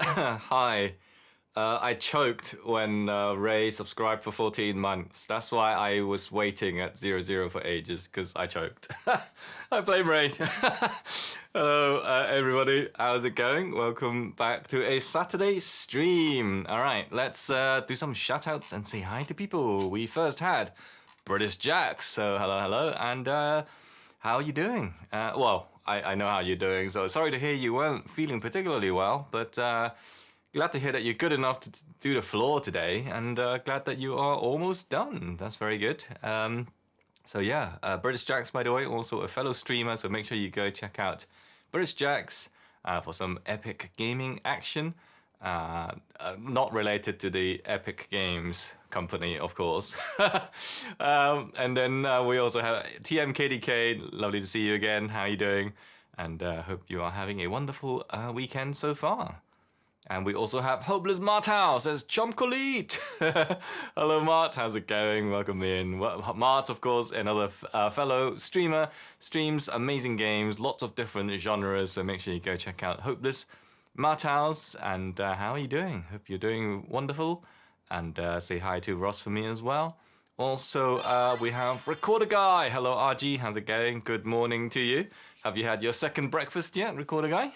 Hi. I choked when Ray subscribed for 14 months. That's why I was waiting at 00 for ages, because I choked. I blame Ray. Hello, everybody. How's it going? Welcome back to a Saturday stream. All right, let's do some shout-outs and say hi to people. We first had British Jax. So hello, hello. And how are you doing? Well, I know how you're doing, so sorry to hear you weren't feeling particularly well, but glad to hear that you're good enough to do the floor today, and glad that you are almost done. That's very good. So yeah, British Jax, by the way, also a fellow streamer, so make sure you go check out British Jax for some epic gaming action. Not related to the Epic Games company, of course. And then we also have TMKDK. Lovely to see you again. How are you doing? And hope you are having a wonderful weekend so far. And we also have Hopeless Martau says Chomcolite. Hello, Mart. How's it going? Welcome in. Well, Mart, of course, another fellow streamer, streams amazing games, lots of different genres. So make sure you go check out Hopeless Martau's. And how are you doing? Hope you're doing wonderful. And say hi to Ross for me as well. Also, we have Recorder Guy. Hello, RG. How's it going? Good morning to you. Have you had your second breakfast yet, Recorder Guy?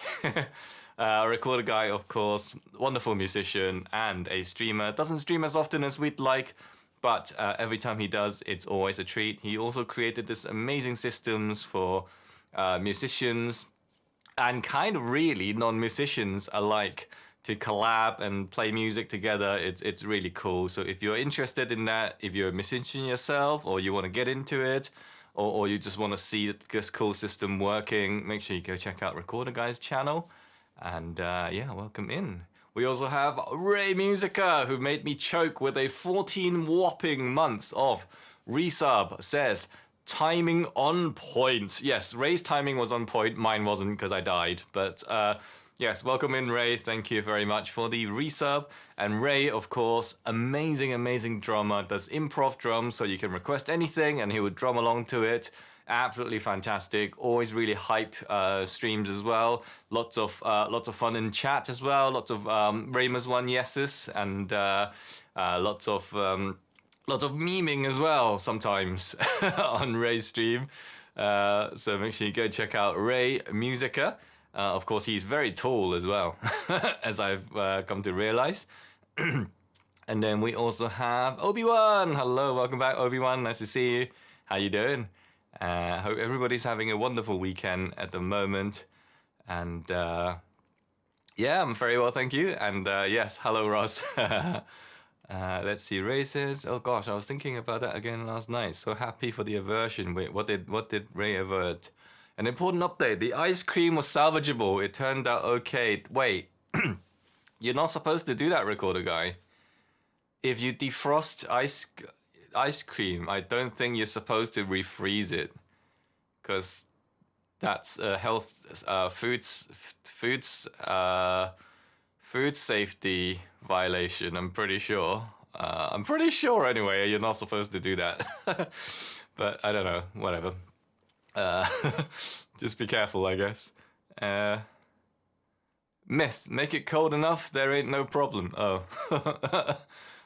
Recorder Guy, of course, wonderful musician and a streamer. Doesn't stream as often as we'd like, but every time he does, it's always a treat. He also created this amazing systems for musicians and kind of really non-musicians alike to collab and play music together. It's really cool. So if you're interested in that, if you're a musician yourself or you want to get into it, or you just want to see this cool system working, make sure you go check out Recorder Guy's channel. And yeah, welcome in. We also have Ray Musica, who made me choke with a 14 whopping months of resub. Says, timing on point. Yes, Ray's timing was on point. Mine wasn't because I died. But yes, welcome in, Ray. Thank you very much for the resub. And Ray, of course, amazing, amazing drummer. Does improv drums, so you can request anything and he would drum along to it. Absolutely fantastic. Always really hype streams as well. Lots of fun in chat as well. Lots of Raymas one yeses and lots of memeing as well sometimes on Ray's stream. So make sure you go check out Ray Musica. Of course, he's very tall as well, as I've come to realize. And then we also have Obi-Wan. Hello, welcome back, Obi-Wan. Nice to see you. How you doing? Hope everybody's having a wonderful weekend at the moment. And yeah, I'm very well, thank you. And yes, hello, Ross. Let's see, races. Oh gosh, I was thinking about that again last night. So happy for the aversion. Wait, what did Ray avert? An important update. The ice cream was salvageable. It turned out okay. Wait, you're not supposed to do that, Recorder Guy. If you defrost ice cream, I don't think you're supposed to refreeze it, because that's a food safety violation. I'm pretty sure. Anyway, you're not supposed to do that. But I don't know. Whatever. Just be careful, I guess. Myth. Make it cold enough. There ain't no problem. Oh.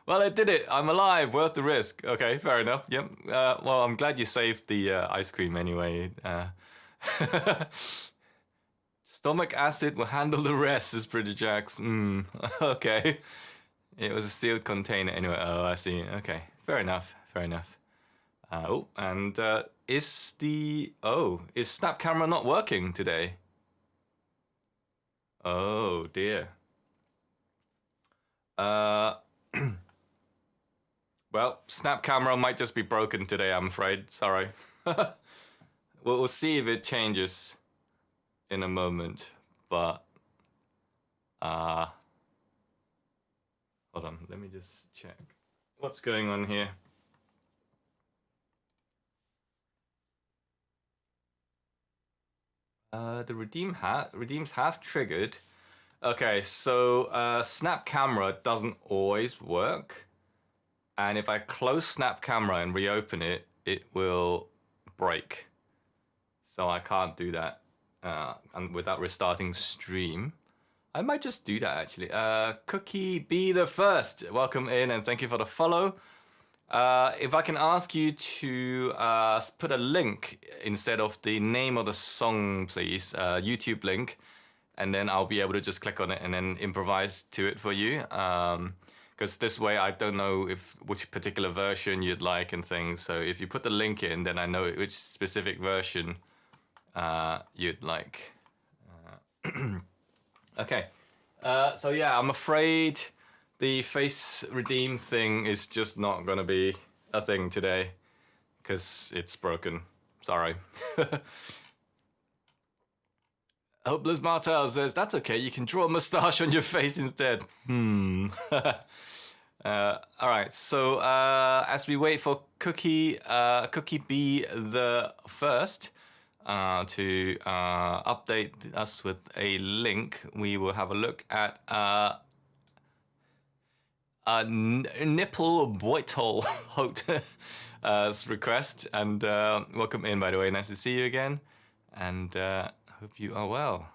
Well, I did it. I'm alive. Worth the risk. Okay, fair enough. Yep. Well, I'm glad you saved the ice cream anyway. Stomach acid will handle the rest, says Pretty Jax. Okay. It was a sealed container anyway. Oh, I see. Okay. Fair enough. Oh, and is Snap Camera not working today? Oh, dear. Well, Snap Camera might just be broken today, I'm afraid. Sorry. We'll see if it changes in a moment. But, hold on. Let me just check. What's going on here? The redeems have triggered. Okay, so Snap Camera doesn't always work. And if I close Snap Camera and reopen it, it will break. So I can't do that without restarting stream. I might just do that actually. Cookie be the first. Welcome in and thank you for the follow. If I can ask you to put a link instead of the name of the song, please. YouTube link. And then I'll be able to just click on it and then improvise to it for you. Because this way I don't know which particular version you'd like and things. So if you put the link in, then I know which specific version you'd like. Okay. So yeah, I'm afraid the face redeem thing is just not gonna be a thing today because it's broken. Sorry. Hopeless Martel says, that's okay, you can draw a mustache on your face instead. Alright, so as we wait for Cookie be the first to update us with a link, we will have a look at Nipple Boytol Hote's request. And welcome in, by the way, nice to see you again. And hope you are well.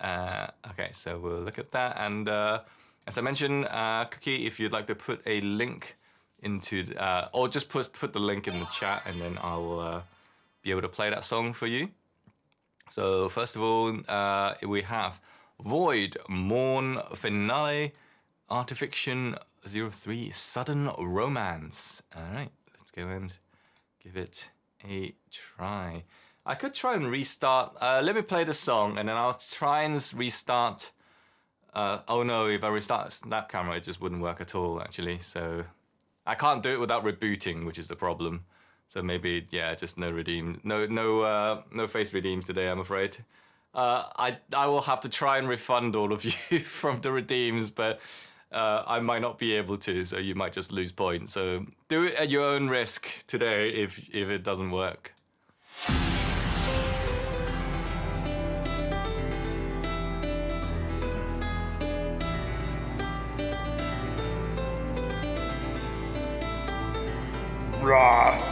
Okay, so we'll look at that. And as I mentioned, Cookie, if you'd like to put a link into, or just put the link in the chat, and then I'll be able to play that song for you. So first of all, we have Void, Mournfinale, Artifiction 03, Sudden Romance. All right, let's go and give it a try. I could try and restart. Let me play the song, and then I'll try and restart. Oh no, if I restart Snap Camera, it just wouldn't work at all, actually. So I can't do it without rebooting, which is the problem. So maybe, yeah, just no redeem, no face redeems today, I'm afraid. I will have to try and refund all of you from the redeems, but I might not be able to, so you might just lose points. So do it at your own risk today if it doesn't work. Rah!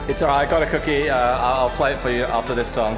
It's alright, I got a cookie. I'll play it for you after this song.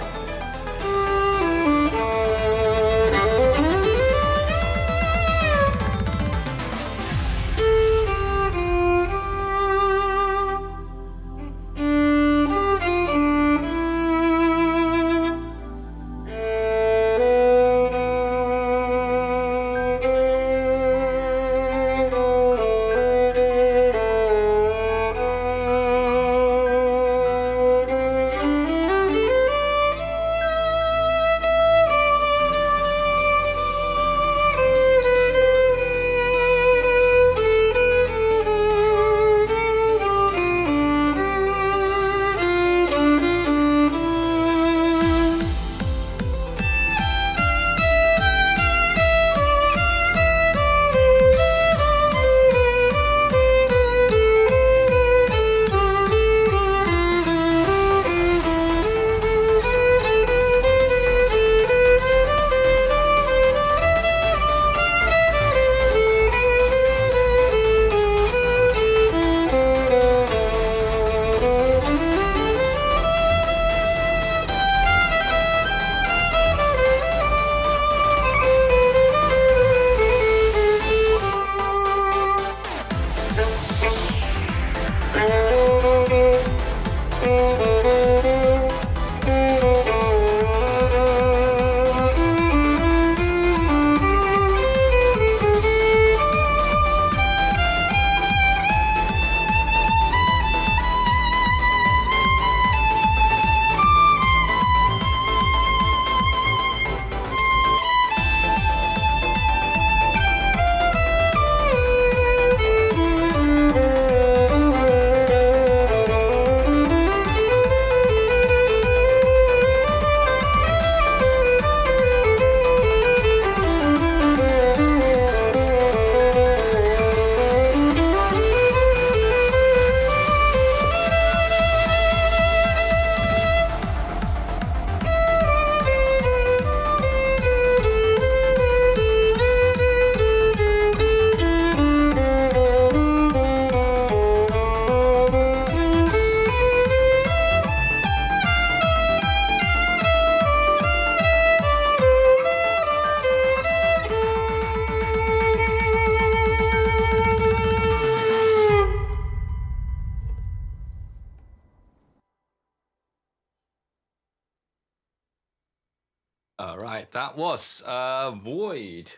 right, that was Void,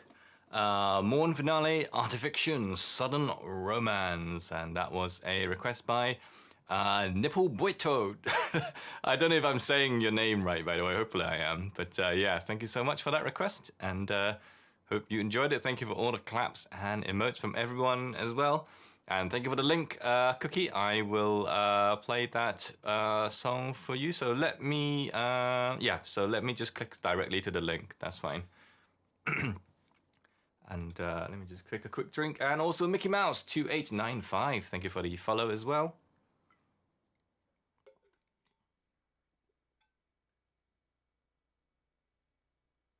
Mournfinale, Artifiction, Sudden Romance, and that was a request by Nipple Boito. I don't know if I'm saying your name right, by the way. Hopefully I am. But yeah, thank you so much for that request, and hope you enjoyed it. Thank you for all the claps and emotes from everyone as well. And thank you for the link, Cookie. I will play that song for you. So let me, so let me just click directly to the link. That's fine. And let me just click a quick drink. And also Mickey Mouse 2895. Thank you for the follow as well.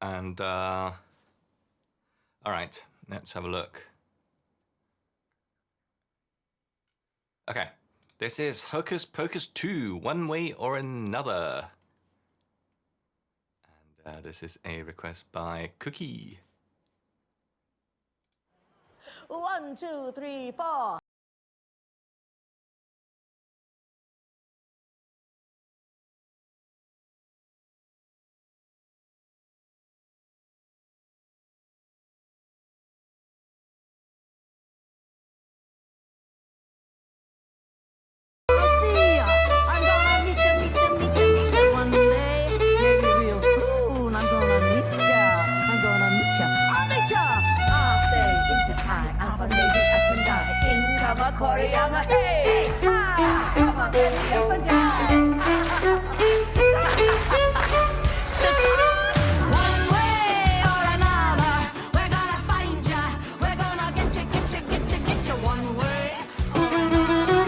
And all right, let's have a look. Okay, this is Hocus Pocus 2, One Way or Another. And this is a request by Cookie. 1, 2, 3, 4. Koreana, hey, hi, come on, get me up and down. Sisters, one way or another, we're gonna find ya. We're gonna get you, one way or another.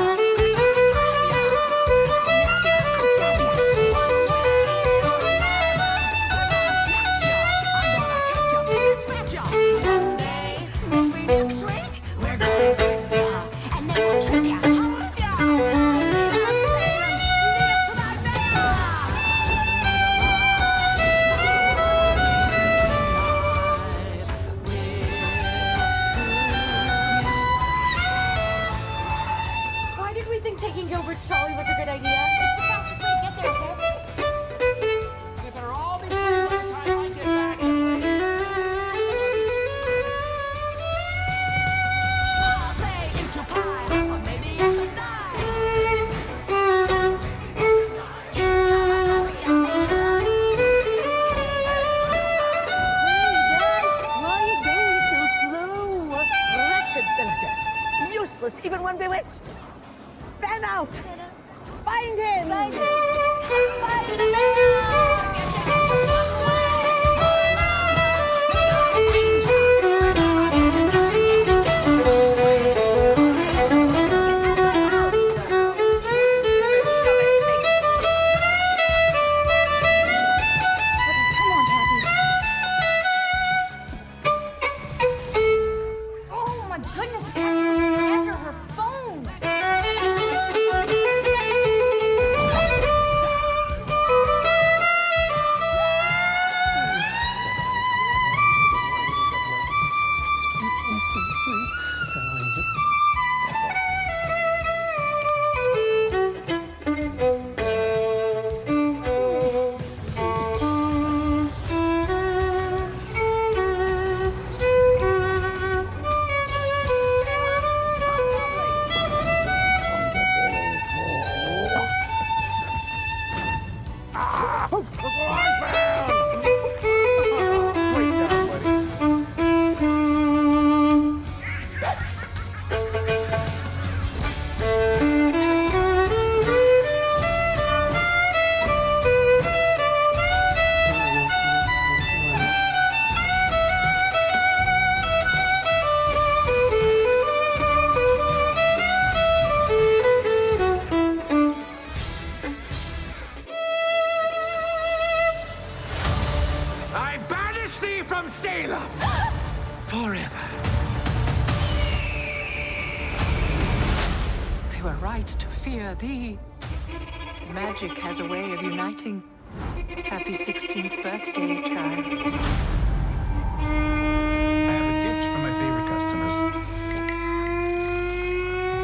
One day, maybe next week, we're gonna get ya. Why did we think taking Gilbert's trolley was a good idea? It's the fastest way to get there, okay? They better all be clean by the time I get back. I'll say into pie, or maybe I can die. Hey guys, why are you going so slow? Wretched villagers, useless even when bewitched. Fan out! Find him! Find him! Find him! Oh my goodness, Cassie, answer her phone. I banish thee from Salem forever. They were right to fear thee. Magic has a way of uniting. Happy 16th birthday, child. I have a gift for my favorite customers.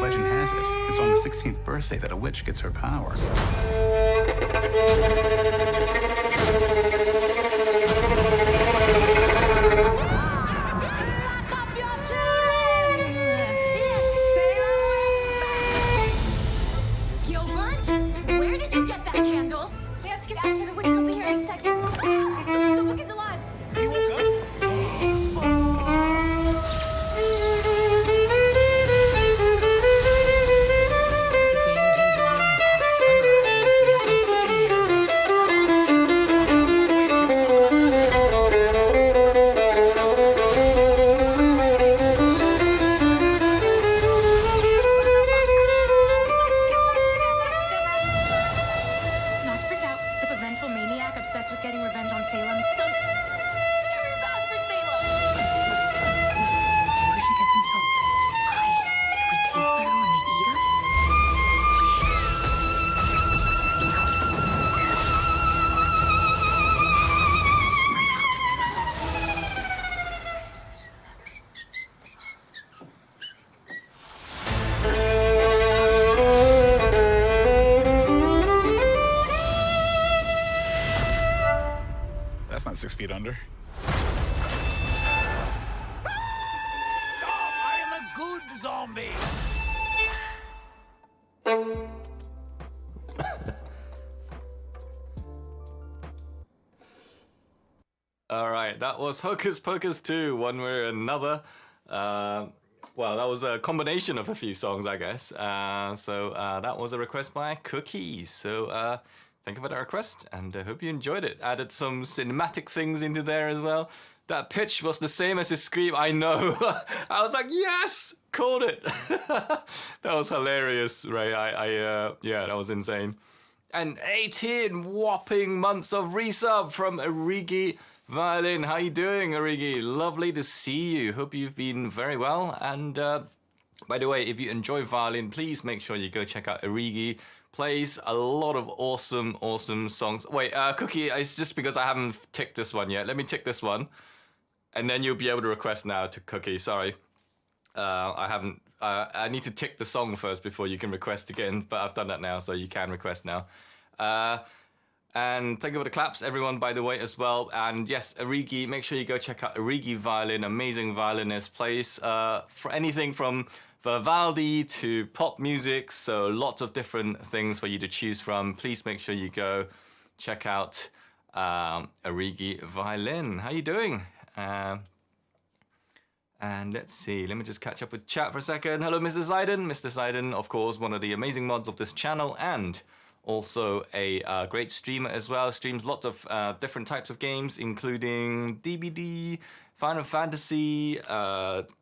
Legend has it, it's on the 16th birthday that a witch gets her powers. feet under. Stop! I am a good zombie! All right, that was Hocus Pocus 2, one way or another. Well, that was a combination of a few songs, I guess. That was a request by Cookies. So thank you for that request, and I hope you enjoyed it. Added some cinematic things into there as well. That pitch was the same as his scream. I know. I was like, yes, called it. That was hilarious, Ray. Yeah, that was insane. And 18 whopping months of resub from Origi Violin. How you doing, Origi? Lovely to see you. Hope you've been very well. And by the way, if you enjoy Violin, please make sure you go check out Origi. Plays a lot of awesome songs. Wait, Cookie, it's just because I haven't ticked this one yet. Let me tick this one. And then you'll be able to request now to Cookie. Sorry. I haven't. I need to tick the song first before you can request again. But I've done that now, so you can request now. And thank you for the claps, everyone, by the way, as well. And yes, Origi, make sure you go check out Origi Violin. Amazing violinist. Plays for anything from Vivaldi to pop music. So lots of different things for you to choose from. Please make sure you go check out Origi Violin. How you doing? And let's see, let me just catch up with chat for a second. Hello, Mr. Zayden. Mr. Zayden, of course, one of the amazing mods of this channel and also a great streamer as well. Streams lots of different types of games, including DBD, Final Fantasy,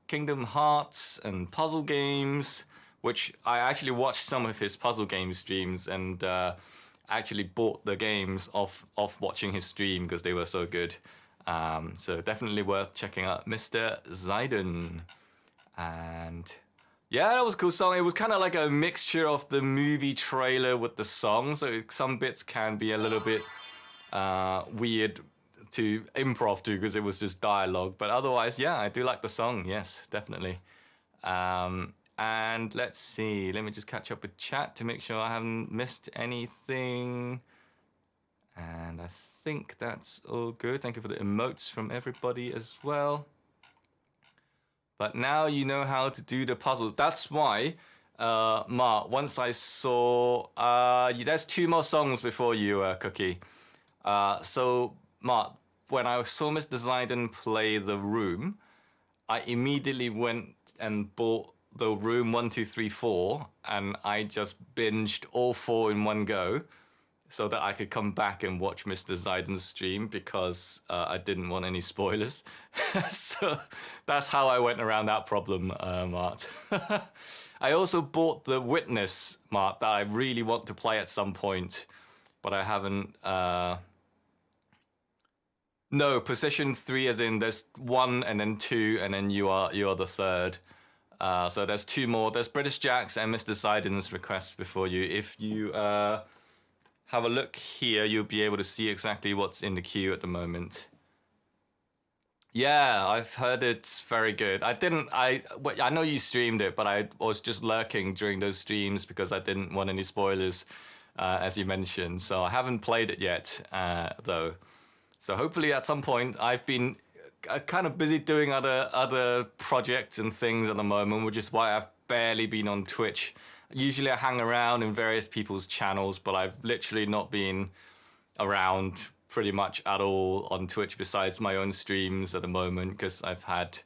Kingdom Hearts, and puzzle games, which I actually watched some of his puzzle game streams and actually bought the games off watching his stream because they were so good. So definitely worth checking out Mr. Zayden. And yeah, that was a cool song. It was kind of like a mixture of the movie trailer with the song. So some bits can be a little bit weird to improv to because it was just dialogue. But otherwise, yeah, I do like the song. Yes, definitely. And let's see. Let me just catch up with chat to make sure I haven't missed anything. And I think that's all good. Thank you for the emotes from everybody as well. But now you know how to do the puzzle. That's why, Mark, once I saw... there's 2 more songs before you, Cookie. So, Mark, when I saw Mr. Zayden play The Room, I immediately went and bought The Room 1, 2, 3, 4, and I just binged all 4 in one go, so that I could come back and watch Mr. Zayden's stream because I didn't want any spoilers. So that's how I went around that problem, Mart. I also bought The Witness, Mart, that I really want to play at some point, but I haven't... No, position 3 as in there's 1 and then 2 and then you are the 3rd. So there's 2 more. There's British Jacks and Mr. Zayden's requests before you. If you... have a look here, you'll be able to see exactly what's in the queue at the moment. Yeah, I've heard it's very good. I know you streamed it, but I was just lurking during those streams because I didn't want any spoilers, as you mentioned. So I haven't played it yet, though. So hopefully at some point, I've been kind of busy doing other projects and things at the moment, which is why I've barely been on Twitch. Usually I hang around in various people's channels, but I've literally not been around pretty much at all on Twitch besides my own streams at the moment because I've had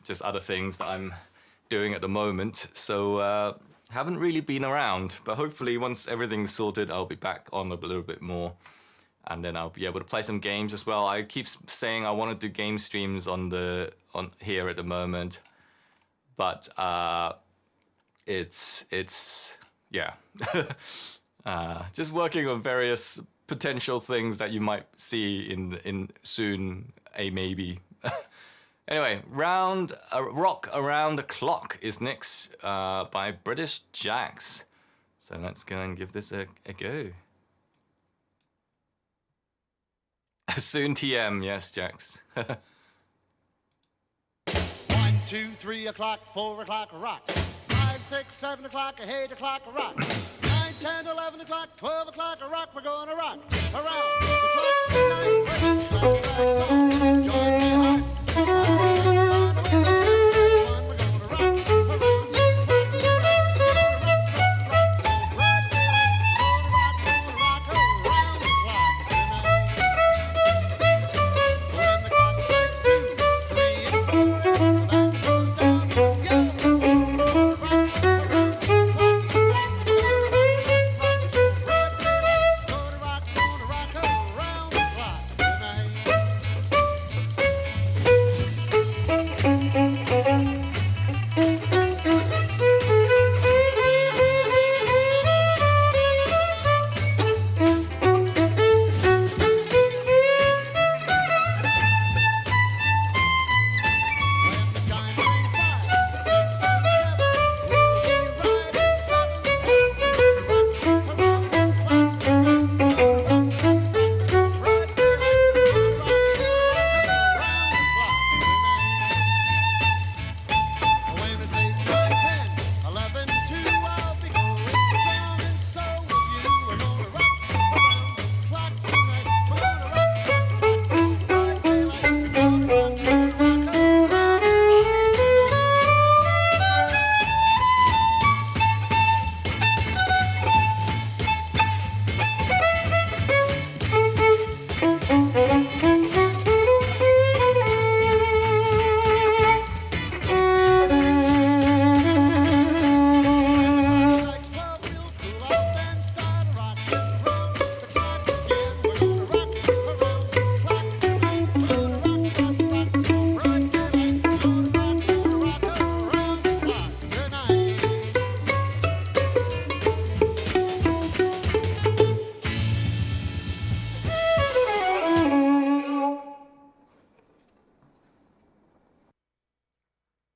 just other things that I'm doing at the moment. So haven't really been around, but hopefully once everything's sorted, I'll be back on a little bit more. And then I'll be able to play some games as well. I keep saying I want to do game streams on here at the moment, but it's yeah, just working on various potential things that you might see in soon, a maybe. Anyway, Rock Around the Clock is next by British Jacks. So let's go and give this a go. Soon TM, yes, Jax. 1, 2, 3 o'clock, 4 o'clock, rock. 5, 6, 7 o'clock, 8 o'clock, rock. 9, 10, 11 o'clock, 12 o'clock, rock. We're gonna rock around the clock tonight.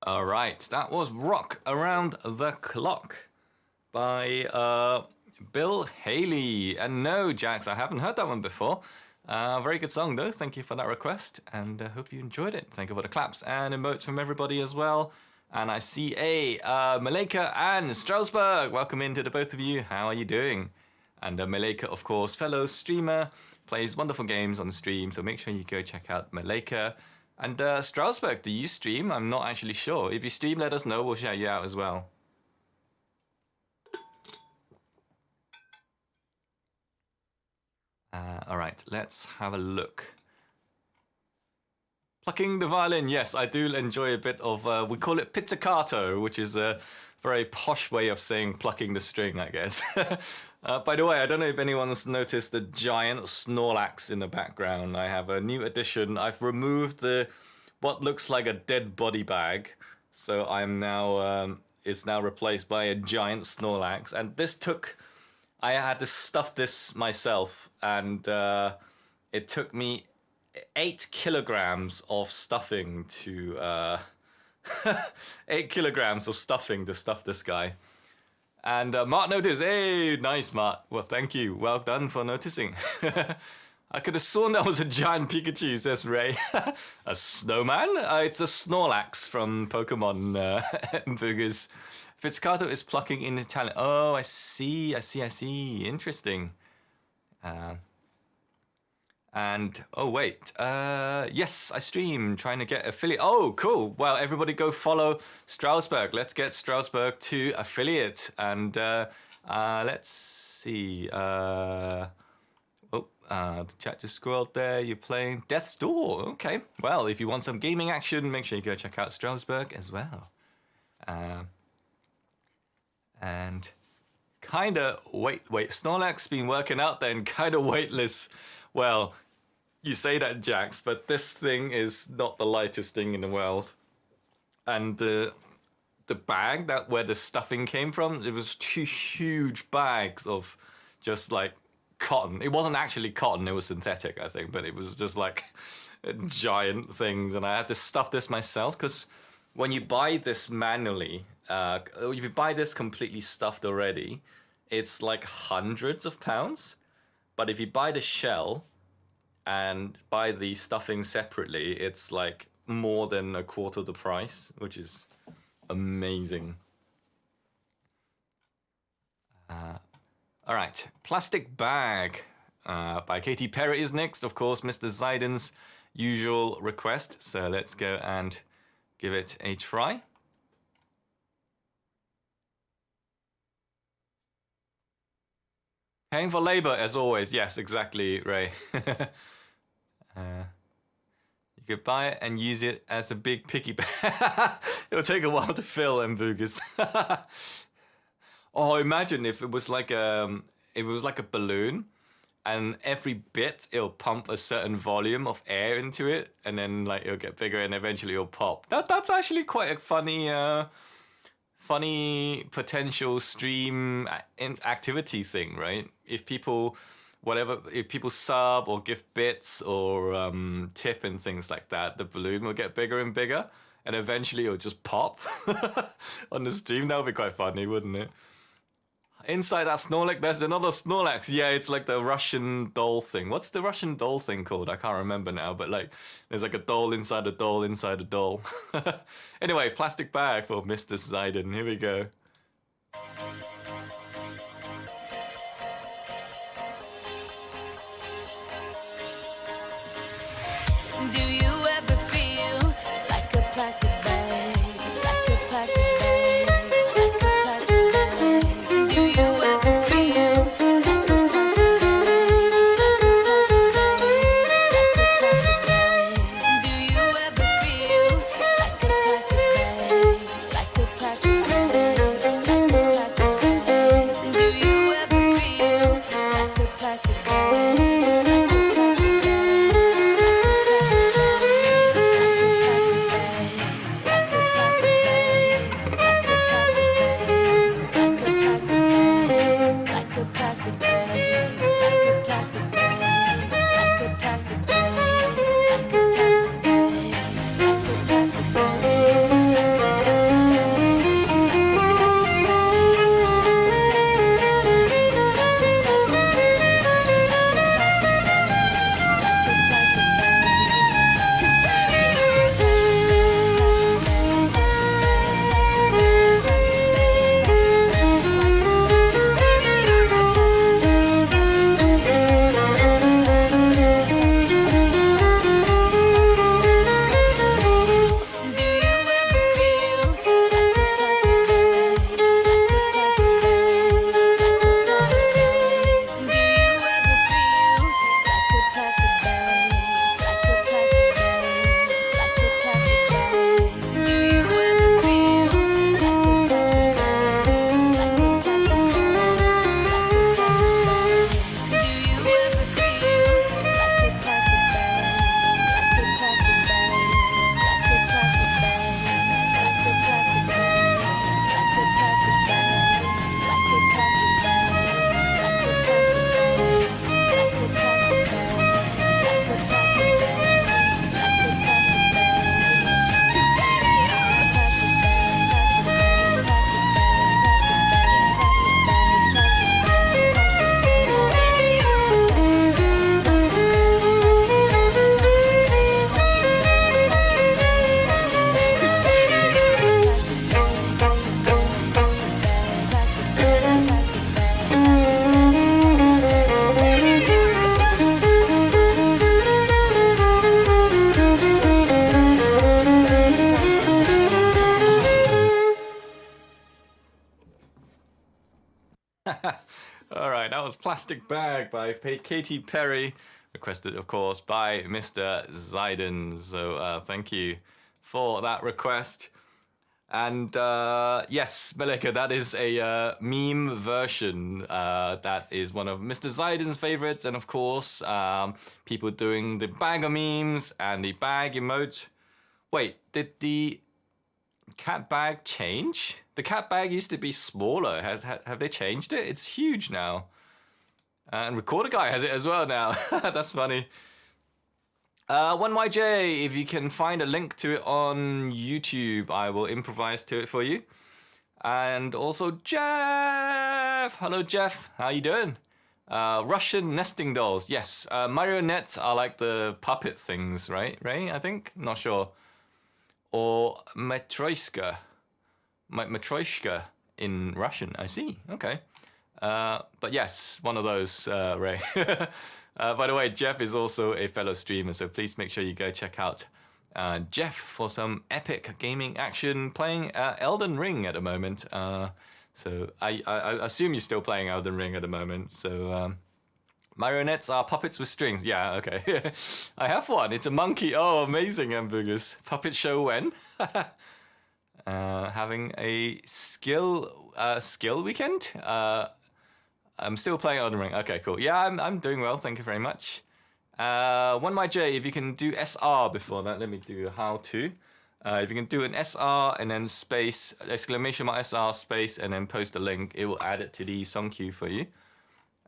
All right, that was Rock Around the Clock by Bill Haley. And no, Jax, I haven't heard that one before. Very good song, though. Thank you for that request, and I hope you enjoyed it. Thank you for the claps and emotes from everybody as well. And I see Maleka and Strasbourg. Welcome into the both of you. How are you doing? And Maleka, of course, fellow streamer, plays wonderful games on the stream, so make sure you go check out Maleka. And Strasbourg, do you stream? I'm not actually sure. If you stream, let us know. We'll shout you out as well. All right, let's have a look. Plucking the violin. Yes, I do enjoy a bit of, we call it pizzicato, which is a very posh way of saying plucking the string, I guess. By the way, I don't know if anyone's noticed the giant Snorlax in the background. I have a new addition. I've removed the what looks like a dead body bag. So I'm now, it's now replaced by a giant Snorlax. And this took, I had to stuff this myself, and it took me 8 kilograms of stuffing to 8 kilograms of stuffing to stuff this guy. And Mart noticed. Hey, nice, Mart. Well, thank you. Well done for noticing. I could have sworn that was a giant Pikachu, says Ray. A snowman? It's a Snorlax from Pokemon Boogers. Pizzicato is plucking in Italian. Oh, I see. Interesting. And, oh, wait. Yes, I stream, trying to get affiliate. Oh, cool. Well, everybody go follow Strasbourg. Let's get Strasbourg to affiliate. And let's see. The chat just scrolled there. You're playing Death's Door. Okay. Well, if you want some gaming action, make sure you go check out Strasbourg as well. And kind of, wait. Snorlax been working out then, kind of weightless. Well, you say that, Jax, but this thing is not the lightest thing in the world. And the bag where the stuffing came from, it was 2 huge bags of just like cotton. It wasn't actually cotton, it was synthetic, I think, but it was just like giant things. And I had to stuff this myself, because when you buy this manually, if you buy this completely stuffed already, it's like hundreds of pounds. But if you buy the shell and buy the stuffing separately, it's like more than a quarter the price, which is amazing. All right, plastic bag. by Katy Perry is next. Of course, Mr. Zaiden's usual request. So let's go and give it a try. Paying for labor, as always. Yes, exactly, Ray. You could buy it and use it as a big picky bag. It'll take a while to fill, Mbugus. Oh, imagine if it was like a balloon, and every bit it'll pump a certain volume of air into it, and then like it'll get bigger, and eventually it'll pop. That's actually quite a funny potential stream activity thing, right? If people sub or give bits or tip and things like that, the balloon will get bigger and bigger, and eventually it'll just pop on the stream. That would be quite funny, wouldn't it? Inside that Snorlax, there's another Snorlax. Yeah, it's like the Russian doll thing. What's the Russian doll thing called? I can't remember now, but like there's like a doll inside a doll inside a doll. Anyway, plastic bag for Mr. Zaiden. Here we go. Do you ever feel like a plastic bag? Like a plastic bag? Like a plastic bag? Do you ever feel like a plastic bag? Like a plastic bag? Do you ever feel like a plastic bag? Like a plastic bag? Like a plastic bag? Do you ever feel like a plastic bag? All right, that was Plastic Bag by Katy Perry, requested, of course, by Mr. Zaiden. So thank you for that request. And yes, Malika, that is a meme version. That is one of Mr. Zaiden's favorites. And of course, people doing the bag of memes and the bag emote. Wait, did the cat bag change? The cat bag used to be smaller. Have they changed it? It's huge now. And Recorder Guy has it as well now. That's funny. 1YJ, if you can find a link to it on YouTube, I will improvise to it for you. And also Jeff. Hello, Jeff. How you doing? Russian nesting dolls. Yes, marionettes are like the puppet things, right? Ray, I think? Not sure. Or matryoshka. Matryoshka in Russian. I see. Okay. But yes, one of those, Ray. By the way, Jeff is also a fellow streamer, so please make sure you go check out Jeff for some epic gaming action playing Elden Ring at the moment. So I assume you're still playing Elden Ring at the moment. So marionettes are puppets with strings. Yeah, okay. I have one. It's a monkey. Oh, amazing, hamburgers. Puppet show when? Having a skill weekend. I'm still playing Elden Ring. Okay, cool. Yeah, I'm doing well. Thank you very much. One my J, if you can do SR before that, let me do how to. If you can do an SR and then space, exclamation mark SR space, and then post a link, it will add it to the song queue for you.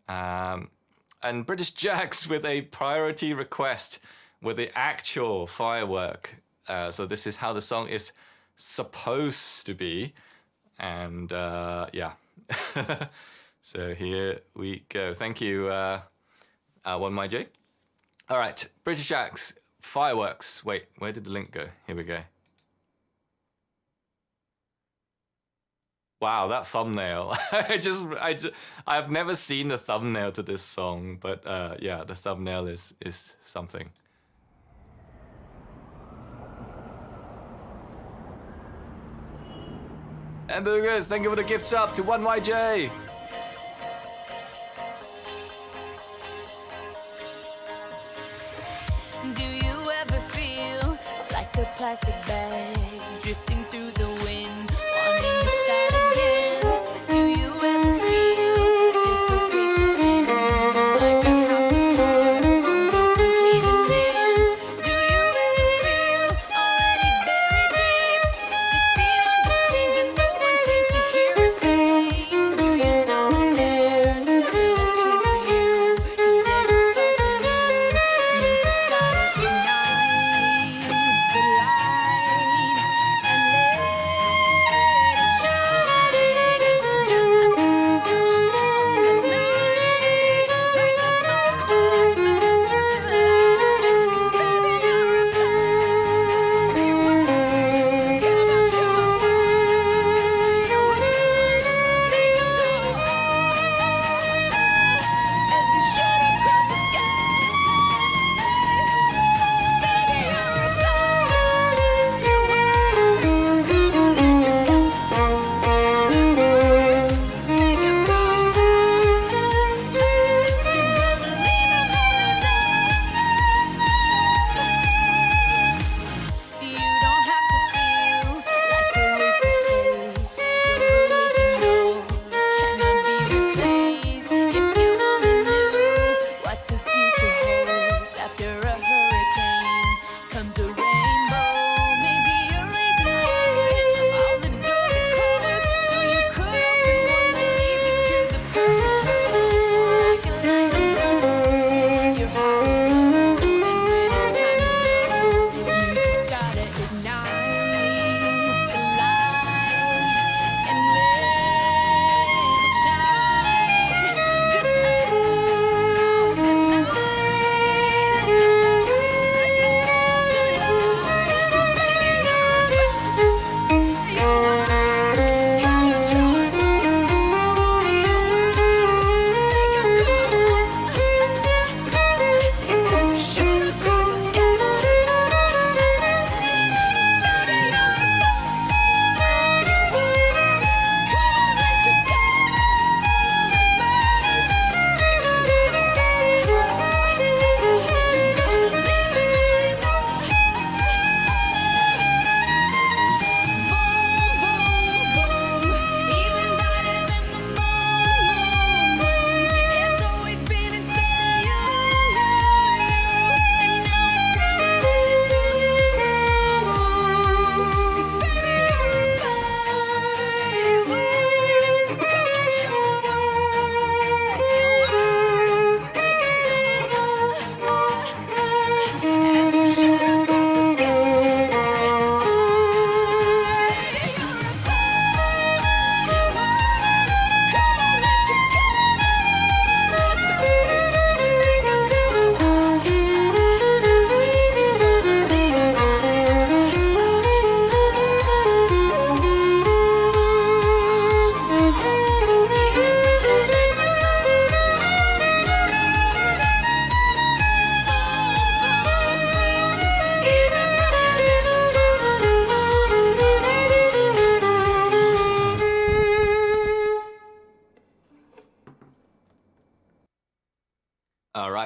And British Jacks with a priority request with the actual Firework. So this is how the song is supposed to be. And yeah. So here we go. Thank you, One My J. All right, British Jacks, Fireworks. Wait, where did the link go? Here we go. Wow, that thumbnail. I've never seen the thumbnail to this song, but yeah, the thumbnail is something. Hamburgers, thank you for the gifts up to 1YJ. Do you ever feel like a plastic bag drifting through the wind, wanting to start again? Do you ever feel so paper thin, like a house of cards, tumble from caving in? Do you ever feel already buried deep, 6 feet under screens, but no one seems to hear a thing? Do you know that there's still a chance for you? 'Cause there's a spark in you. You just gotta ignite the light.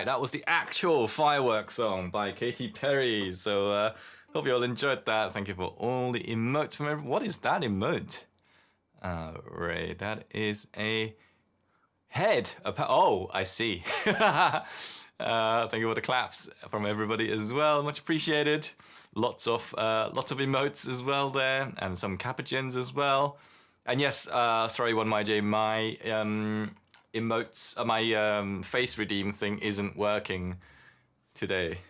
right, that was the actual Firework song by Katy Perry. So hope you all enjoyed that. Thank you for all the emotes from everyone. What is that emote? Ray, that is a head. Oh, I see. Thank you for the claps from everybody as well. Much appreciated. Lots of emotes as well there, and some capuchins as well. And yes, sorry, one my J, my emotes, my face redeem thing isn't working today.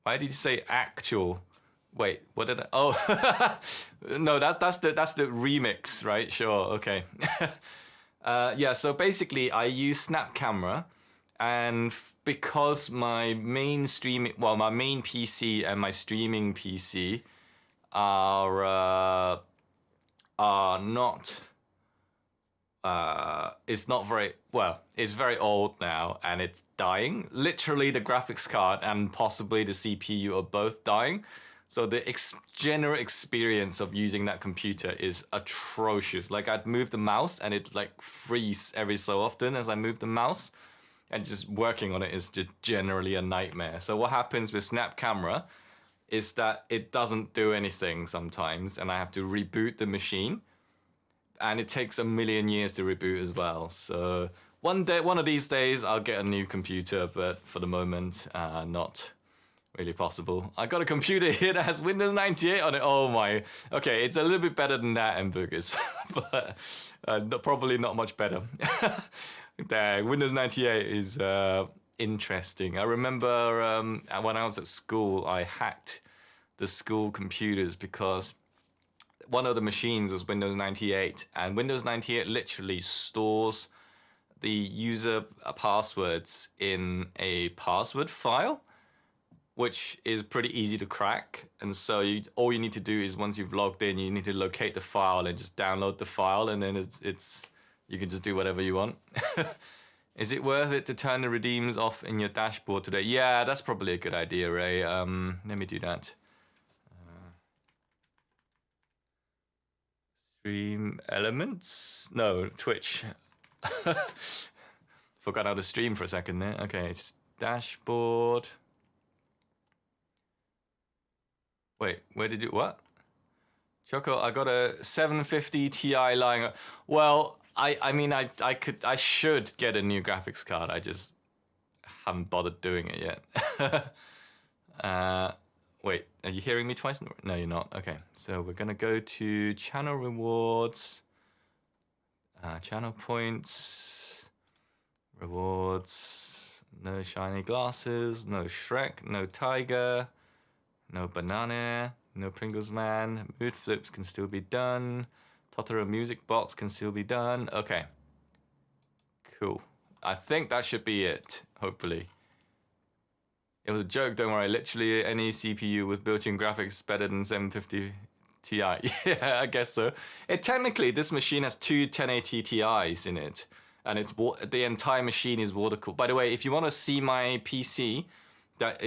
Why did you say actual? Wait, what did I? Oh, no, that's the remix, right? Sure, okay. Yeah, so basically, I use Snap Camera, and because my main PC and my streaming PC are not. It's not very well. It's very old now, and it's dying. Literally, the graphics card and possibly the CPU are both dying. So the general experience of using that computer is atrocious. Like, I'd move the mouse and it like freeze every so often as I move the mouse, and just working on it is just generally a nightmare. So what happens with Snap Camera is that it doesn't do anything sometimes, and I have to reboot the machine. And it takes a million years to reboot as well. So one of these days, I'll get a new computer, but for the moment, not really possible. I got a computer here that has Windows 98 on it. Oh my. Okay, it's a little bit better than that, Burgers, but probably not much better. Windows 98 is interesting. I remember when I was at school, I hacked the school computers because one of the machines was Windows 98, and Windows 98 literally stores the user passwords in a password file, which is pretty easy to crack. And so all you need to do is, once you've logged in, you need to locate the file and just download the file, and then you can just do whatever you want. Is it worth it to turn the redeems off in your dashboard today? Yeah, that's probably a good idea, Ray. Let me do that. Stream elements? No, Twitch. Forgot how to stream for a second there. Okay, it's dashboard. Wait, where did you, what? Choco, I got a 750 Ti lying. Well, I mean, I should get a new graphics card. I just haven't bothered doing it yet. Wait, are you hearing me twice? No, you're not. Okay, so we're gonna go to channel rewards, channel points, rewards. No shiny glasses, no Shrek, no Tiger, no Banana, no Pringles Man. Mood flips can still be done. Totoro music box can still be done. Okay, cool. I think that should be it. Hopefully. It was a joke, don't worry. Literally any CPU with built-in graphics better than 750 Ti. Yeah, I guess so. Technically, this machine has two 1080 Ti's in it, and the entire machine is water-cooled. By the way, if you want to see my PC that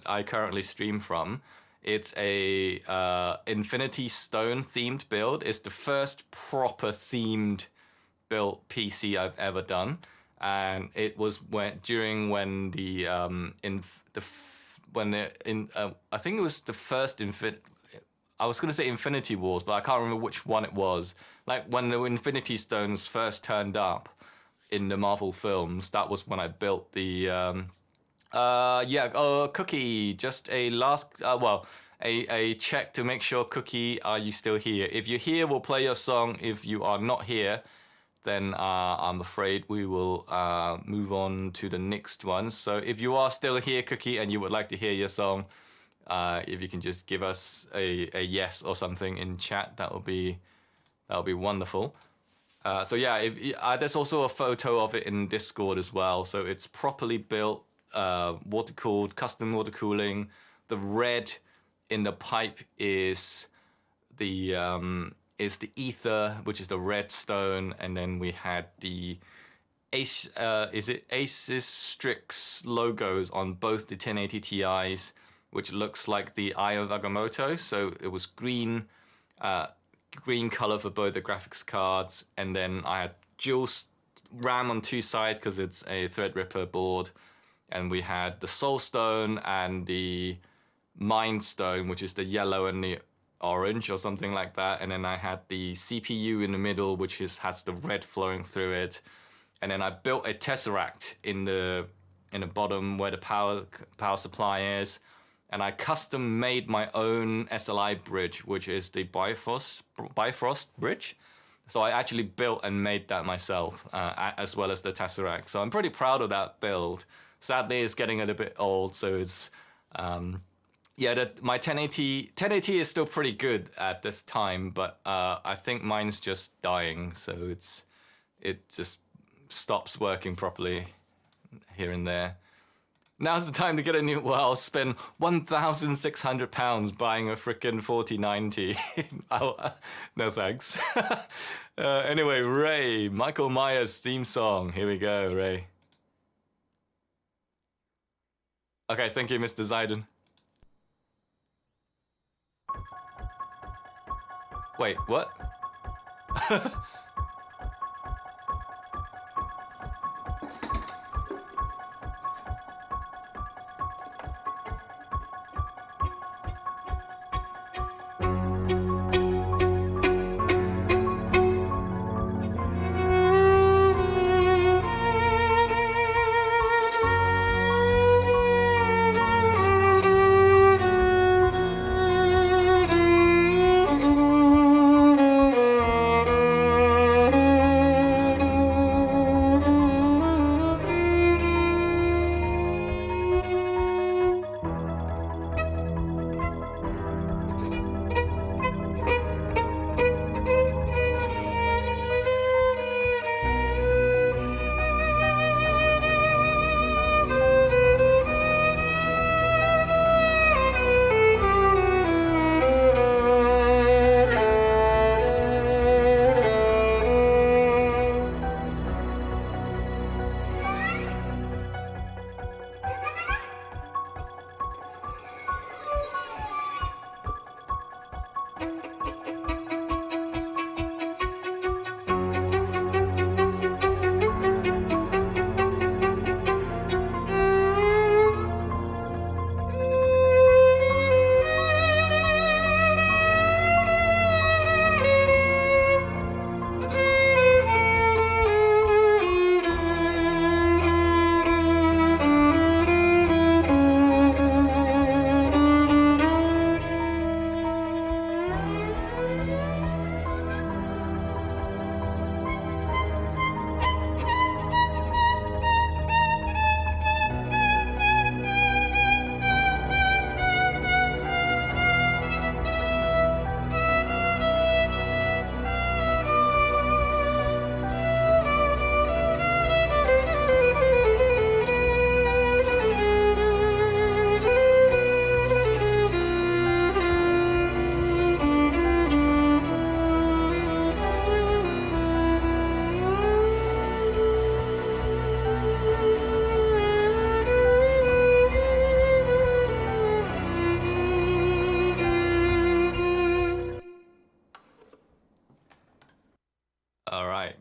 I currently stream from, it's a Infinity Stone themed build. It's the first proper themed built PC I've ever done. And it was I think it was the first I was gonna say Infinity Wars, but I can't remember which one it was. Like when the Infinity Stones first turned up in the Marvel films, that was when I built the Cookie. Just a last a check to make sure, Cookie, are you still here? If you're here, we'll play your song. If you are not here, then I'm afraid we will move on to the next one. So if you are still here, Cookie, and you would like to hear your song, if you can just give us a yes or something in chat, that would be wonderful. So yeah, there's also a photo of it in Discord as well. So it's properly built, water-cooled, custom water cooling. The red in the pipe is the ether, which is the red stone, and then we had the Asus Strix logos on both the 1080 Ti's, which looks like the Eye of Agamotto. So it was green color for both the graphics cards, and then I had dual RAM on two sides because it's a Threadripper board, and we had the Soul Stone and the Mind Stone, which is the yellow and the orange or something like that. And then I had the CPU in the middle, which has the red flowing through it. And then I built a Tesseract in the bottom where the power supply is. And I custom made my own SLI bridge, which is the Bifrost bridge. So I actually built and made that myself, as well as the Tesseract. So I'm pretty proud of that build. Sadly, it's getting a little bit old, so it's yeah. My 1080 is still pretty good at this time, but I think mine's just dying, so it just stops working properly here and there. Now's the time to get a new. Well, I'll spend £1,600 buying a frickin' 4090. Oh, no thanks. Anyway, Ray, Michael Myers theme song. Here we go, Ray. Okay, thank you, Mr. Zaiden. Wait, what?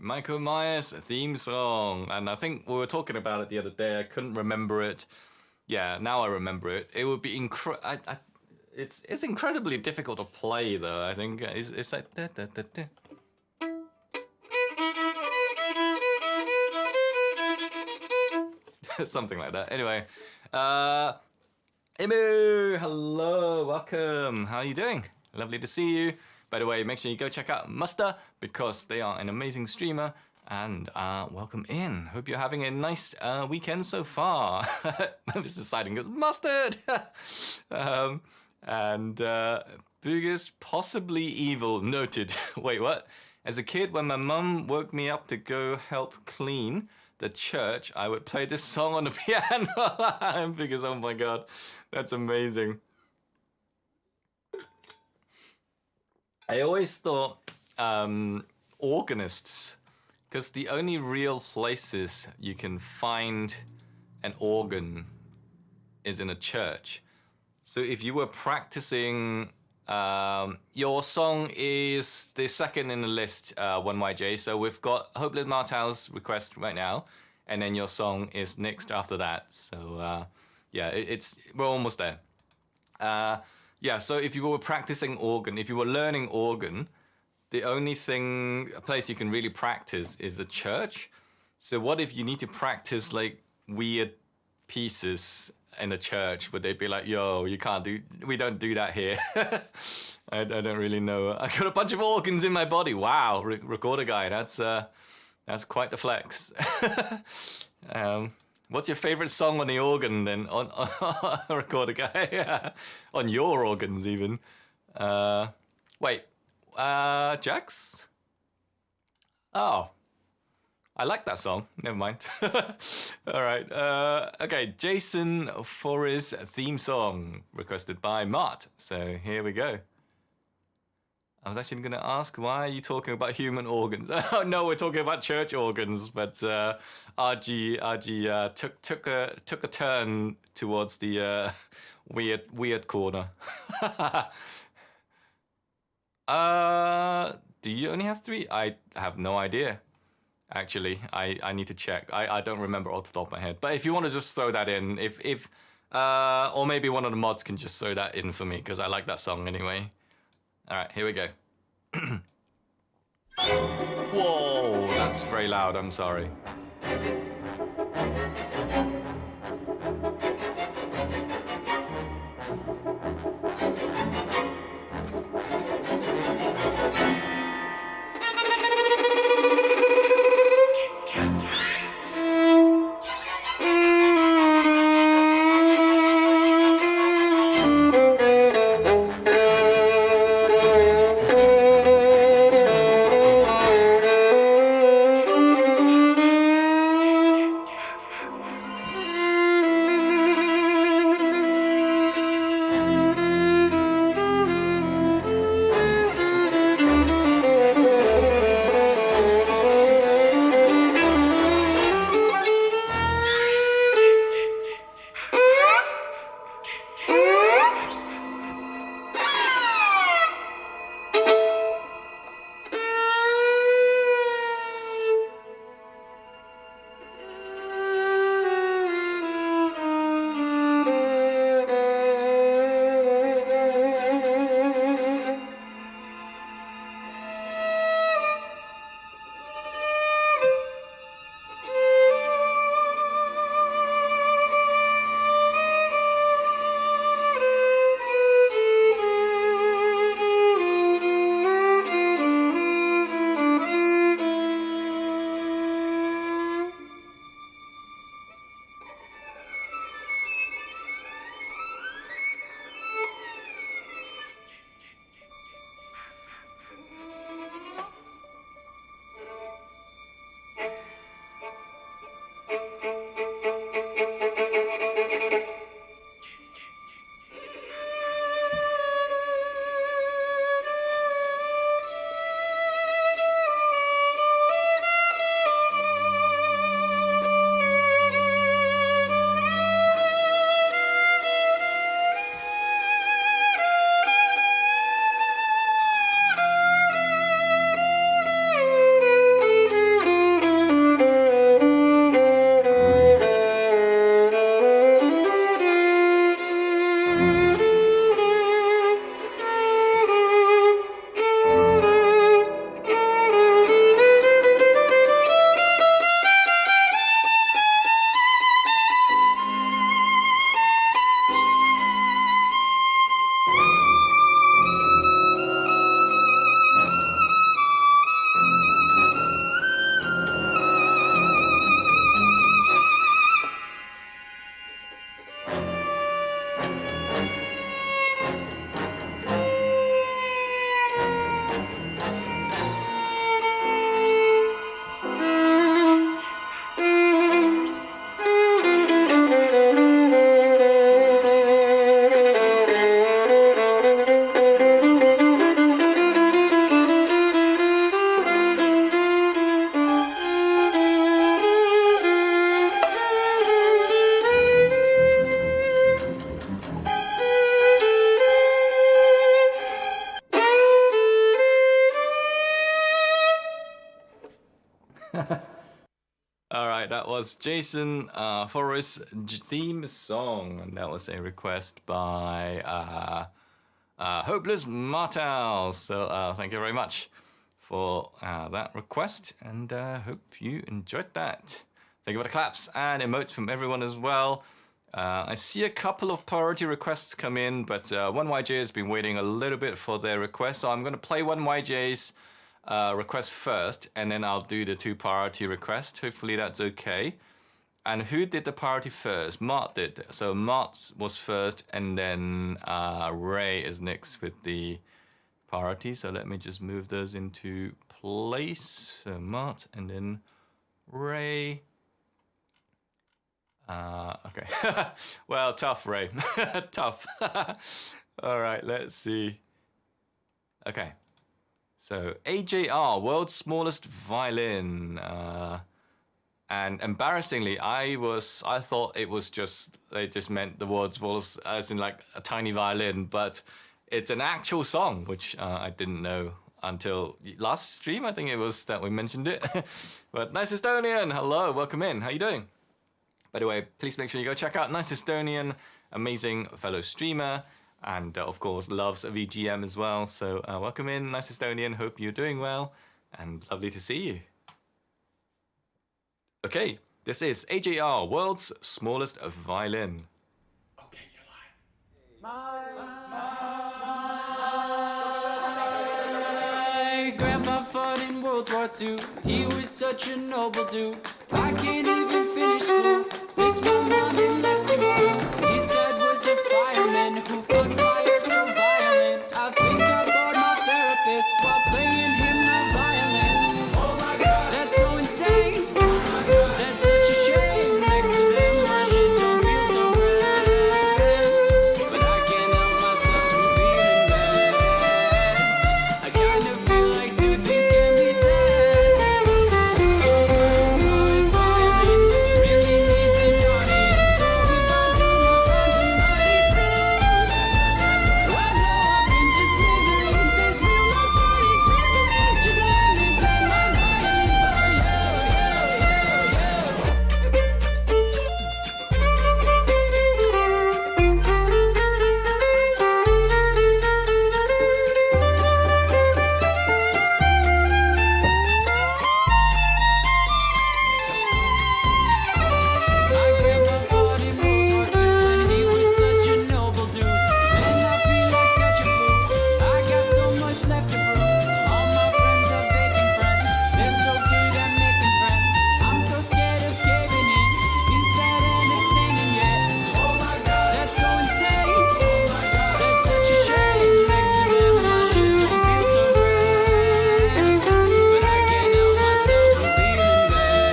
Michael Myers theme song, and I think we were talking about it the other day. I couldn't remember it. Yeah, now I remember it. It would be it's incredibly difficult to play though. I think it's like something like that. Anyway, Emu, hello, welcome. How are you doing? Lovely to see you. By the way, make sure you go check out Muster because they are an amazing streamer. And welcome in. Hope you're having a nice weekend so far. Mr. Siding goes, mustard! And Bugus, possibly evil, noted. Wait, what? As a kid, when my mum woke me up to go help clean the church, I would play this song on the piano. Bugus, oh my god, that's amazing. I always thought organists, because the only real places you can find an organ is in a church. So if you were practicing, your song is the second in the list, 1YJ. So we've got Hope Lives Martel's request right now. and then your song is next after that. So yeah, we're almost there. Yeah, so if you were practicing organ, if you were learning organ, the only place you can really practice is a church. So what if you need to practice like weird pieces in a church? Would they be like, yo, we don't do that here? I don't really know. I got a bunch of organs in my body. Wow, recorder guy, that's quite the flex. What's your favorite song on the organ then? On recorder guy? On your organs even. Wait, Jax? Oh, I like that song. Never mind. All right. Okay, Jason Voorhees theme song requested by Mart. So here we go. I was actually going to ask, why are you talking about human organs? Oh no, we're talking about church organs. But RG took a turn towards the weird corner. Do you only have 3? I have no idea. Actually, I need to check. I don't remember off the top of my head. But if you want to just throw that in, or maybe one of the mods can just throw that in for me, because I like that song anyway. All right, here we go. Whoa, that's very loud. I'm sorry. All right, that was Jason Forrest's theme song, and that was a request by Hopeless Martel. So thank you very much for that request, and hope you enjoyed that. Thank you for the claps and emotes from everyone as well. I see a couple of priority requests come in, but 1YJ has been waiting a little bit for their request, so I'm going to play 1YJ's request first, and then I'll do the 2 priority requests. Hopefully that's okay. And who did the priority first? Mart did. So Mart was first, and then Ray is next with the priority. So let me just move those into place. So Mart, and then Ray. Okay. Well, tough, Ray. Tough. All right, let's see. Okay. So AJR, world's smallest violin. And embarrassingly, I thought it was they just meant the world's smallest as in like a tiny violin, but it's an actual song, which I didn't know until last stream. I think it was that we mentioned it. But Nice Estonian, hello, welcome in. How you doing? By the way, please make sure you go check out Nice Estonian, amazing fellow streamer, and of course loves VGM as well. So welcome in, Nice Estonian. Hope you're doing well, and lovely to see you. Okay, this is AJR, world's smallest violin. Okay, you're live. My grandpa fought in World War II. He was such a noble dude. I can't even finish school. Miss my mom and left too soon. His dad was a fireman who fought fire so violent. I think I bored my therapist while playing him my violin. Oh my God, that's so insane. Oh my God, that's such a shame. Next to them, my shit don't feel so grand. But I can't help myself from feeling bad. I kind of feel like two things can be said. Oh, smallest violin really needs an audience. So if I do not find somebody soon, I blow up into smithereens. This real life's already said to me. Just let me play my violin for you. My grandpa fought in World War II and he was such a noble dude. Man, I feel like such a fool. I got so much left to prove. All my friends are faking friends. They're so good at making friends. I'm so scared of caving in. Is that entertaining yet? Oh my God, that's so insane. Oh my God, that's such a shame. Next to them, my shit don't feel so grand. But I can't help myself from feeling bad.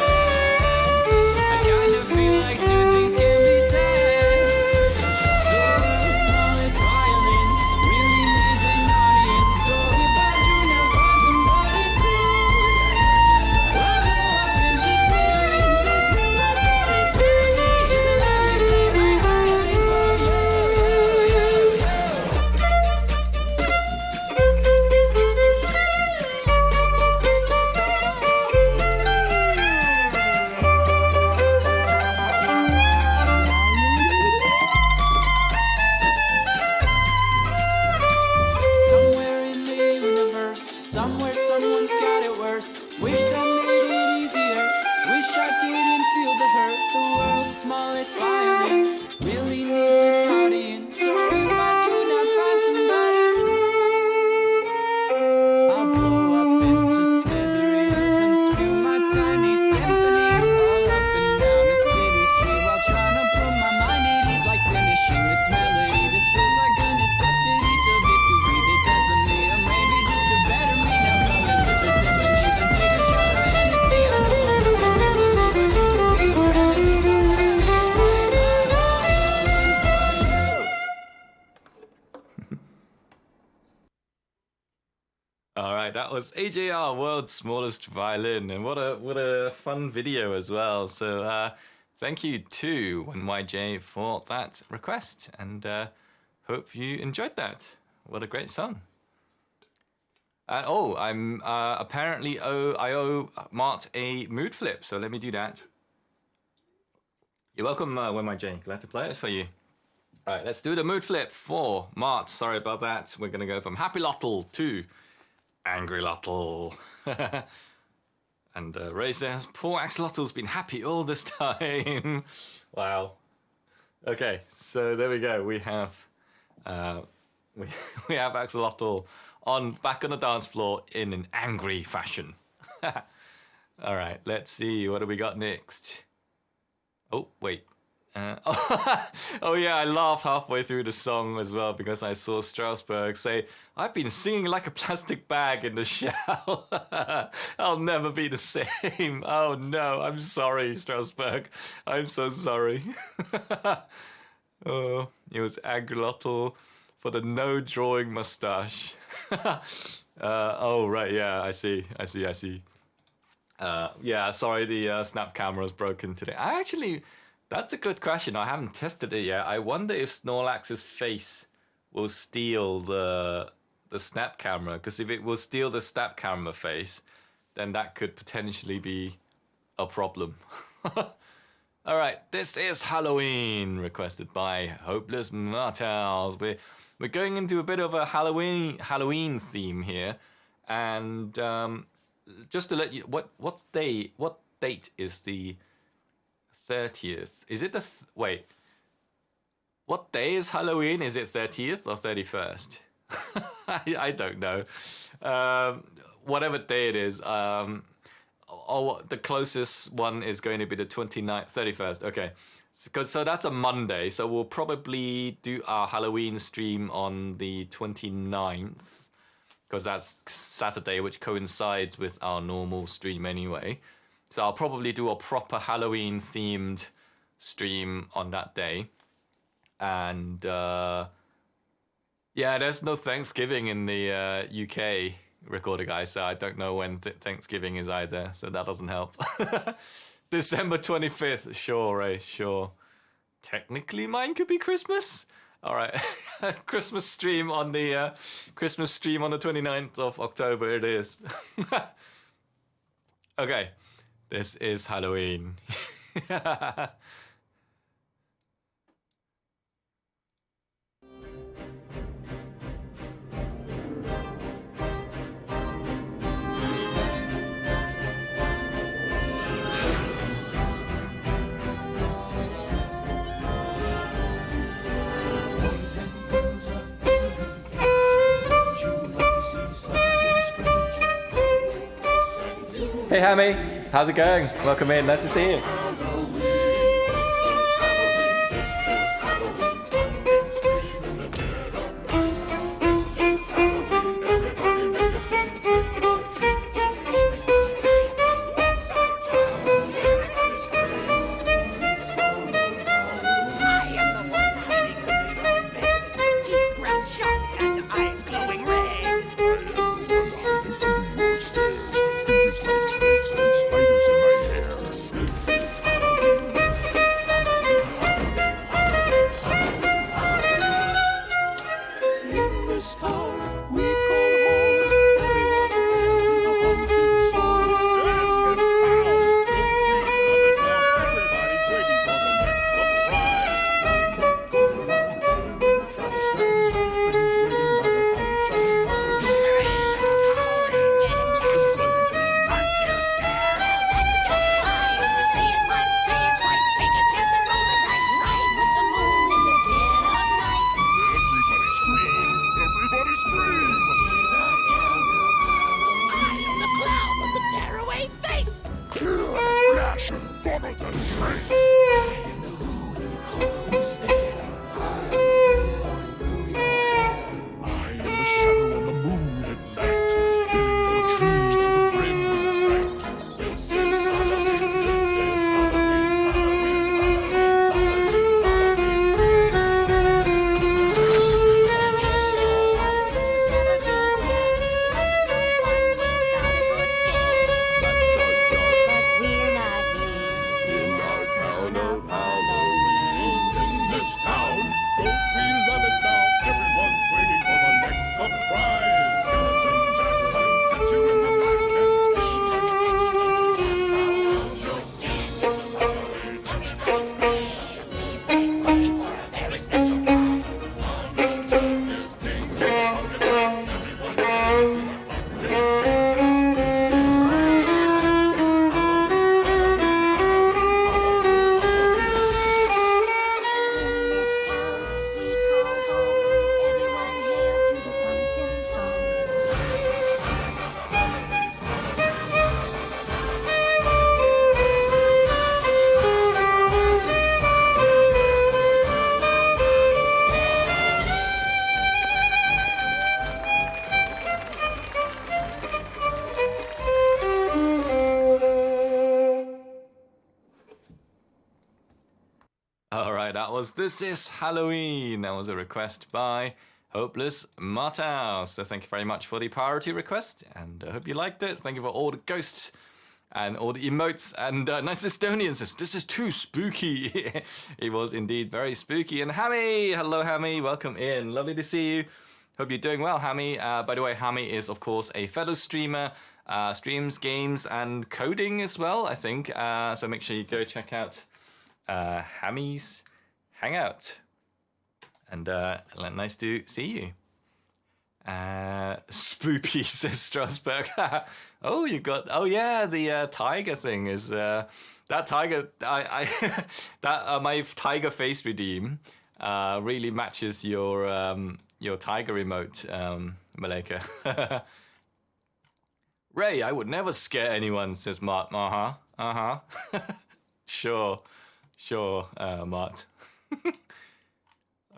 I kind of feel like two things can be said. The smallest violin really needs an audience. So if I do not find somebody soon, I'll blow up into smithereens. This real life's already said to me. Just let me play my violin for you. Somewhere in the universe, somewhere someone's got it worse. Wish that made it easier. Wish I didn't feel the hurt. The world's smallest violin really needs an audience. So if I do not find somebody soon, I'll blow up into smithereens and spew my tiny symphony all up and down the city street while trying to put my mind at ease, like finishing this melody. This feels like a necessity, so this could be the death of me, or maybe just a better me. Now come and lift the timpanis and take a shot of Hennessy. I know I'm looking mentally, but you can be remedy. So let me play my violin for you. All right, that was AJR, world's smallest violin, and what a fun video as well. So thank you to 1YJ for that request, and hope you enjoyed that. What a great song. And I'm apparently I owe Mart a mood flip, so let me do that. You're welcome, When J. Glad to play it for you. All right, let's do the mood flip for Mart. Sorry about that. We're gonna go from Happy Lottle to Angry Lottle. And Ray says, poor Axolotl's been happy all this time. Wow. Okay, so there we go. We have we have Axolotl back on the dance floor in an angry fashion. All right, let's see. What do we got next? Oh, wait. Oh yeah, I laughed halfway through the song as well because I saw Strasbourg say, I've been singing like a plastic bag in the shower. I'll never be the same. Oh no, I'm sorry, Strasbourg. I'm so sorry. Oh, it was Agrolotl for the no drawing mustache. Oh right, yeah, I see. Yeah, sorry, the snap camera's broken today. That's a good question. I haven't tested it yet. I wonder if Snorlax's face will steal the snap camera. Because if it will steal the snap camera face, then that could potentially be a problem. All right, this is Halloween, requested by Hopeless Martels. We're going into a bit of a Halloween theme here, and just to let you, what date is the 30th? Is it wait? What day is Halloween? Is it 30th or 31st? I don't know. Whatever day it is. The closest one is going to be the 29th, 31st. Okay. So that's a Monday. So we'll probably do our Halloween stream on the 29th. Because that's Saturday, which coincides with our normal stream anyway. So I'll probably do a proper Halloween-themed stream on that day. And, yeah, there's no Thanksgiving in the UK, Recorder Guy, so I don't know when Thanksgiving is either, so that doesn't help. December 25th, sure, Ray, sure. Technically, mine could be Christmas. All right, Christmas stream on the 29th of October it is. Okay. This is Halloween. Hey Hammy, how's it going? Welcome in, nice to see you. Spiders in my hair. that was This Is Halloween. That was a request by Hopeless Martin. So thank you very much for the priority request, and I hope you liked it. Thank you for all the ghosts and all the emotes, and Nice Estonian says, this is too spooky. It was indeed very spooky. And Hammy, hello Hammy, welcome in. Lovely to see you. Hope you're doing well, Hammy. By the way, Hammy is, of course, a fellow streamer, streams games and coding as well, I think. So make sure you go check out Hammy's Hangout. And nice to see you. Spoopy, says Strasbourg. Oh, you got... Oh, yeah, the tiger thing is... that tiger... my tiger face redeem really matches your tiger emote, Maleka. Ray, I would never scare anyone, says Mart. Sure, Mart.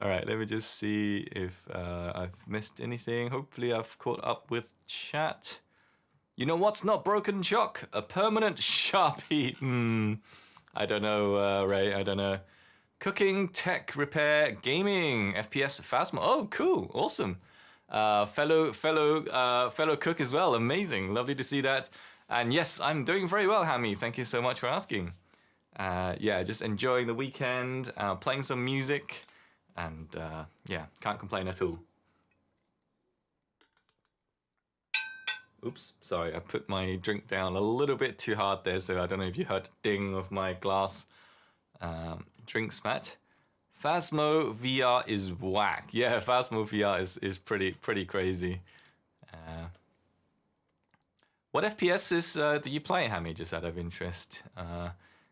All right, let me just see if I've missed anything. Hopefully I've caught up with chat. You know what's not broken, Chuck? A permanent Sharpie. I don't know, Ray, I don't know. Cooking, tech, repair, gaming, FPS, Phasma. Oh, cool, awesome. Fellow cook as well, amazing, lovely to see that. And yes, I'm doing very well, Hammy. Thank you so much for asking. Yeah, just enjoying the weekend, playing some music, and yeah, can't complain at all. Oops, sorry, I put my drink down a little bit too hard there, so I don't know if you heard the ding of my glass drink spat. Phasmo VR is whack. Yeah, Phasmo VR is pretty crazy. What FPSs do you play, Hammy? Just out of interest,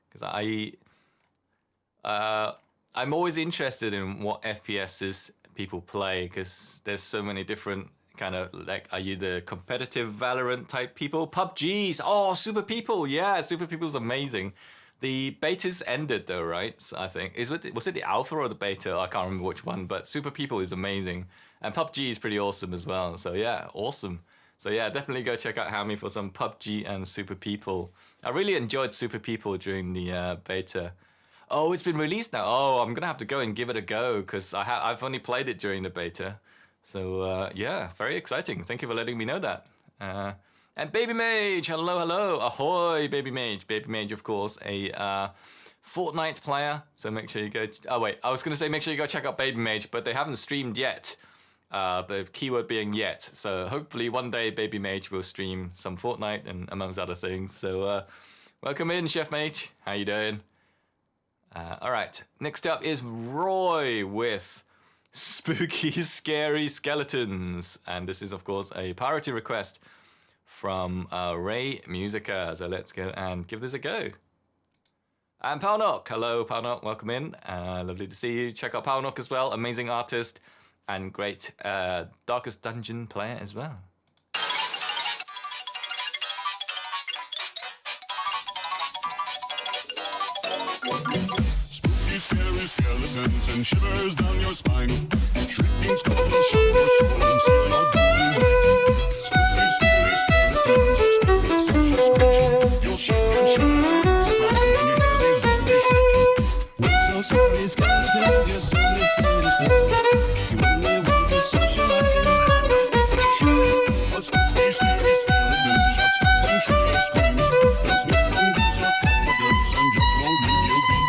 because I'm always interested in what FPSs people play, because there's so many different kind of, like, are you the competitive Valorant type people? PUBGs, oh, Super People, yeah, Super People's amazing. The betas ended though, right? So I think was it the alpha or the beta? I can't remember which one, but Super People is amazing, and PUBG is pretty awesome as well. So yeah, awesome. So yeah, definitely go check out Hammy for some PUBG and Super People. I really enjoyed Super People during the beta. Oh, it's been released now. Oh, I'm gonna have to go and give it a go, because I've only played it during the beta. So yeah, very exciting. Thank you for letting me know that. And Baby Mage, hello, ahoy, Baby Mage. Baby Mage, of course, a Fortnite player. So make sure you go. Oh wait, I was gonna say make sure you go check out Baby Mage, but they haven't streamed yet. The keyword being yet. So hopefully one day Baby Mage will stream some Fortnite and amongst other things. So welcome in, Chef Mage. How you doing? All right. Next up is Roy with Spooky, Scary Skeletons, and this is of course a priority request from Ray Musica. So let's go and give this a go. And Palnock, hello Palnock, welcome in. Lovely to see you. Check out Palnock as well, amazing artist and great Darkest Dungeon player as well. Spooky, scary skeletons and shivers down your spine. Shrieking skulls will shock your soul and seal your golden night. Spooky, scary skeletons, spirits such a screech. You'll shake and shiver, surprised when you hear these zombies shriek. We're so sorry, skeletons, your soul is sinister. You only want to socialize. A spooky, scary skeleton shouts and shrieks, screams. They'll snip from goods or comforters and just won't leave you be.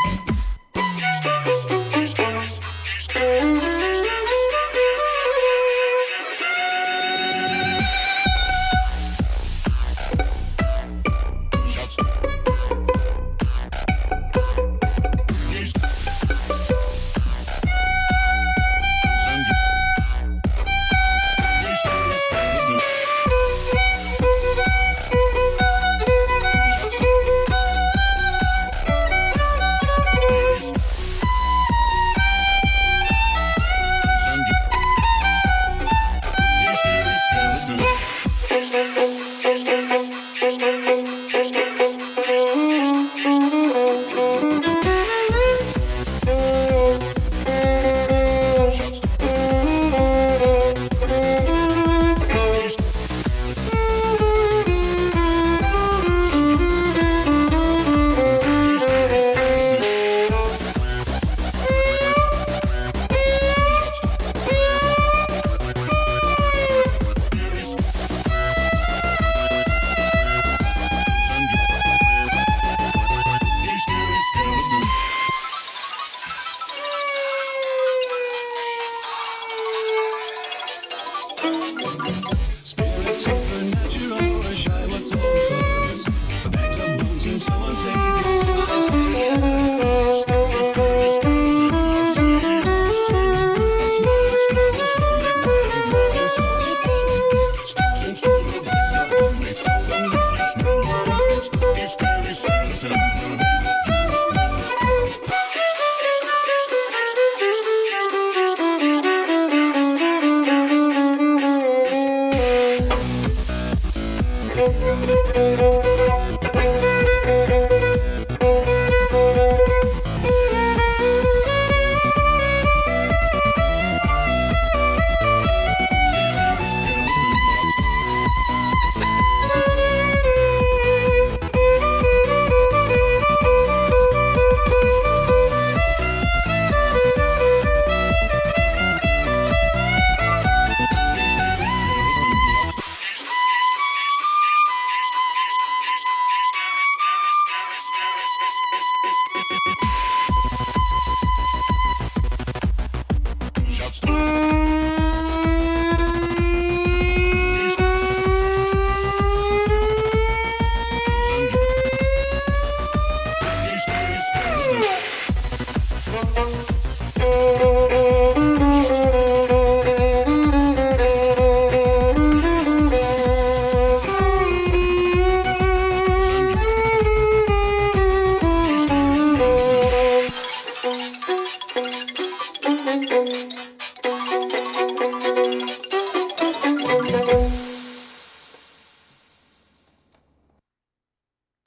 Spooky, scary, spooky, scary, spooky, scary, spooky, scary.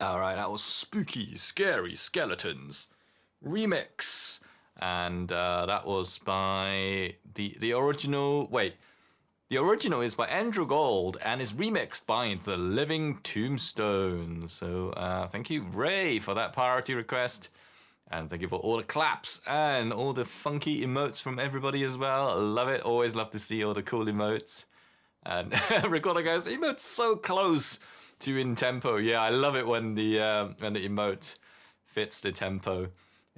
Alright, that was Spooky, Scary Skeletons remix. And that was by the original. Wait, the original is by Andrew Gold and is remixed by The Living Tombstone. So thank you, Ray, for that priority request. And thank you for all the claps and all the funky emotes from everybody as well. I love it. Always love to see all the cool emotes. And Recorder goes, emotes so close to in tempo. Yeah, I love it when the emote fits the tempo.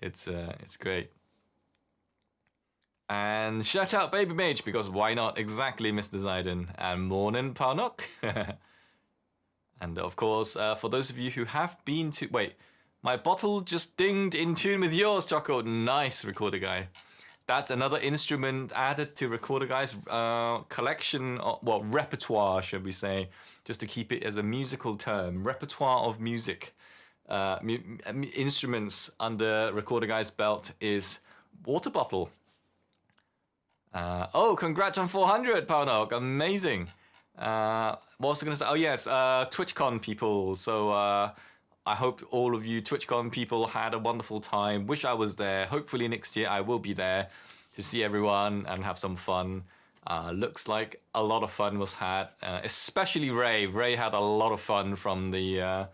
It's great. And shout out Baby Mage, because why not? Exactly, Mr. Zaiden. And Morning Parnok. And of course, for those of you who have been to... Wait, my bottle just dinged in tune with yours, Choco. Nice, Recorder Guy. That's another instrument added to Recorder Guy's collection, well, repertoire, should we say, just to keep it as a musical term. Repertoire of music. Instruments under Recorder Guy's belt is water bottle. Oh, congrats on 400, Paunog. Amazing. What was I going to say? Oh, yes, TwitchCon people. So I hope all of you TwitchCon people had a wonderful time. Wish I was there. Hopefully next year I will be there to see everyone and have some fun. Looks like a lot of fun was had, especially Ray. Ray had a lot of fun from the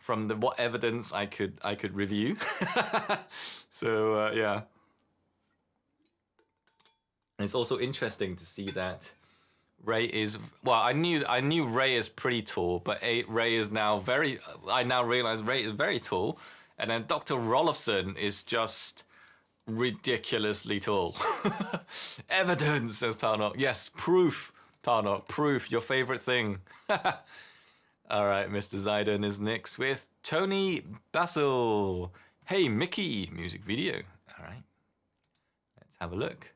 what evidence I could review. So yeah. It's also interesting to see that Ray is, well, I knew Ray is pretty tall, but Ray is now I now realize Ray is very tall, and then Dr. Rolofson is just ridiculously tall. Evidence, says Palnok. Yes, proof, Palnok, proof, your favorite thing. All right, Mr. Zaiden is next with Toni Basil. Hey, Mickey, music video. All right, let's have a look.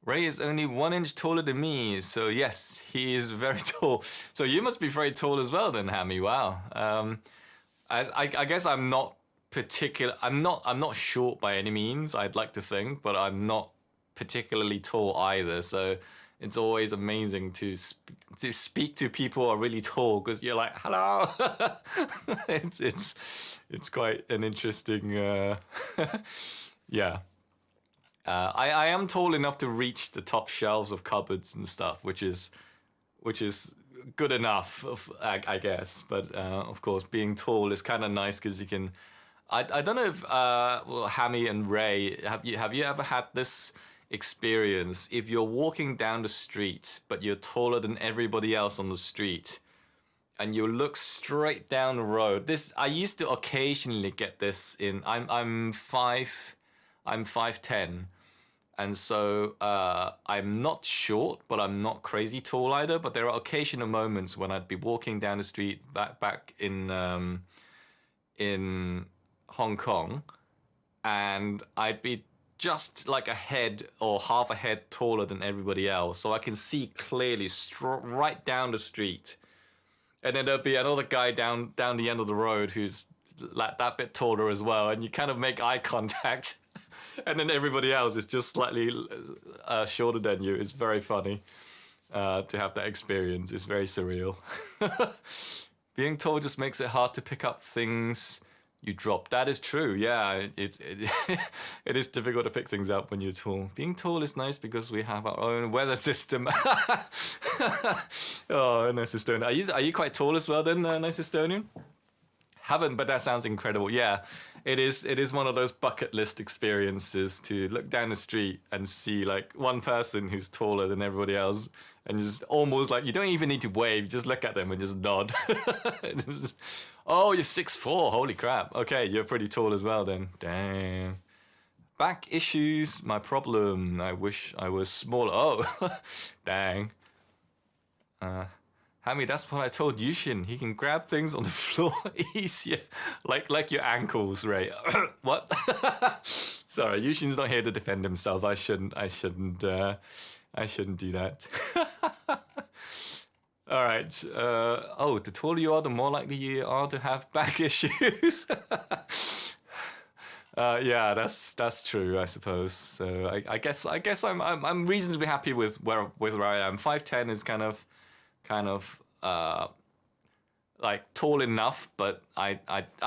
Ray is only 1 inch taller than me, so yes, he is very tall. So you must be very tall as well, then, Hammy. Wow. I guess I'm not particular. I'm not short by any means. I'd like to think, but I'm not particularly tall either. So it's always amazing to speak to people who are really tall, because you're like, hello. it's quite an interesting. Yeah. I am tall enough to reach the top shelves of cupboards and stuff, which is good enough, I guess. But of course, being tall is kind of nice because you can. I don't know if well, Hammy and Ray, have you ever had this experience? If you're walking down the street, but you're taller than everybody else on the street, and you look straight down the road. I used to occasionally get this in. I'm 5'10". And so I'm not short, but I'm not crazy tall either. But there are occasional moments when I'd be walking down the street back in Hong Kong, and I'd be just like a head or half a head taller than everybody else, so I can see clearly right down the street. And then there'll be another guy down the end of the road who's like that bit taller as well, and you kind of make eye contact. And then everybody else is just slightly shorter than you. It's very funny to have that experience. It's very surreal. Being tall just makes it hard to pick up things you drop. That is true. Yeah, it it is difficult to pick things up when you're tall. Being tall is nice because we have our own weather system. Oh, nice Estonian. Are you quite tall as well then, nice Estonian? Haven't, but that sounds incredible. Yeah, it is one of those bucket list experiences to look down the street and see like one person who's taller than everybody else, and just almost like you don't even need to wave, you just look at them and just nod. Oh, you're 6'4", holy crap. Okay, you're pretty tall as well then. Damn. Back issues, my problem. I wish I was smaller. Oh, dang. Hammy, that's what I told Yushin. He can grab things on the floor easier, like your ankles, right? What? Sorry, Yushin's not here to defend himself. I shouldn't do that. All right. Oh, the taller you are, the more likely you are to have back issues. Yeah, that's true, I suppose. So I guess I'm reasonably happy with where I am. 5'10" is kind of like tall enough, but I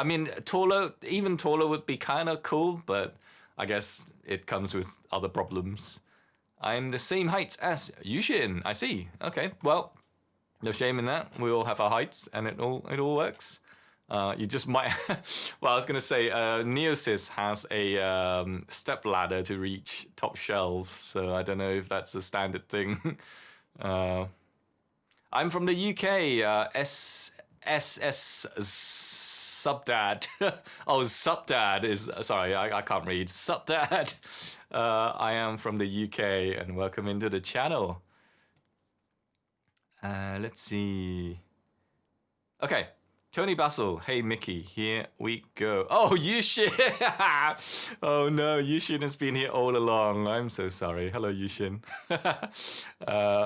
mean even taller would be kind of cool, but I guess it comes with other problems. I'm the same height as Yushin. I see. Okay, well, no shame in that. We all have our heights, and it all works. You just might. Well, I was gonna say, Neosys has a step ladder to reach top shelves, so I don't know if that's a standard thing. I'm from the UK. SS Subdad. Oh, Subdad is sorry. I can't read. Subdad. I am from the UK, and welcome into the channel. Let's see. Okay, Tony Basil. Hey Mickey, here we go. Oh, Yushin! Oh no, Yushin has been here all along. I'm so sorry. Hello, Yushin.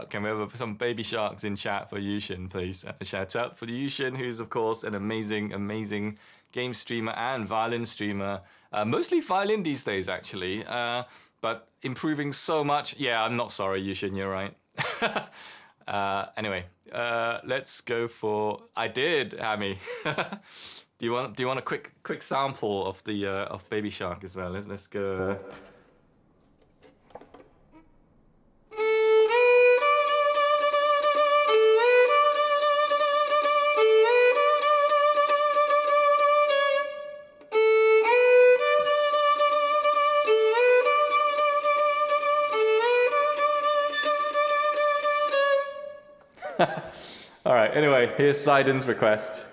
Can we have some baby sharks in chat for Yushin, please? A shout out for Yushin, who's of course an amazing game streamer and violin streamer. Mostly violin these days, actually. But improving so much. Yeah, I'm not sorry, Yushin. You're right. Anyway, let's go for. I did, Hammy. Do you want a quick sample of the of Baby Shark as well? Let's go. All right. Anyway, here's Sidon's request.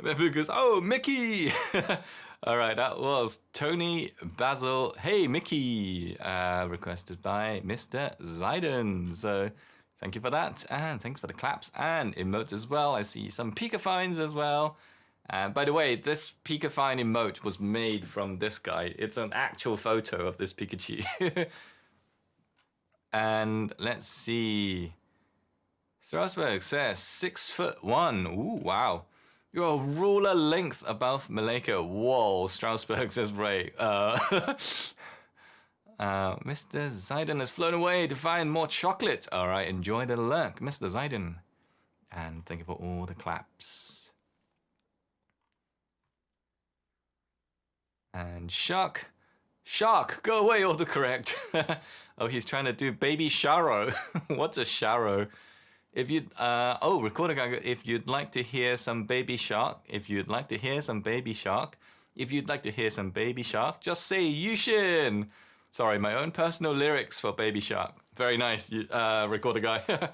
Mebu goes, oh, Mickey! All right, that was Toni, Basil. Hey, Mickey! Requested by Mr. Zaiden. So thank you for that. And thanks for the claps and emotes as well. I see some Pika finds as well. By the way, this Pika Fine emote was made from this guy. It's an actual photo of this Pikachu. And let's see. Strasbourg says 6'1". Ooh, wow. You're a ruler length above Maleka. Whoa, Strasbourg says Ray. Mr. Zaiden has flown away to find more chocolate. All right, enjoy the lurk, Mr. Zaiden. And thank you for all the claps. And Shark, go away, autocorrect. Oh, he's trying to do Baby Sharo. What's a Sharo? If you'd, recording, if you'd like to hear some Baby Shark, if you'd like to hear some Baby Shark, just say Yushin. Sorry, my own personal lyrics for Baby Shark. Very nice, recorder guy.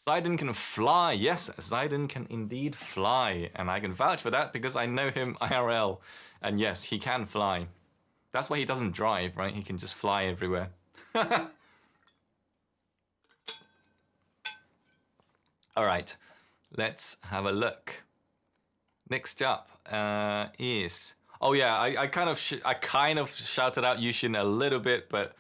Zaiden can fly. Yes, Zaiden can indeed fly. And I can vouch for that because I know him IRL. And yes, he can fly. That's why he doesn't drive, right? He can just fly everywhere. All right, let's have a look. Next up is... Oh yeah, I kind of shouted out Yushin a little bit, but...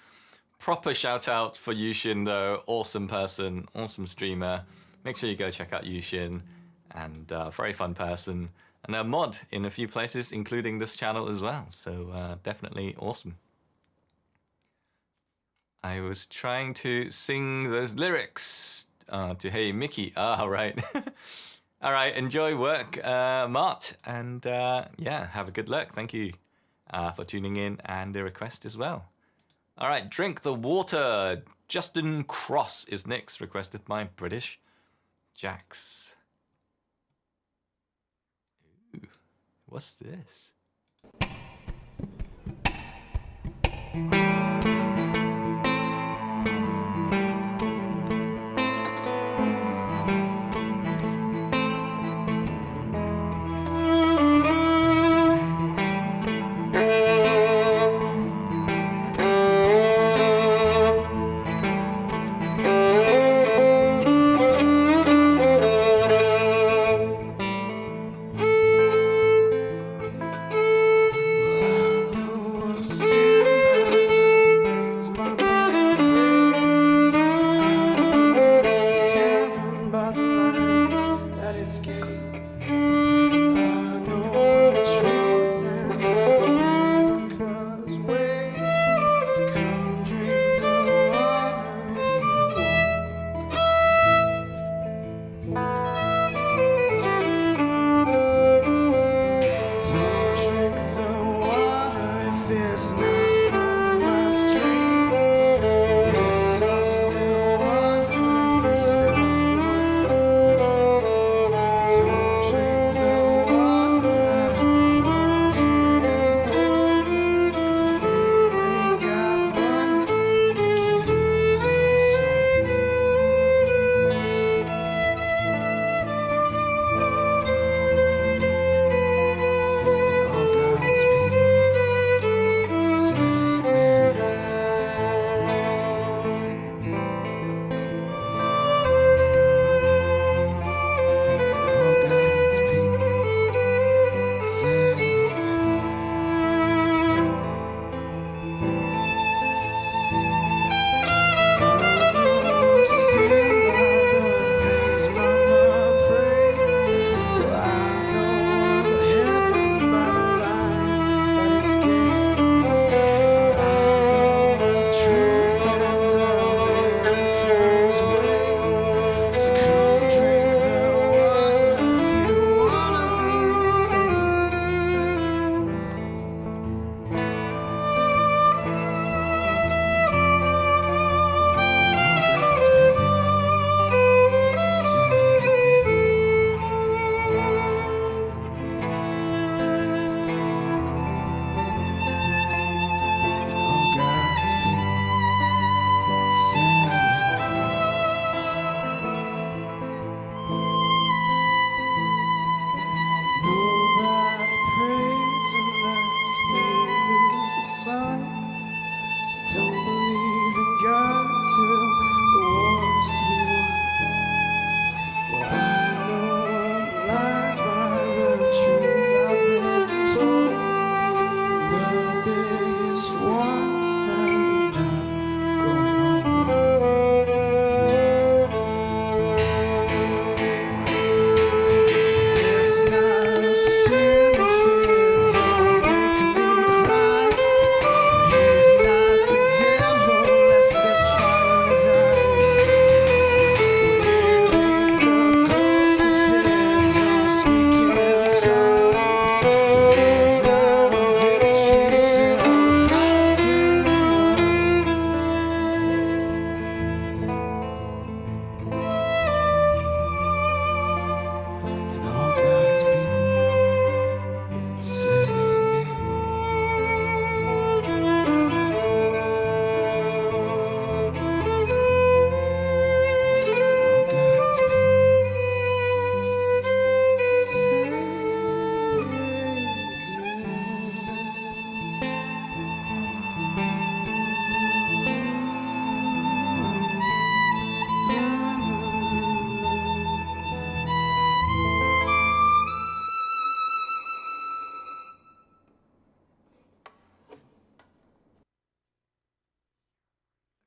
Proper shout out for Yushin though, awesome person, awesome streamer. Make sure you go check out Yushin, and very fun person. And a mod in a few places, including this channel as well. So definitely awesome. I was trying to sing those lyrics to Hey Mickey. Ah, right. All right, enjoy work, Mart. And yeah, have a good luck. Thank you for tuning in and the request as well. All right, drink the water. Justin Cross is next, requested by British Jax. Ooh, what's this?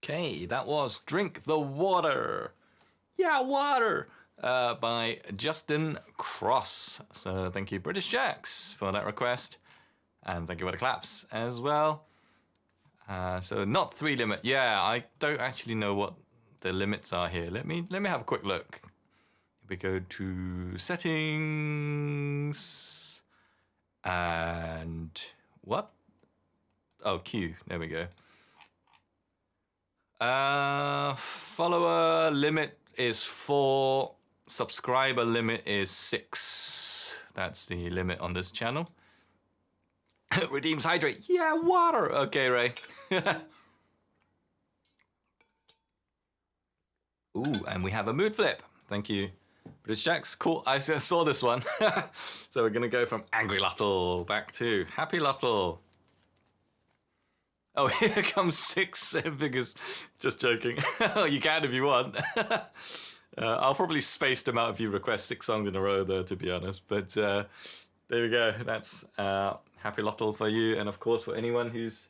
Okay, that was Drink the Water. Yeah, water. By Justin Cross. So thank you, British Jacks, for that request. And thank you for the claps as well. So not 3 limit. Yeah, I don't actually know what the limits are here. Let me have a quick look. If we go to settings and what? Oh, Q. There we go. Follower limit is 4. Subscriber limit is 6. That's the limit on this channel. Redeems hydrate. Yeah, water. Okay, Ray. Ooh, and we have a mood flip. Thank you, British Jacks. Cool. I saw this one. So we're gonna go from Angry Luttle back to Happy Luttle. Oh, here comes 6 because just joking. You can if you want. I'll probably space them out if you request 6 songs in a row, though, to be honest. But there we go. That's Happy Luttle for you. And, of course, for anyone who's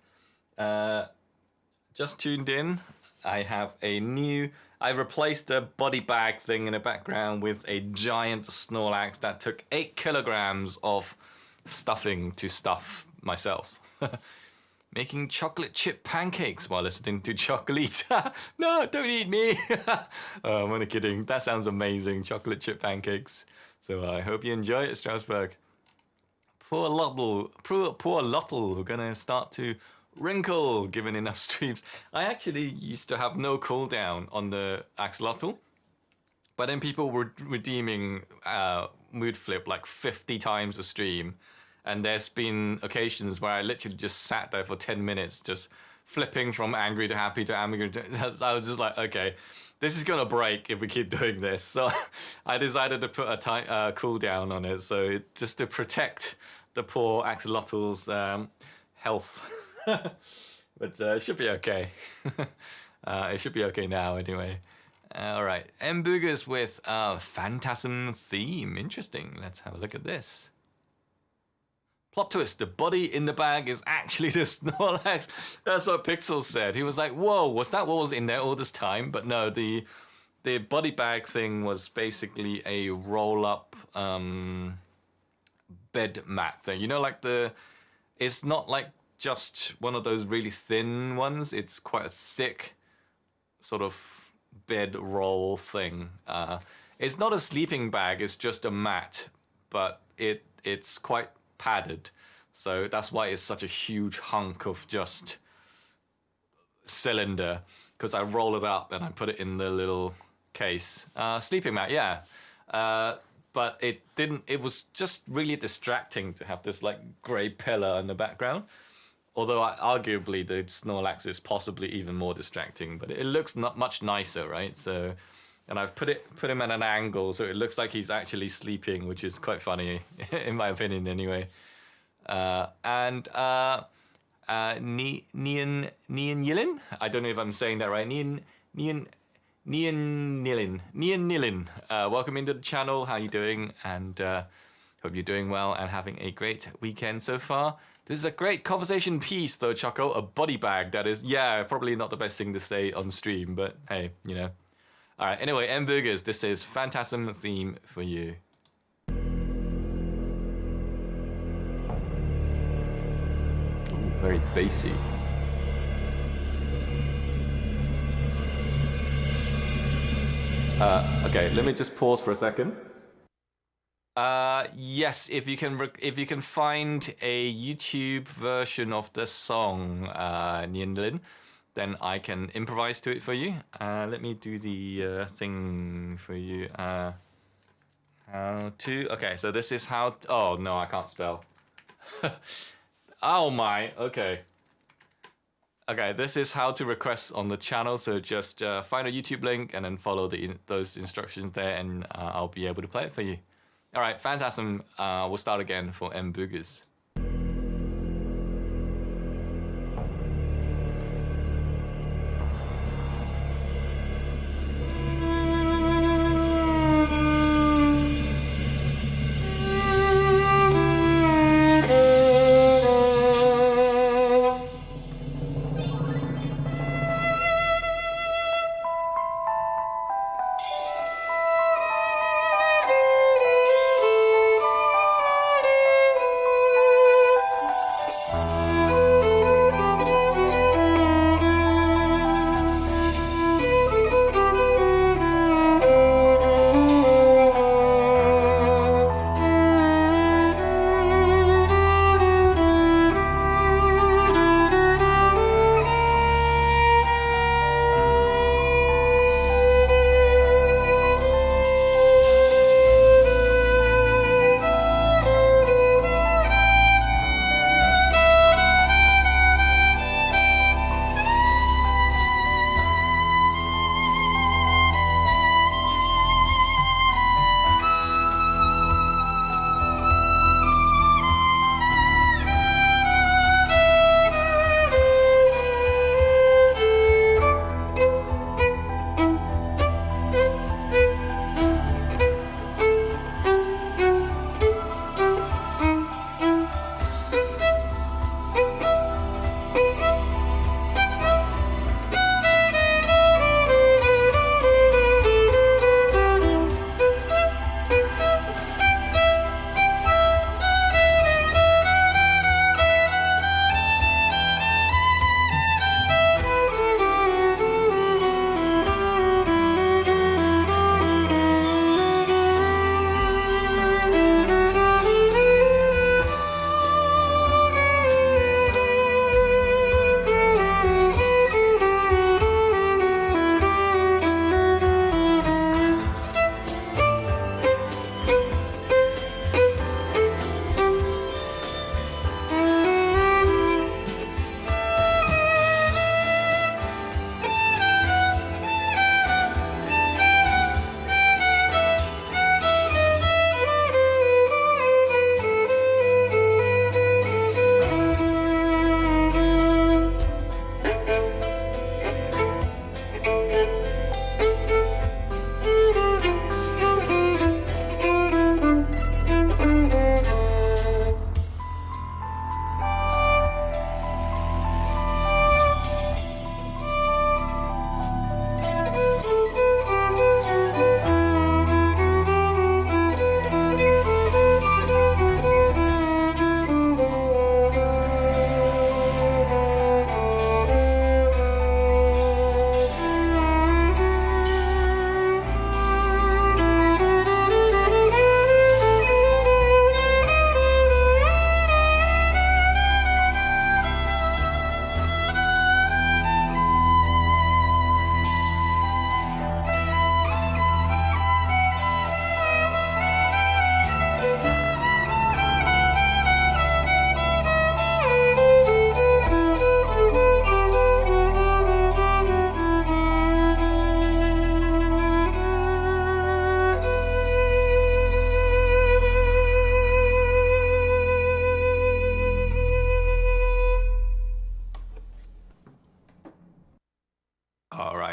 just tuned in, I have a new... I replaced the body bag thing in the background with a giant Snorlax that took 8 kilograms of stuffing to stuff myself. Making chocolate chip pancakes while listening to Chocolate. No, don't eat me. I'm only kidding. That sounds amazing. Chocolate chip pancakes. So I hope you enjoy it, Strasbourg. Poor Luttle. Poor Luttle. We're going to start to wrinkle given enough streams. I actually used to have no cooldown on the Axolotl. But then people were redeeming Mood Flip like 50 times a stream. And there's been occasions where I literally just sat there for 10 minutes, just flipping from angry to happy to angry. I was just like, okay, this is going to break if we keep doing this. So I decided to put a cooldown on it. So just to protect the poor Axolotl's health. But it should be okay. It should be okay now anyway. All right. Mbugers with Phantasm Theme. Interesting. Let's have a look at this. Plot twist, the body in the bag is actually the Snorlax. That's what Pixel said. He was like, whoa, was that what was in there all this time? But no, the body bag thing was basically a roll-up bed mat thing. You know, like it's not like just one of those really thin ones. It's quite a thick sort of bed roll thing. It's not a sleeping bag, it's just a mat. But it's quite padded, so that's why it's such a huge hunk of just cylinder, because I roll it up and I put it in the little case. Sleeping mat, yeah. But it was just really distracting to have this like grey pillar in the background, although arguably the Snorlax is possibly even more distracting, but it looks not much nicer, right? So, and I've put him at an angle, so it looks like he's actually sleeping, which is quite funny, in my opinion, anyway. And Nian Yilin? I don't know if I'm saying that right. Nian Nilin. Welcome into the channel. How you doing? And hope you're doing well and having a great weekend so far. This is a great conversation piece, though, Choco. A body bag, that is. Yeah, probably not the best thing to say on stream, but hey, you know. All right, anyway, Mbugers, this is Phantasm Theme for you. Ooh, very bassy. Okay, let me just pause for a second. Yes, if you can find a YouTube version of the song, Nienlin, then I can improvise to it for you. Let me do the thing for you. How to... Okay, so this is how... Oh, no, I can't spell. Oh, my. Okay. Okay, this is how to request on the channel. So just find a YouTube link and then follow those instructions there, and I'll be able to play it for you. All right, Phantasm. We'll start again for Mbugers.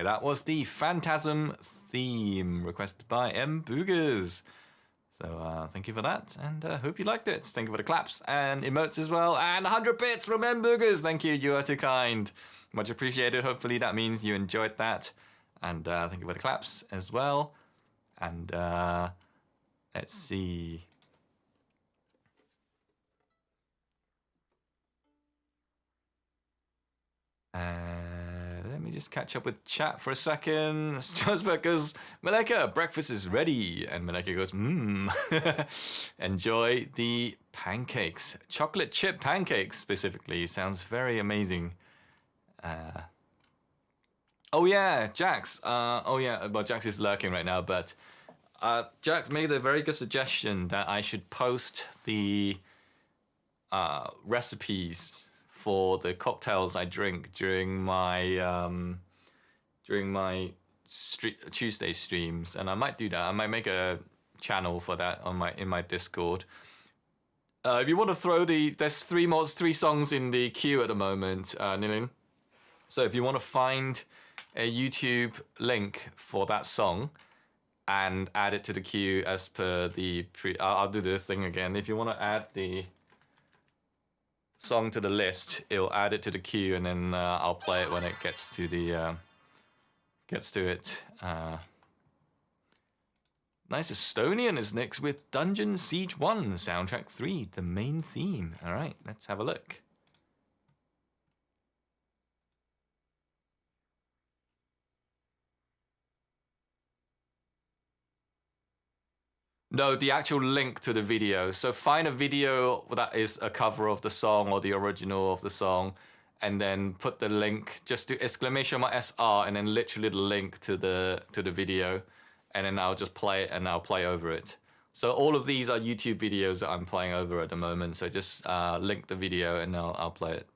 right, that was the Phantasm theme requested by M. Boogers. So thank you for that, and hope you liked it. Thank you for the claps and emotes as well, and 100 bits from M. Boogers. Thank you, you are too kind. Much appreciated. Hopefully that means you enjoyed that. And thank you for the claps as well. And let's see. Let me just catch up with chat for a second. Strasbourg goes, Maleka, breakfast is ready. And Maleka goes, enjoy the pancakes. Chocolate chip pancakes specifically. Sounds very amazing. Oh yeah, Jax. Well, Jax is lurking right now, but Jax made a very good suggestion that I should post the recipes for the cocktails I drink during my Tuesday streams, and I might do that. I might make a channel for that in my Discord. If you want to throw there's three songs in the queue at the moment, Nilin. So if you want to find a YouTube link for that song and add it to the queue as per the I'll do the thing again. If you want to add the song to the list, it'll add it to the queue, and then I'll play it when it gets to it. Nice Estonian is next with Dungeon Siege 1 soundtrack 3, the main theme. All right, let's have a look. No, the actual link to the video. So find a video that is a cover of the song or the original of the song, and then put the link, just do !SR, and then literally the link to the video, and then I'll just play it and I'll play over it. So all of these are YouTube videos that I'm playing over at the moment. So just link the video and I'll play it.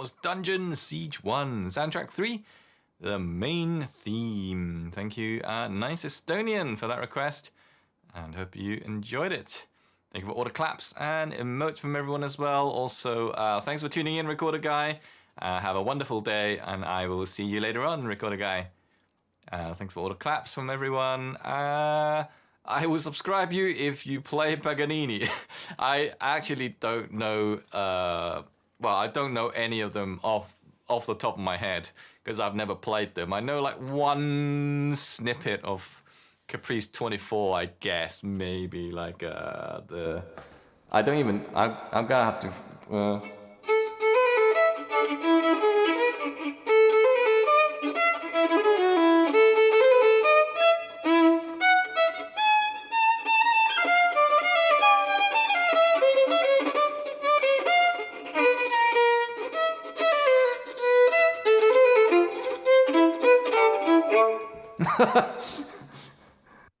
was Dungeon Siege 1, soundtrack 3, the main theme. Thank you, Nice Estonian, for that request, and hope you enjoyed it. Thank you for all the claps and emotes from everyone as well. Also, thanks for tuning in, Recorder Guy. Have a wonderful day, and I will see you later on, Recorder Guy. Thanks for all the claps from everyone. I will subscribe you if you play Paganini. I actually don't know. Well, I don't know any of them off the top of my head because I've never played them. I know like one snippet of Caprice 24, I guess, maybe like the. I don't even. I'm gonna have to.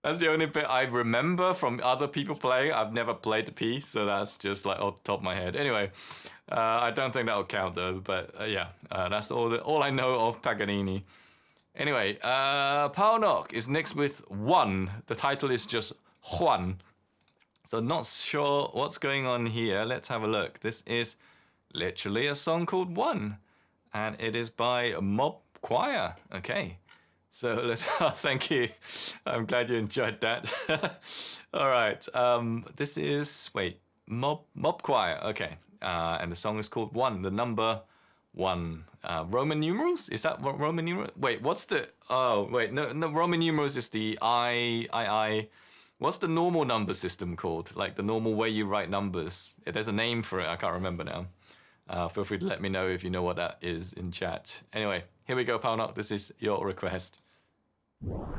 That's the only bit I remember from other people playing. I've never played the piece, so that's just like off the top of my head. Anyway, I don't think that'll count though, but yeah, that's all I know of Paganini. Anyway, Power Knock is next with One. The title is just Juan. So not sure what's going on here. Let's have a look. This is literally a song called One, and it is by Mob Choir. Okay. So let's. Thank you. I'm glad you enjoyed that. All right. This is Mob Choir. Okay. And the song is called One. The number 1. Roman numerals? Is that what Roman numerals? Wait. What's the? Oh wait. No. Roman numerals is the I. What's the normal number system called? Like the normal way you write numbers. There's a name for it. I can't remember now. Feel free to let me know if you know what that is in chat. Anyway, here we go, Power Knock. This is your request. Thank you.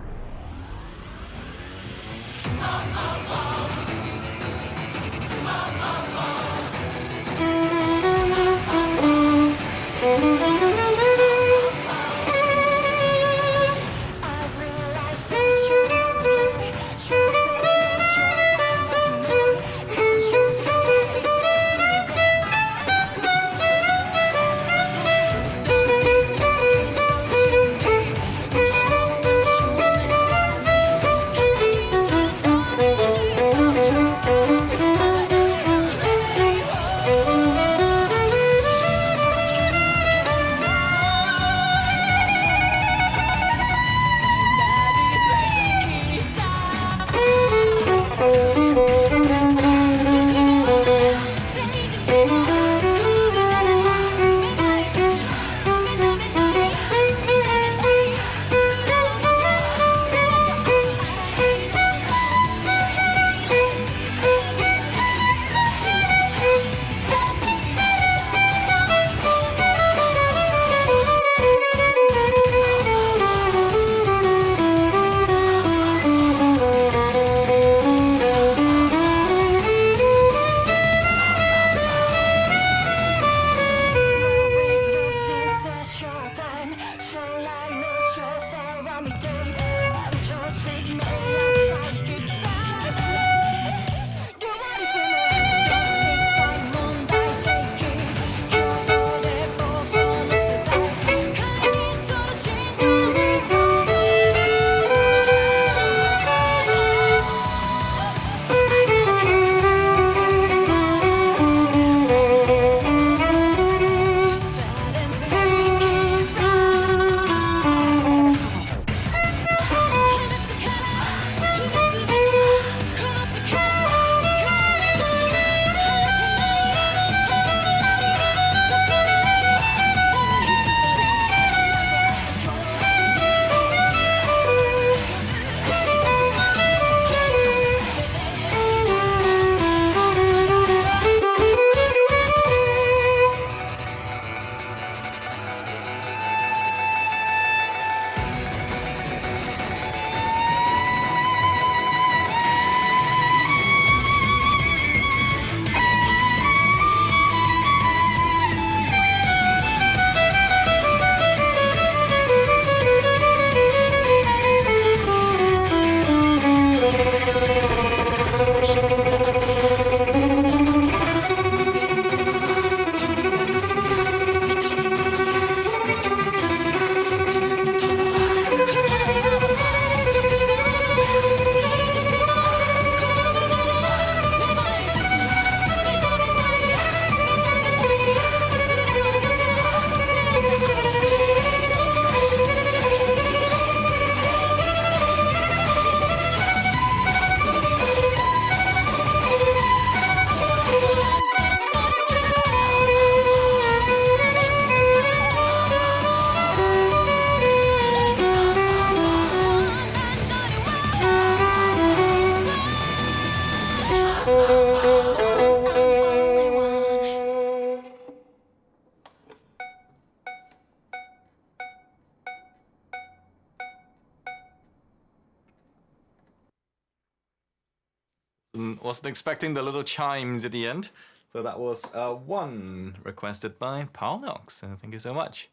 wasn't expecting the little chimes at the end. So that was one requested by Palnox. So thank you so much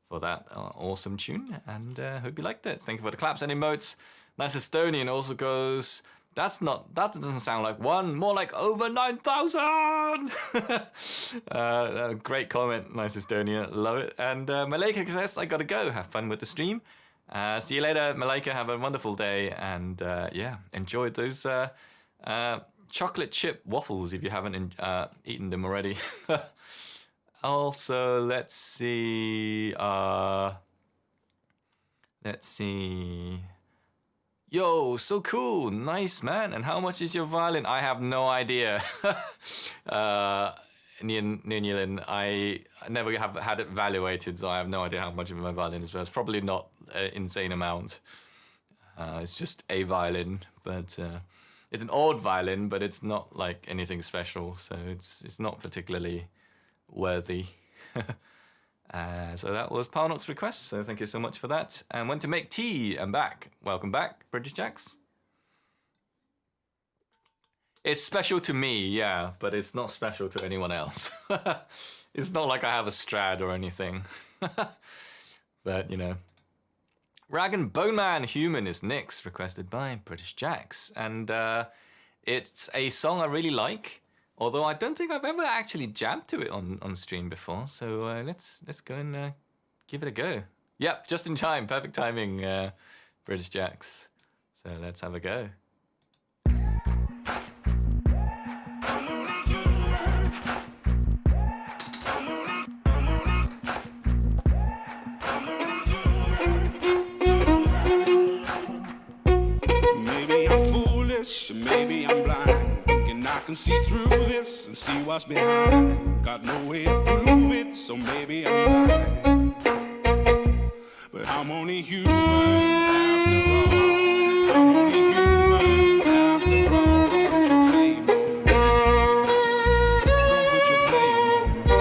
for that awesome tune, and hope you liked it. Thank you for the claps and emotes. Nice Estonian also goes, that doesn't sound like one, more like over 9,000. Great comment, Nice Estonian, love it. And Malika says, I gotta go, have fun with the stream. See you later, Malika, have a wonderful day, and yeah, enjoy those chocolate chip waffles if you haven't eaten them already. Also, let's see. Yo, so cool, nice man. And how much is your violin? I have no idea. Nier, I never have had it evaluated, so I have no idea how much of my violin is. But it's probably not an insane amount. It's just a violin, but it's an old violin, but it's not like anything special, so it's not particularly worthy. So that was Palnock's request, so thank you so much for that. And went to make tea. I'm back. Welcome back, British Jacks. It's special to me, yeah, but it's not special to anyone else. It's not like I have a Strad or anything. But, you know. Rag and Bone Man Human is next, requested by British Jacks. And it's a song I really like. Although I don't think I've ever actually jammed to it on stream before, so let's go and give it a go. Yep, just in time, perfect timing, British Jacks. So let's have a go. Maybe I'm foolish, maybe I'm blind. I can see through this and see what's behind. Got no way to prove it, so maybe I'm lying. But I'm only human after all. I'm only human after all. Don't put your blame on me. Don't put your blame on me.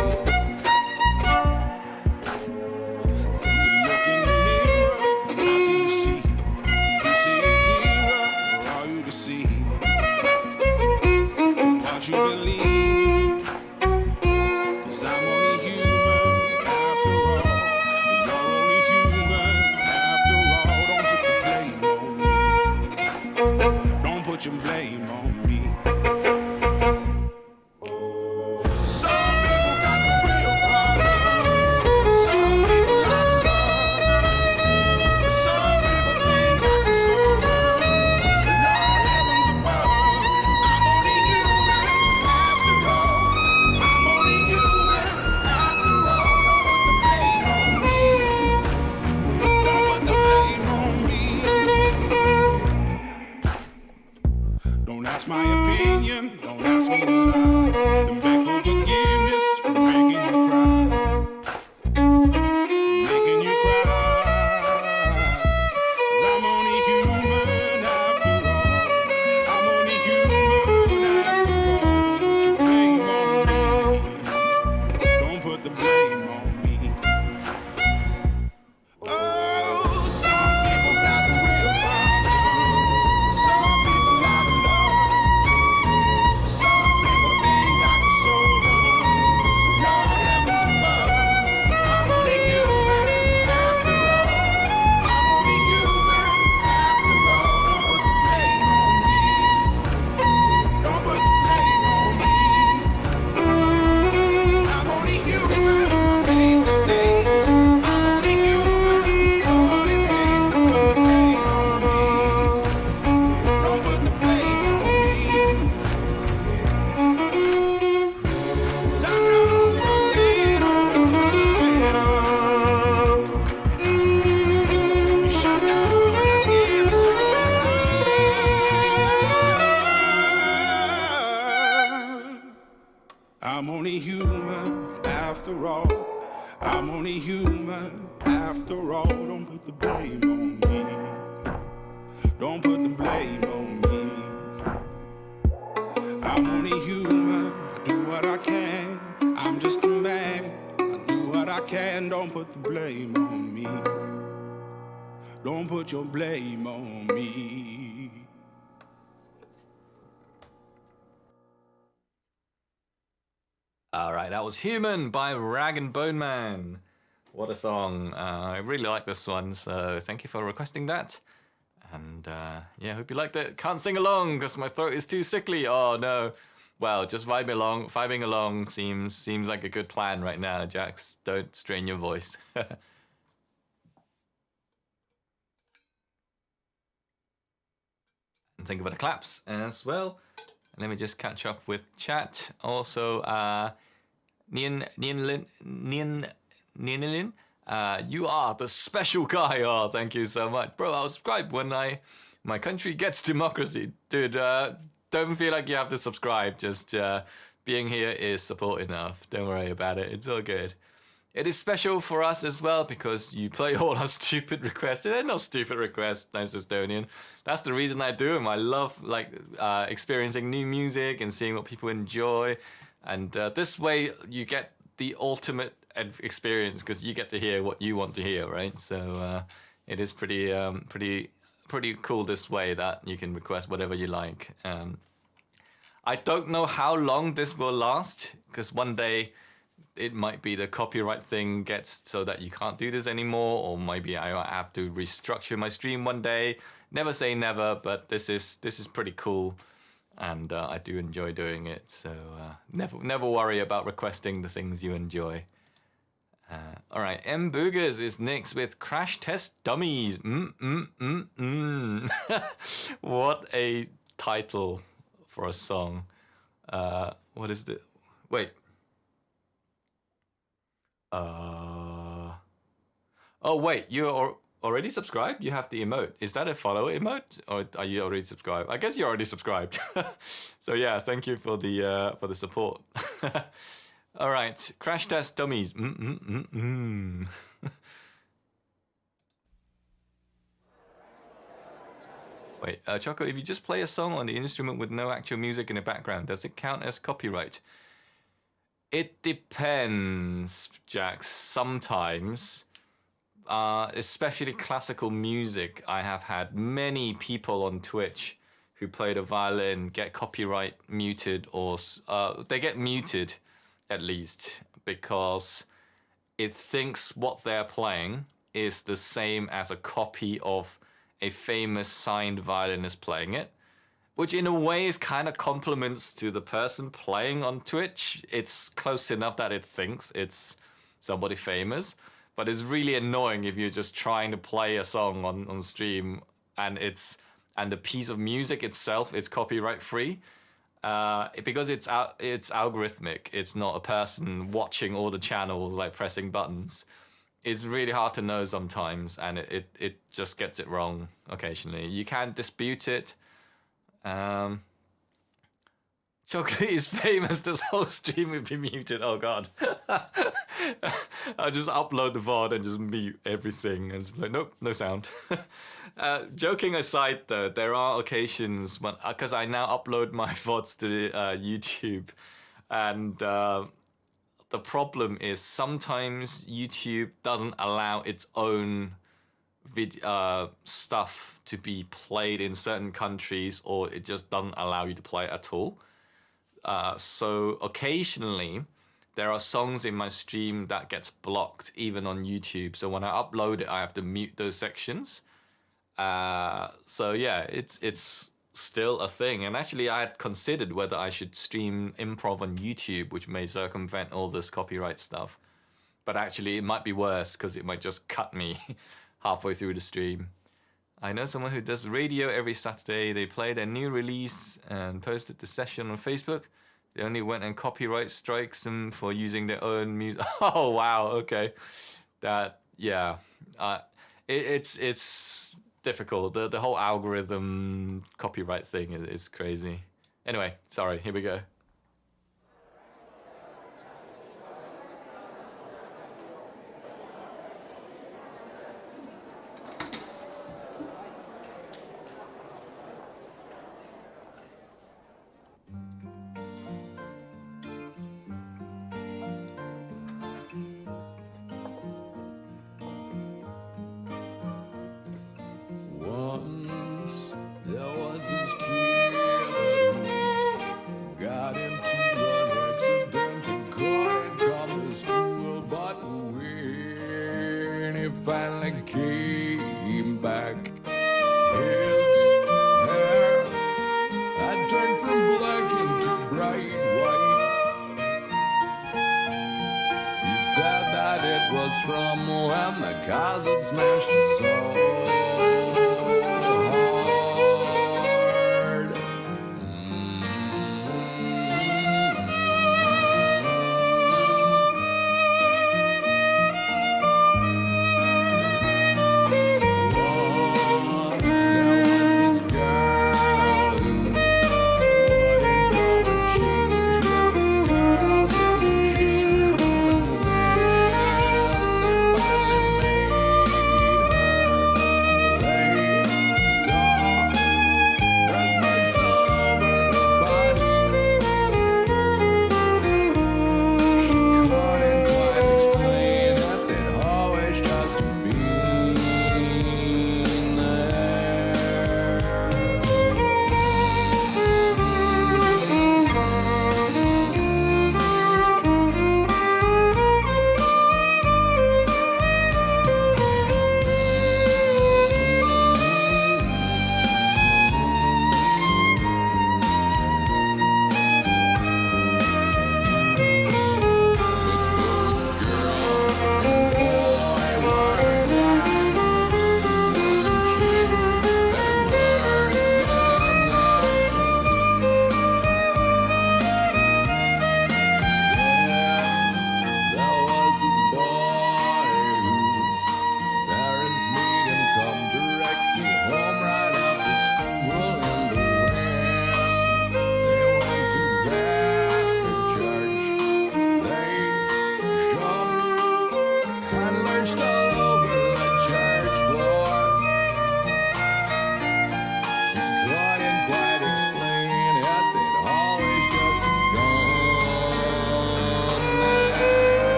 Take a look in the mirror, and what do you see? Do you see it clearer, or are you deceived? You believe, 'cause I'm only human after all, and you're only human after all. Don't put your blame on me. Some people got the real problem. Some people like love. Some people think I can solve them. But Lord heavens above, I'm only human. My opinion, don't ask me to lie, and beg for forgiveness for making you cry, making you cry. 'Cause I'm only human after all. I'm only human after all. Don't put the blame on me. Oh, some people got the real problem. Some people like love. I'm only human after all. I'm only human after all. Don't put the blame on me. Don't put the blame on me. I'm only human. I do what I can. I'm just a man. I do what I can. Don't put the blame on me. Don't put your blame on me. All right, that was Human by Rag and Bone Man. What a song. I really like this one, so thank you for requesting that. And yeah, hope you liked it. Can't sing along because my throat is too sickly. Oh no. Well, just vibing along seems like a good plan right now, Jax. Don't strain your voice. And think about the claps as well. Let me just catch up with chat. Also, Nienlin, you are the special guy. Oh, thank you so much. Bro, I'll subscribe when my country gets democracy. Dude, don't feel like you have to subscribe. Just being here is support enough. Don't worry about it. It's all good. It is special for us as well because you play all our stupid requests. They're not stupid requests, Nice Estonian. That's the reason I do them. I love experiencing new music and seeing what people enjoy. And this way you get the ultimate experience because you get to hear what you want to hear, right? So it is pretty cool this way that you can request whatever you like. I don't know how long this will last because one day it might be the copyright thing gets so that you can't do this anymore, or maybe I have to restructure my stream one day. Never say never, but this is pretty cool, and I do enjoy doing it. So never worry about requesting the things you enjoy. All right, M Boogers is next with Crash Test Dummies. What a title for a song. What is it? Wait. Oh wait, you're already subscribed? You have the emote. Is that a follow emote, or are you already subscribed? I guess you're already subscribed. So yeah, thank you for the support. All right, Crash Test Dummies. Wait, Choco, if you just play a song on the instrument with no actual music in the background, does it count as copyright? It depends, Jax. Sometimes, especially classical music, I have had many people on Twitch who play the violin get copyright muted, or they get muted at least because it thinks what they're playing is the same as a copy of a famous signed violinist playing it. Which in a way is kind of compliments to the person playing on Twitch. It's close enough that it thinks it's somebody famous. But it's really annoying if you're just trying to play a song on stream and the piece of music itself is copyright free. Because it's algorithmic. It's not a person watching all the channels like pressing buttons. It's really hard to know sometimes, and it just gets it wrong occasionally. You can dispute it. Chocolate is famous. This whole stream would be muted. Oh god. I'll just upload the VOD and just mute everything and just like, nope, no sound. Joking aside though, there are occasions when, because I now upload my VODs to YouTube, and the problem is sometimes YouTube doesn't allow its own stuff to be played in certain countries, or it just doesn't allow you to play it at all. So occasionally there are songs in my stream that gets blocked even on YouTube. So when I upload it, I have to mute those sections. So yeah, it's still a thing. And actually I had considered whether I should stream improv on YouTube, which may circumvent all this copyright stuff. But actually it might be worse because it might just cut me halfway through the stream. I know someone who does radio every Saturday. They play their new release and posted the session on Facebook. They only went and copyright strikes them for using their own music. Oh wow, okay. That, yeah. It's difficult. The whole algorithm copyright thing is crazy. Anyway, sorry, here we go. Once there was this kid who got finally came back. His hair had turned from black into bright white. He said that it was from when the cars had smashed his soul.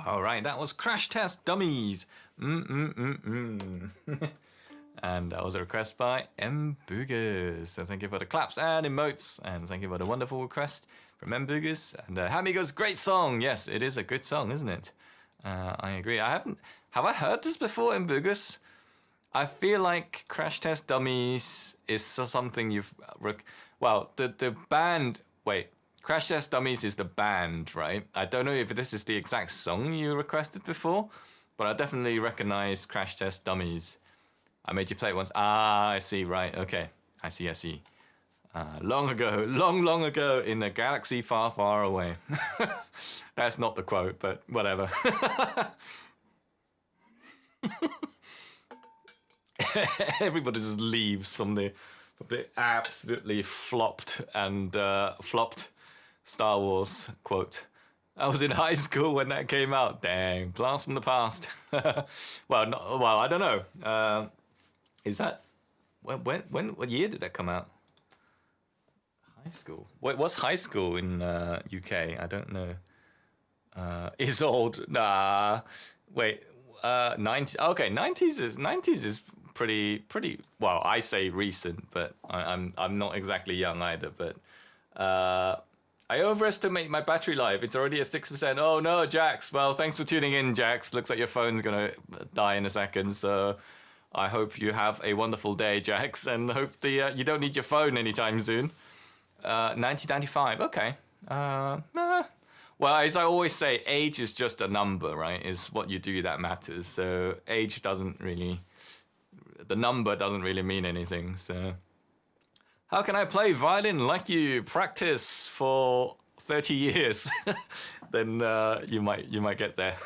All right, that was Crash Test Dummies. And that was a request by M. Boogers. So thank you for the claps and emotes. And thank you for the wonderful request from M. Boogers. And Hamigos, great song. Yes, it is a good song, isn't it? I agree. Have I heard this before, M. Boogers? I feel like Crash Test Dummies is something you've... well, the band... Wait. Crash Test Dummies is the band, right? I don't know if this is the exact song you requested before, but I definitely recognize Crash Test Dummies. I made you play it once. Ah, I see, right, okay. I see. Long ago, long ago, in a galaxy far, far away. That's not the quote, but whatever. Everybody just leaves from the absolutely flopped Star Wars quote. I was in high school when that came out. Dang, blast from the past. well, I don't know. Is that what year did that come out? High school. What's high school in UK? I don't know. It's old. Nah. Wait. 90s. Okay, 90s is pretty. Well, I say recent, but I'm not exactly young either. But I overestimate my battery life. It's already at 6%. Oh no, Jax. Well, thanks for tuning in, Jax. Looks like your phone's gonna die in a second, so I hope you have a wonderful day, Jax, and hope you don't need your phone anytime soon. 1995. Okay. Well, as I always say, age is just a number, right? It's what you do that matters. So age doesn't really, the number doesn't really mean anything. So how can I play violin like you? Practice for 30 years. Then you might get there.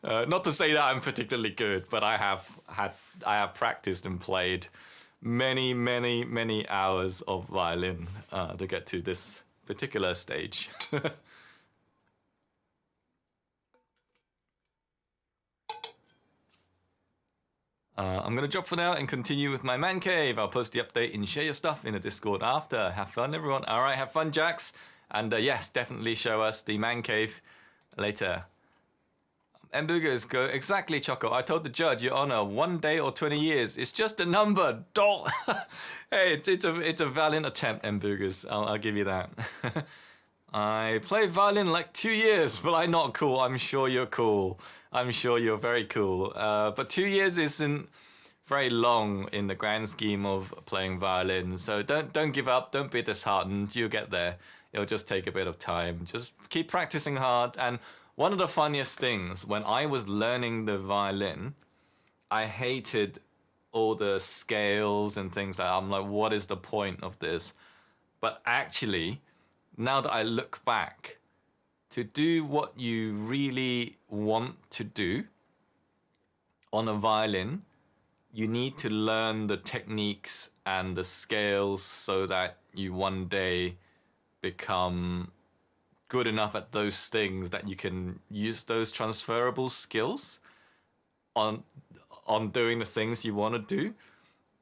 Not to say that I'm particularly good, but I have practiced and played many hours of violin to get to this particular stage. I'm gonna drop for now and continue with my man cave. I'll post the update and share your stuff in the Discord after. Have fun, everyone. All right, have fun, Jax. And yes, definitely show us the man cave later. Hamburgers go exactly, Choco. I told the judge, Your Honor, 1 day or 20 years. It's just a number. Don't. Hey, it's a valiant attempt, Hamburgers. I'll give you that. I played violin like 2 years, but I'm not cool. I'm sure you're cool. I'm sure you're very cool. But 2 years isn't very long in the grand scheme of playing violin. So don't give up. Don't be disheartened. You'll get there. It'll just take a bit of time. Just keep practicing hard. And one of the funniest things, when I was learning the violin, I hated all the scales and things like that. I'm like, what is the point of this? But actually, now that I look back, to do what you really want to do on a violin, you need to learn the techniques and the scales so that you one day become good enough at those things that you can use those transferable skills on doing the things you want to do.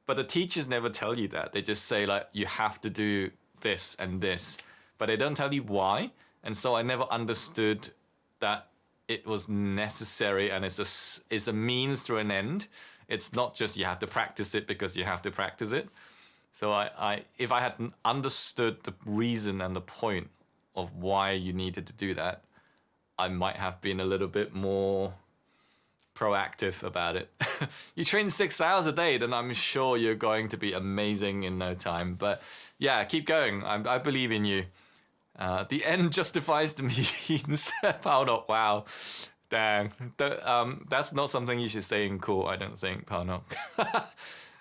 But the teachers never tell you that. They just say, like, you have to do this and this, but they don't tell you why. And so I never understood that it was necessary, and it's a means to an end. It's not just you have to practice it because you have to practice it. So if I hadn't understood the reason and the point of why you needed to do that, I might have been a little bit more proactive about it. You train 6 hours a day, then I'm sure you're going to be amazing in no time. But yeah, keep going. I believe in you. The end justifies the means. Paunok, wow. Dang. That's not something you should say in court, I don't think, Paunok.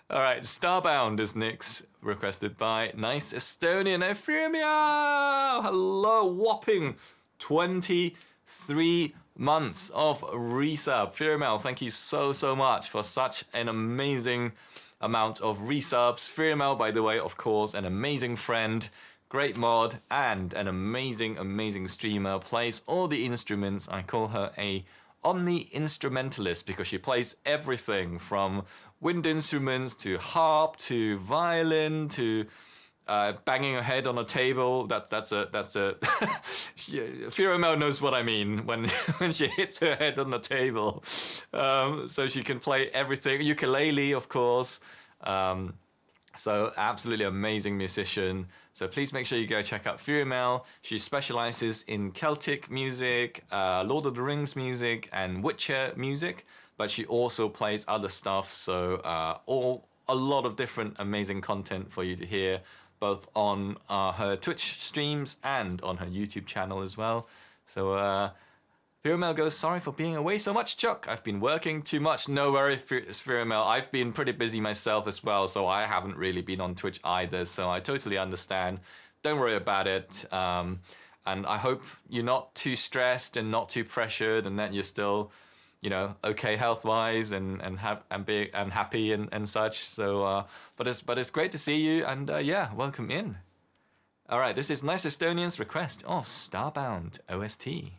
All right, Starbound is next, requested by Nice Estonian Ephemia. Hello, whopping 23 months of resub. Firmel, thank you so much for such an amazing amount of resubs. Firmel, by the way, of course, an amazing friend, great mod, and an amazing streamer. Plays all the instruments. I call her a omni-instrumentalist because she plays everything from wind instruments to harp to violin to banging her head on a table. That's a Firomel knows what I mean when she hits her head on the table. So she can play everything. Ukulele, of course. So absolutely amazing musician. So please make sure you go check out Firomel. She specializes in Celtic music, Lord of the Rings music, and Witcher music. But she also plays other stuff. So a lot of different amazing content for you to hear, both on her Twitch streams and on her YouTube channel as well. So Firomel goes, sorry for being away so much, Chuck. I've been working too much. No worries, Firomel. I've been pretty busy myself as well, so I haven't really been on Twitch either. So I totally understand. Don't worry about it. And I hope you're not too stressed and not too pressured, and that you're still, you know, okay health-wise and happy and such. So, but it's great to see you, and yeah, welcome in. All right, this is Nice Estonian's request of Starbound OST.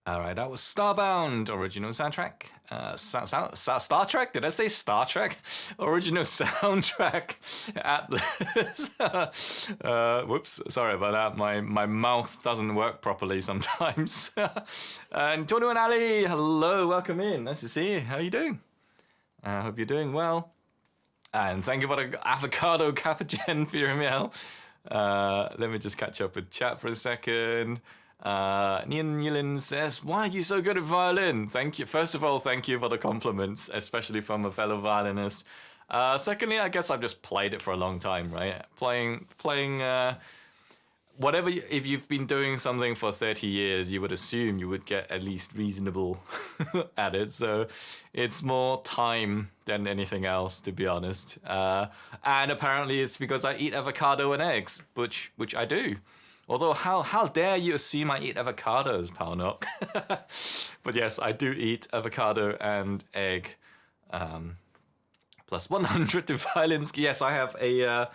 All right, that was Starbound original soundtrack. Star Trek? Did I say Star Trek? Original soundtrack. Atlas. Whoops, sorry about that. My mouth doesn't work properly sometimes. And Toni and Ali, hello, welcome in. Nice to see you. How are you doing? I hope you're doing well. And thank you for the avocado capuchin for your email. Let me just catch up with chat for a second. Nian Yulin says, why are you so good at violin? Thank you. First of all, thank you for the compliments, especially from a fellow violinist. Secondly, I guess I've just played it for a long time, right? Playing whatever, if you've been doing something for 30 years, you would assume you would get at least reasonable at it. So it's more time than anything else, to be honest. And apparently it's because I eat avocado and eggs, which I do. Although, how dare you assume I eat avocados, Palnok? But yes, I do eat avocado and egg. Plus 100 to violin. Yes, I have a...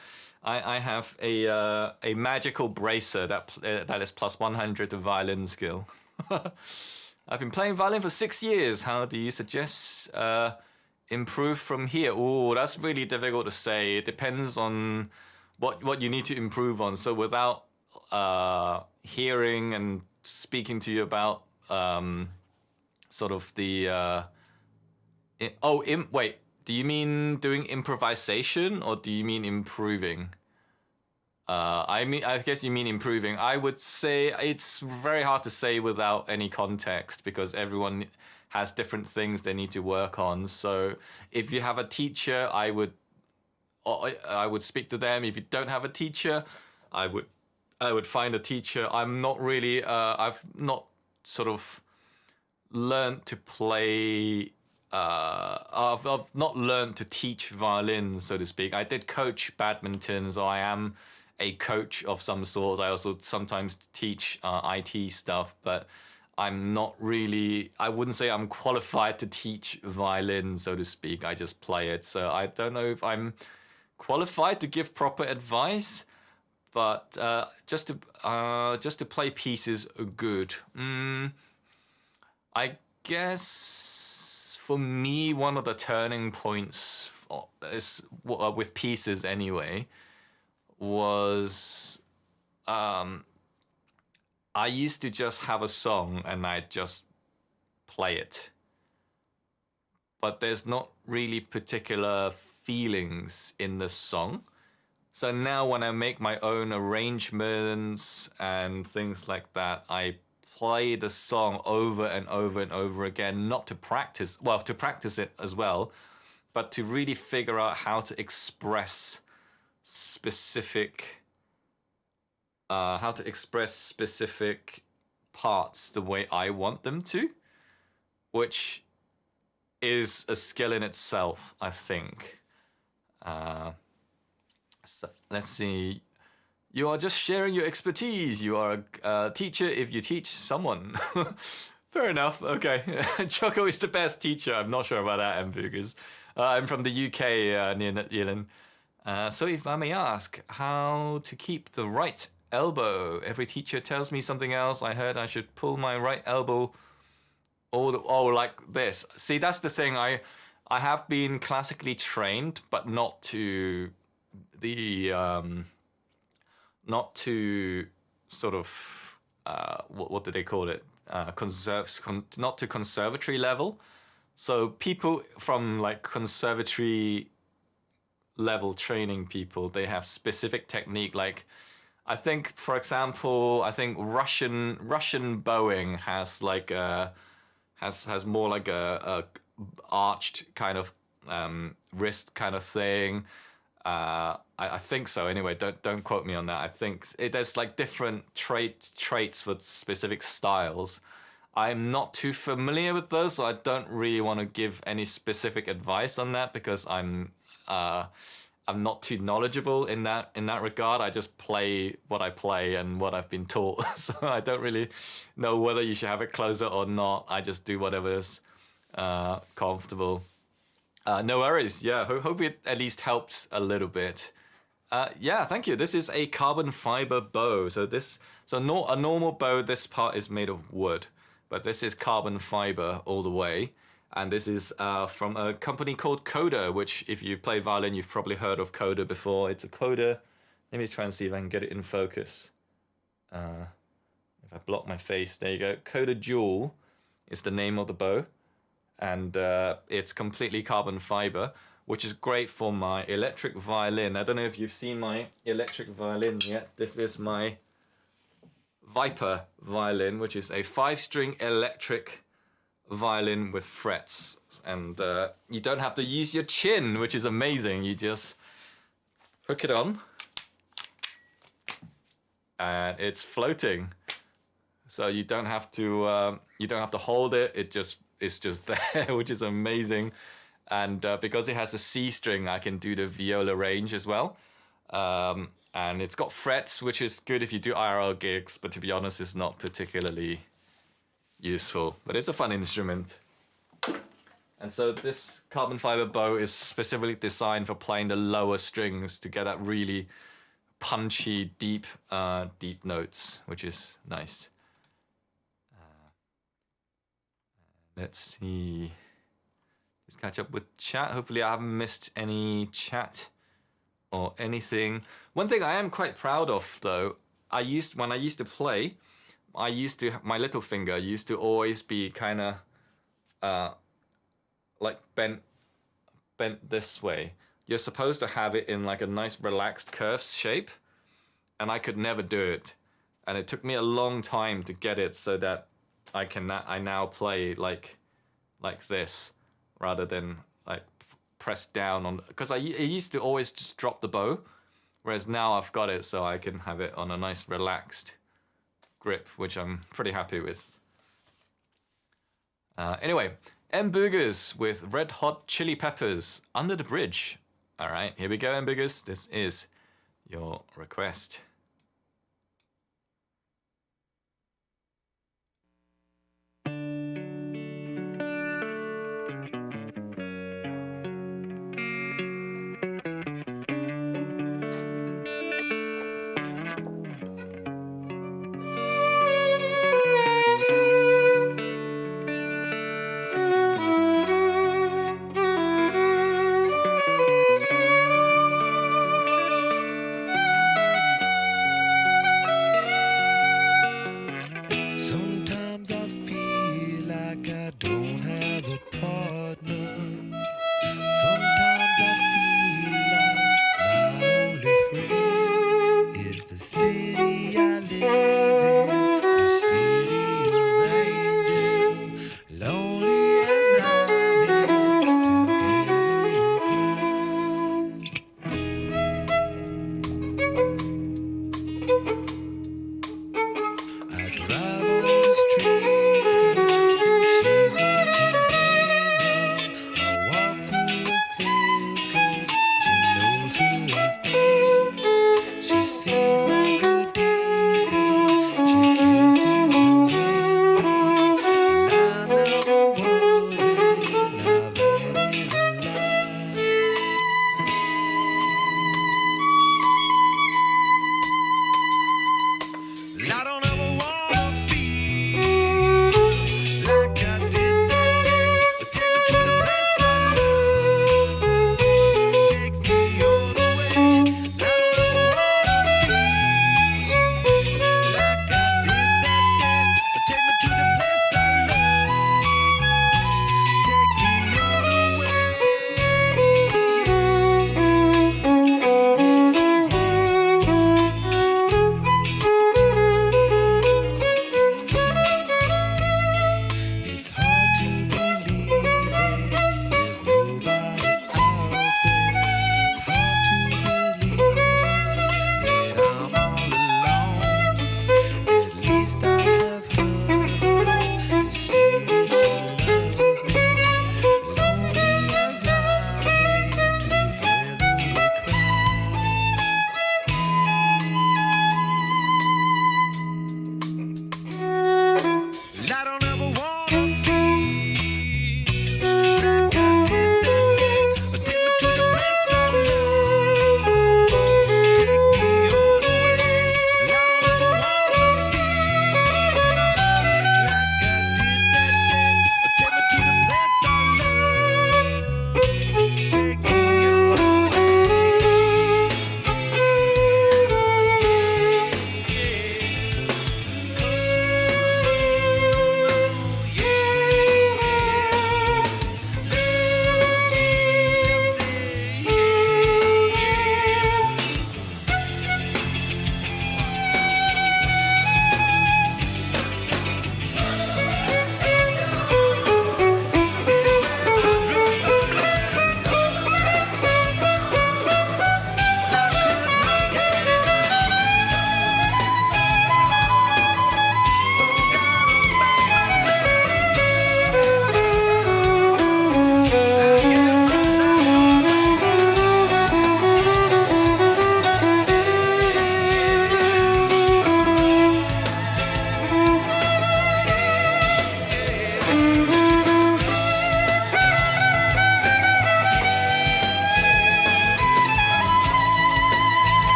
I have a magical bracer that is plus 100 to violin skill. I've been playing violin for 6 years. How do you suggest improve from here? Oh, that's really difficult to say. It depends on what you need to improve on. So without hearing and speaking to you about sort of the... wait. Do you mean doing improvisation or do you mean improving? I guess you mean improving. I would say it's very hard to say without any context because everyone has different things they need to work on. So if you have a teacher, I would speak to them. If you don't have a teacher, I would find a teacher. I'm not really. I've not sort of learned to play. I've not learned to teach violin, so to speak. I did coach badminton, so I am a coach of some sort. I also sometimes teach IT stuff, but I'm not really... I wouldn't say I'm qualified to teach violin, so to speak. I just play it, so I don't know if I'm qualified to give proper advice, but just to play pieces good. I guess... For me, one of the turning points is with pieces anyway was I used to just have a song and I'd just play it. but there's not really particular feelings in the song. So now when I make my own arrangements and things like that, I play the song over and over and over again, not to practice, well, to practice it as well, but to really figure out how to express specific parts the way I want them to, which is a skill in itself, I think. So let's see. You are just sharing your expertise. You are a teacher if you teach someone. Fair enough. Okay. Choco is the best teacher. I'm not sure about that, Mbugas. I'm from the UK, near New Zealand. So if I may ask, how to keep the right elbow? Every teacher tells me something else. I heard I should pull my right elbow like this. See, that's the thing. I have been classically trained, but not to the not to sort of what do they call it? Not to conservatory level. So people from like conservatory level training people, they have specific technique. Like I think, for example, Russian bowing has like has more like a arched kind of wrist kind of thing. I think so. Anyway, don't quote me on that. I think there's like different traits for specific styles. I'm not too familiar with those, so I don't really want to give any specific advice on that because I'm not too knowledgeable in that regard. I just play what I play and what I've been taught, so I don't really know whether you should have it closer or not. I just do whatever's comfortable. No worries. Yeah, hope it at least helps a little bit. Yeah, thank you. This is a carbon fiber bow. So a normal bow, this part is made of wood, but this is carbon fiber all the way. And this is from a company called Coda, which if you play violin, you've probably heard of Coda before. It's a Coda. Let me try and see if I can get it in focus. If I block my face, there you go. Coda Jewel is the name of the bow. And it's completely carbon fiber, which is great for my electric violin. I don't know if you've seen my electric violin yet. This is my Viper violin, which is a 5-string electric violin with frets. And you don't have to use your chin, which is amazing. You just hook it on, and it's floating. So you don't have to hold it. It's just there, which is amazing. And because it has a C string, I can do the viola range as well. And it's got frets, which is good if you do IRL gigs, but to be honest, it's not particularly useful. But it's a fun instrument. And so this carbon fiber bow is specifically designed for playing the lower strings to get that really punchy, deep notes, which is nice. Let's see. Let's catch up with chat. Hopefully I haven't missed any chat or anything. One thing I am quite proud of though, when I used to play, my little finger used to always be kind of like bent this way. You're supposed to have it in like a nice relaxed curved shape, and I could never do it. And it took me a long time to get it so that I now play like this rather than like press down on, because I used to always just drop the bow, whereas now I've got it so I can have it on a nice relaxed grip, which I'm pretty happy with. Anyway, M Boogers with Red Hot Chili Peppers, Under the Bridge. All right, here we go, M Boogers. This is your request.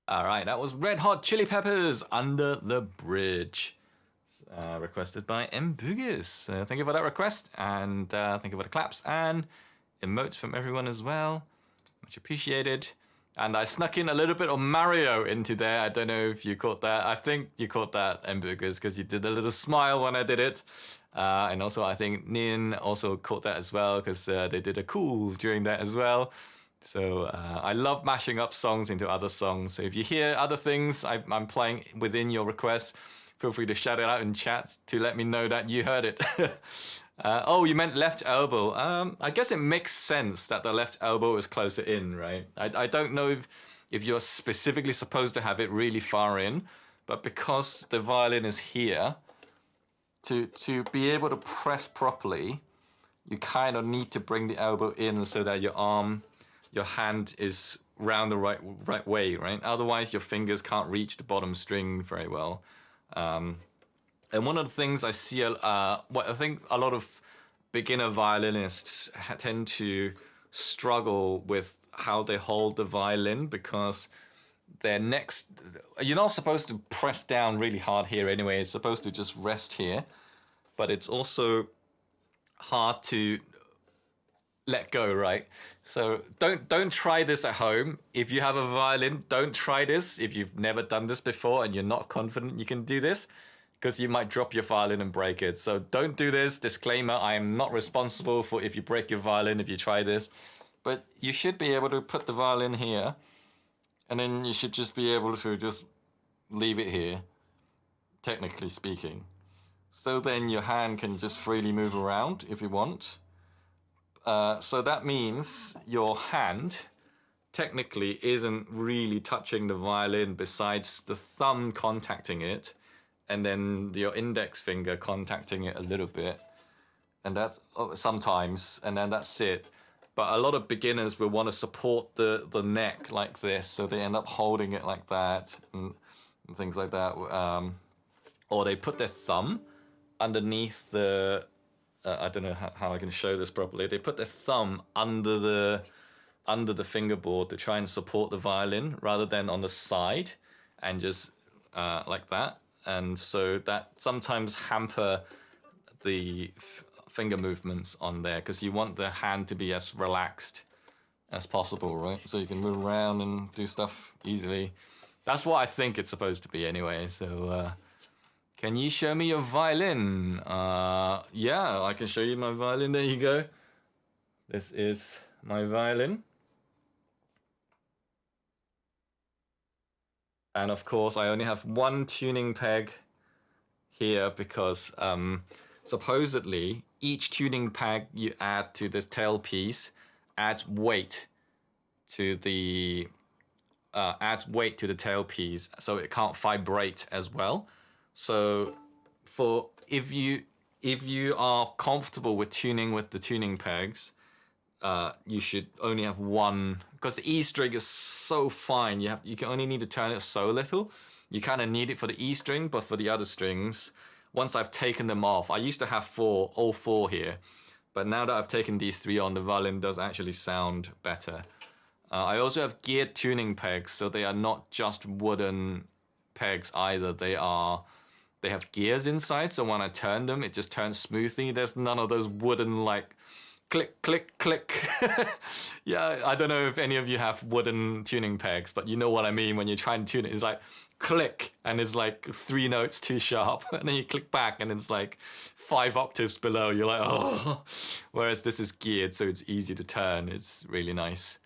All right, that was Red Hot Chili Peppers, Under the Bridge. Requested by M. Boogus. Thank you for that request, and thank you for the claps and emotes from everyone as well. Much appreciated. And I snuck in a little bit of Mario into there. I don't know if you caught that. I think you caught that, M. Boogus, because you did a little smile when I did it. And also, I think Nin also caught that as well, because they did a cool during that as well. So I love mashing up songs into other songs. So if you hear other things I'm playing within your requests, feel free to shout it out in chat to let me know that you heard it. Oh, you meant left elbow. I guess it makes sense that the left elbow is closer in, right? I don't know if you're specifically supposed to have it really far in, but because the violin is here, to be able to press properly, you kind of need to bring the elbow in so that your hand is round the right way, right? Otherwise, your fingers can't reach the bottom string very well. And one of the things I see, what I think a lot of beginner violinists tend to struggle with how they hold the violin, because you're not supposed to press down really hard here anyway. It's supposed to just rest here, but it's also hard to let go, right? So don't try this at home. If you have a violin, don't try this if you've never done this before and you're not confident you can do this, because you might drop your violin and break it. So don't do this. Disclaimer, I am not responsible for if you break your violin if you try this. But you should be able to put the violin here, and then you should just be able to just leave it here, technically speaking. So then your hand can just freely move around if you want. So that means your hand technically isn't really touching the violin besides the thumb contacting it, and then your index finger contacting it a little bit, and that's sometimes, and then that's it. But a lot of beginners will want to support the neck like this, so they end up holding it like that and things like that. Or they put their thumb underneath the I don't know how I can show this properly. They put their thumb under the fingerboard to try and support the violin rather than on the side, and just like that. And so that sometimes hamper the finger movements on there, because you want the hand to be as relaxed as possible, right? So you can move around and do stuff easily. That's what I think it's supposed to be anyway. So can you show me your violin? Yeah, I can show you my violin. There you go. This is my violin. And of course, I only have one tuning peg here because supposedly each tuning peg you add to this tailpiece adds weight to the tailpiece, so it can't vibrate as well. So if you are comfortable with tuning with the tuning pegs, you should only have one, because the E string is so fine. You can only need to turn it so little. You kind of need it for the E string, but for the other strings, once I've taken them off, I used to have all four here, but now that I've taken these three on, the violin does actually sound better. I also have geared tuning pegs, so they are not just wooden pegs either. They have gears inside, so when I turn them, it just turns smoothly. There's none of those wooden, like, click, click, click. Yeah, I don't know if any of you have wooden tuning pegs, but you know what I mean. When you're trying to tune it, it's like click, and it's like 3 notes too sharp, and then you click back, and it's like 5 octaves below. You're like, oh. Whereas this is geared, so it's easy to turn. It's really nice.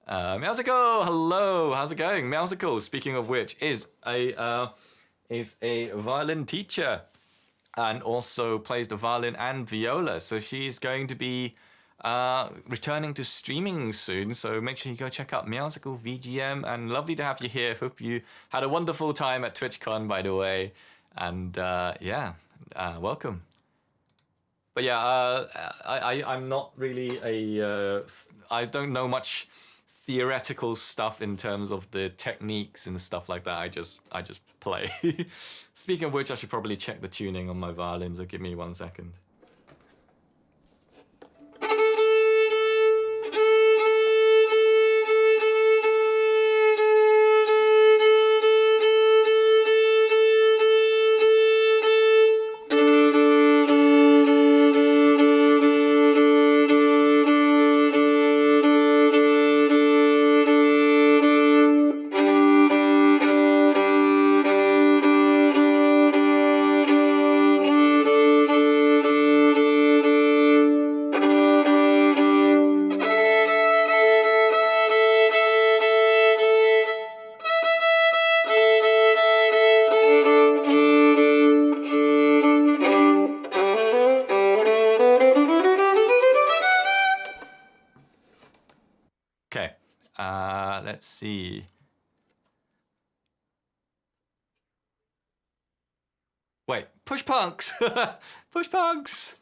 Meowsicle, hello, how's it going? Meowsicle, speaking of which, is a violin teacher and also plays the violin and viola. So she's going to be returning to streaming soon. So make sure you go check out Meowsicle VGM. And lovely to have you here. Hope you had a wonderful time at TwitchCon, by the way. And welcome. But yeah, I'm not really I don't know much theoretical stuff in terms of the techniques and stuff like that. I just play. Speaking of which, I should probably check the tuning on my violins. So give me 1 second. see. Wait, push punks! Push punks!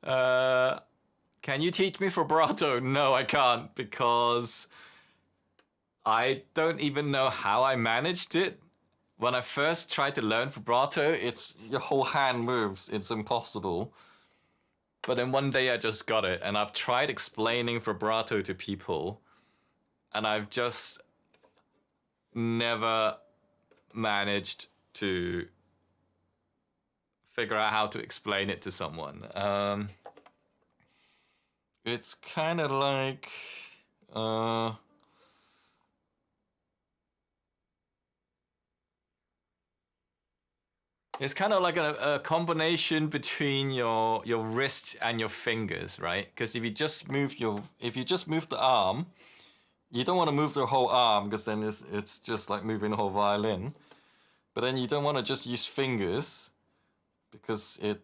Can you teach me vibrato? No, I can't, because I don't even know how I managed it. When I first tried to learn vibrato, it's your whole hand moves. It's impossible. But then one day I just got it, and I've tried explaining vibrato to people, and I've just never managed to figure out how to explain it to someone. It's kind of like it's kind of like a combination between your wrist and your fingers, right? Because if you just move the arm, you don't want to move the whole arm, because then it's just like moving the whole violin. But then you don't want to just use fingers, because it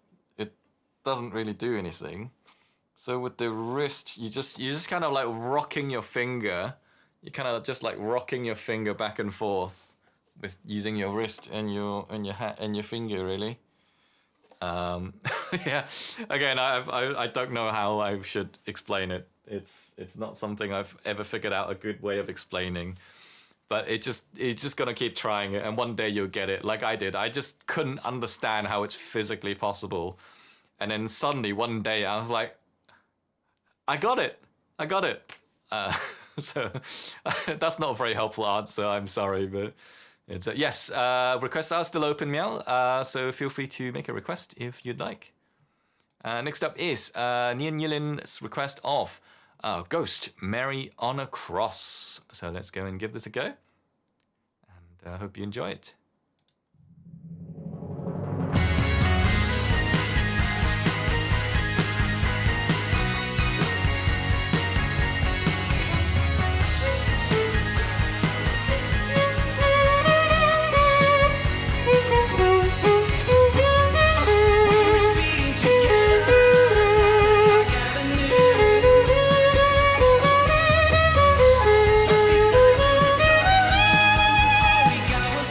doesn't really do anything. So with the wrist, you just kind of like rocking your finger. You kind of just like rocking your finger back and forth with using your wrist and your finger, really. Yeah. Again, I don't know how I should explain it. It's not something I've ever figured out a good way of explaining. But it's just gonna keep trying it, and one day you'll get it, like I did. I just couldn't understand how it's physically possible, and then suddenly one day I was like, I got it. So that's not a very helpful answer. I'm sorry, but it's yes. Requests are still open, Meow. So feel free to make a request if you'd like. Next up is Nian Yilin's request of Ghost Mary on a Cross. So let's go and give this a go. And I hope you enjoy it. We got what's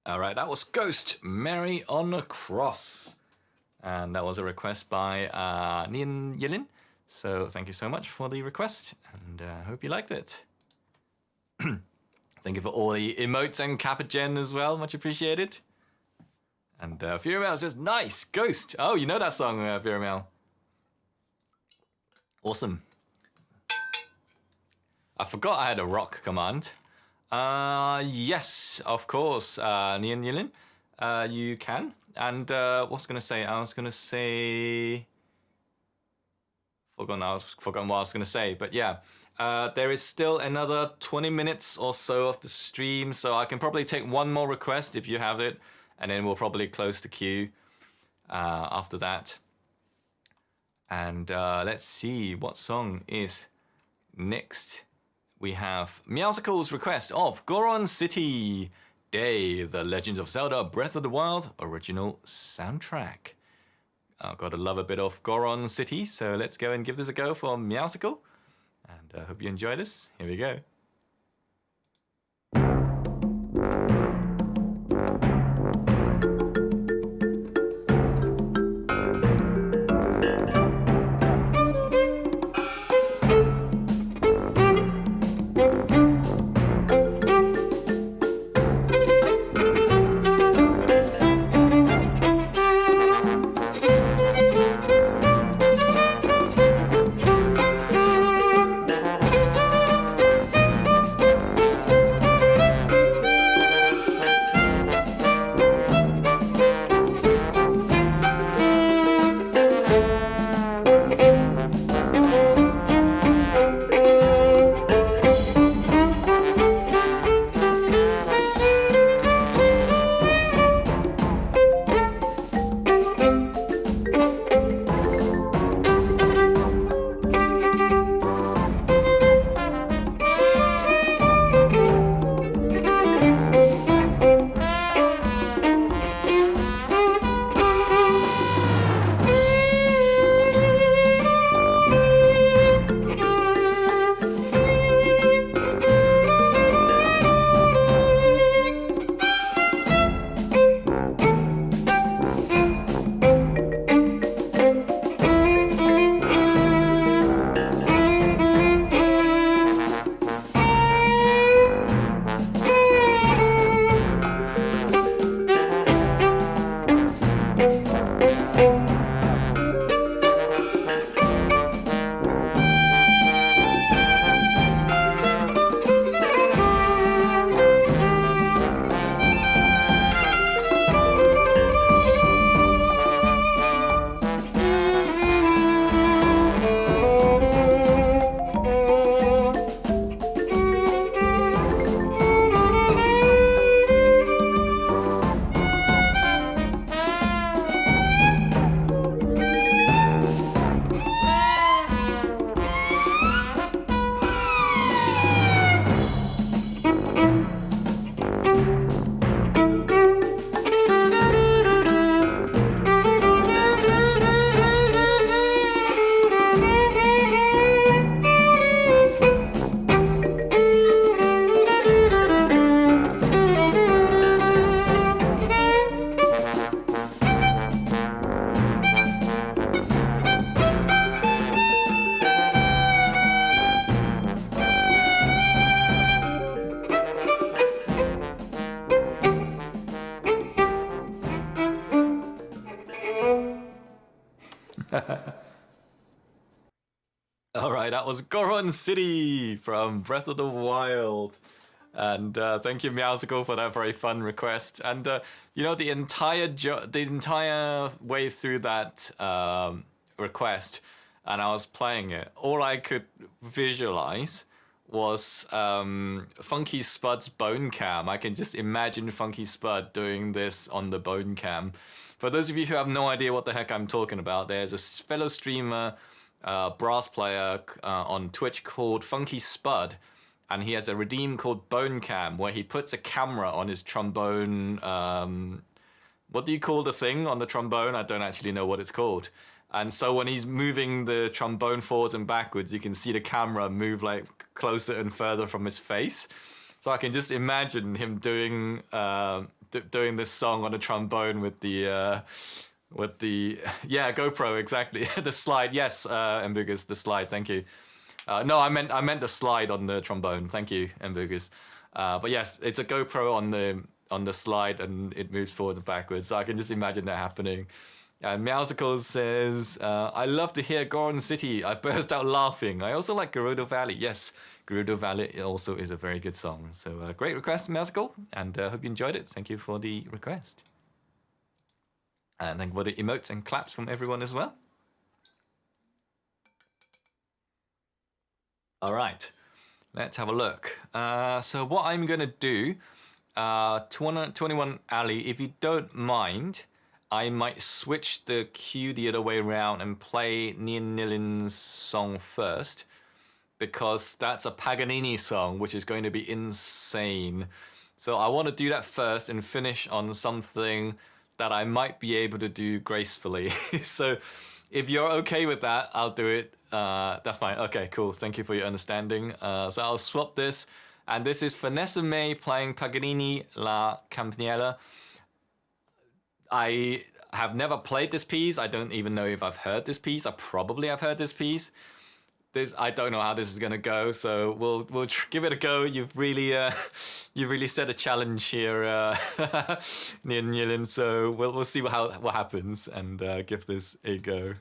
All right, that was Ghost, Mary on a Cross. And that was a request by Nian Yilin. So thank you so much for the request, and I hope you liked it. Thank you for all the emotes and Capagen as well, much appreciated. And Furimel says, nice, Ghost. Oh, you know that song, Furimel. Awesome. I forgot I had a rock command. Yes, of course, Nian Yilin. You can. And what was I going to say? I was going to say... Forgotten what I was going to say, but yeah. There is still another 20 minutes or so of the stream, so I can probably take one more request if you have it, and then we'll probably close the queue after that. And let's see what song is next. We have Meowsicle's request of Goron City Day, The Legend of Zelda Breath of the Wild original soundtrack. I've got to love a bit of Goron City, so let's go and give this a go for Meowsicle. And I hope you enjoy this. Here we go. Alright, that was Goron City from Breath of the Wild. And thank you, Meowsicle, for that very fun request. And you know, the entire way through that request, and I was playing it, all I could visualize was Funky Spud's Bone Cam. I can just imagine Funky Spud doing this on the Bone Cam. For those of you who have no idea what the heck I'm talking about, there's a fellow streamer, brass player on Twitch called Funky Spud, and he has a redeem called Bone Cam, where he puts a camera on his trombone. What do you call the thing on the trombone? I don't actually know what it's called. And so when he's moving the trombone forwards and backwards, you can see the camera move like closer and further from his face. So I can just imagine him doing doing this song on a trombone with the GoPro, exactly. The slide, yes, Mbugus, the slide, thank you. No, I meant the slide on the trombone. Thank you, Mbugus. But yes, it's a GoPro on the slide, and it moves forward and backwards. So I can just imagine that happening. And Meowsicle says, I love to hear Goron City. I burst out laughing. I also like Gerudo Valley. Yes, Gerudo Valley also is a very good song. So great request, Meowsicle, and hope you enjoyed it. Thank you for the request. And thank you for the emotes and claps from everyone as well. All right, let's have a look. So what I'm going to do, 21 Ali, if you don't mind, I might switch the cue the other way around and play Nier Nilin's song first, because that's a Paganini song, which is going to be insane. So I want to do that first and finish on something that I might be able to do gracefully. So if you're okay with that, I'll do it. That's fine. Okay, cool. Thank you for your understanding. So I'll swap this. And this is Vanessa May playing Paganini La Campanella. I have never played this piece. I don't even know if I've heard this piece. I probably have heard this piece. I don't know how this is gonna go, so we'll give it a go. You've really set a challenge here, Nier Nilin. So we'll see what happens and give this a go.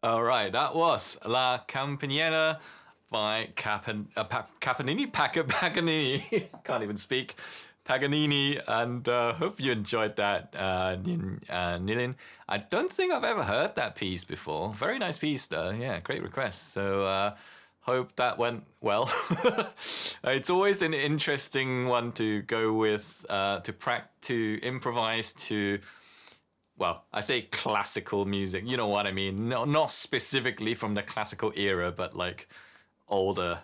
All right, that was La Campanella by Paganini. Can't even speak. Paganini, and hope you enjoyed that, Nilin. I don't think I've ever heard that piece before. Very nice piece, though. Yeah, great request. So hope that went well. It's always an interesting one to go with, to improvise to. Well, I say classical music. You know what I mean? No, not specifically from the classical era, but like older,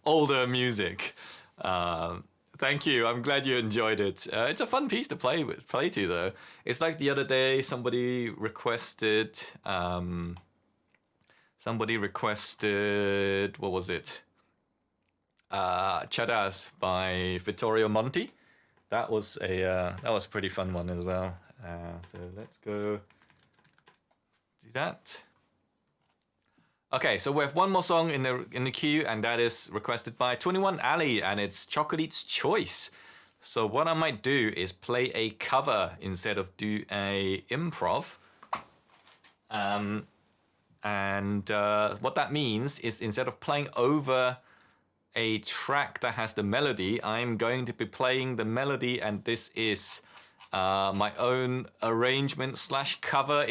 older music. Thank you. I'm glad you enjoyed it. It's a fun piece to play to, though. It's like the other day somebody requested. What was it? Chadas by Vittorio Monti. That was a pretty fun one as well. So let's go do that. Okay, so we have one more song in the queue, and that is requested by 21 Ali, and it's Chocolate's Choice. So what I might do is play a cover instead of do a improv. What that means is instead of playing over a track that has the melody, I'm going to be playing the melody, and this is my own arrangement / cover.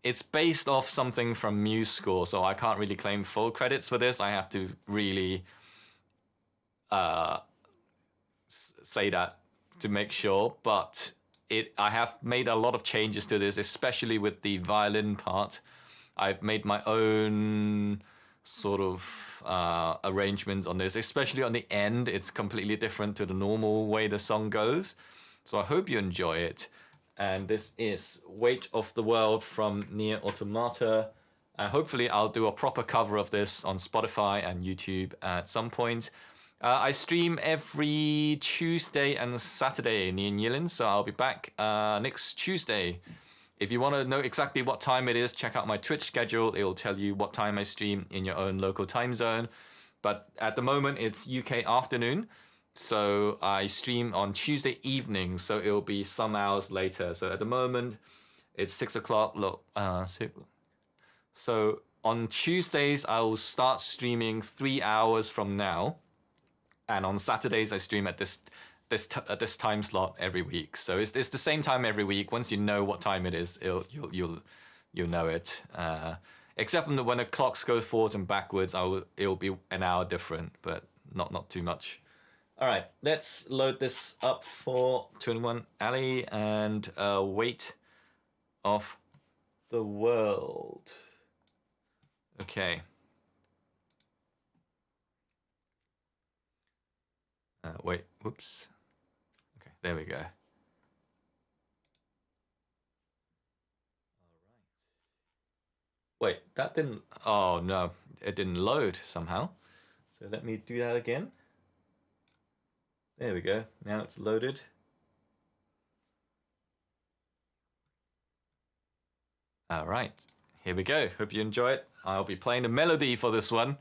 It's based off something from Muse Score, so I can't really claim full credits for this. I have to really say that to make sure, but I have made a lot of changes to this, especially with the violin part. I've made my own sort of arrangements on this, especially on the end. It's completely different to the normal way the song goes. So I hope you enjoy it. And this is Weight of the World from Nier Automata. Hopefully I'll do a proper cover of this on Spotify and YouTube at some point. I stream every Tuesday and Saturday in Yilin, so I'll be back next Tuesday. If you want to know exactly what time it is, check out my Twitch schedule. It'll tell you what time I stream in your own local time zone. But at the moment, it's UK afternoon. So I stream on Tuesday evening, so it'll be some hours later. So at the moment, it's 6 o'clock. So on Tuesdays, I will start streaming 3 hours from now. And on Saturdays, I stream at this time slot every week. So it's the same time every week. Once you know what time it is, you'll know it. Except when the clocks go forwards and backwards, it'll be an hour different, but not too much. All right, let's load this up for 21 Ali and Weight of the World. Okay. Wait, whoops. Okay, there we go. All right. Wait, that didn't... Oh, no, it didn't load somehow. So let me do that again. There we go. Now it's loaded. All right, here we go. Hope you enjoy it. I'll be playing the melody for this one.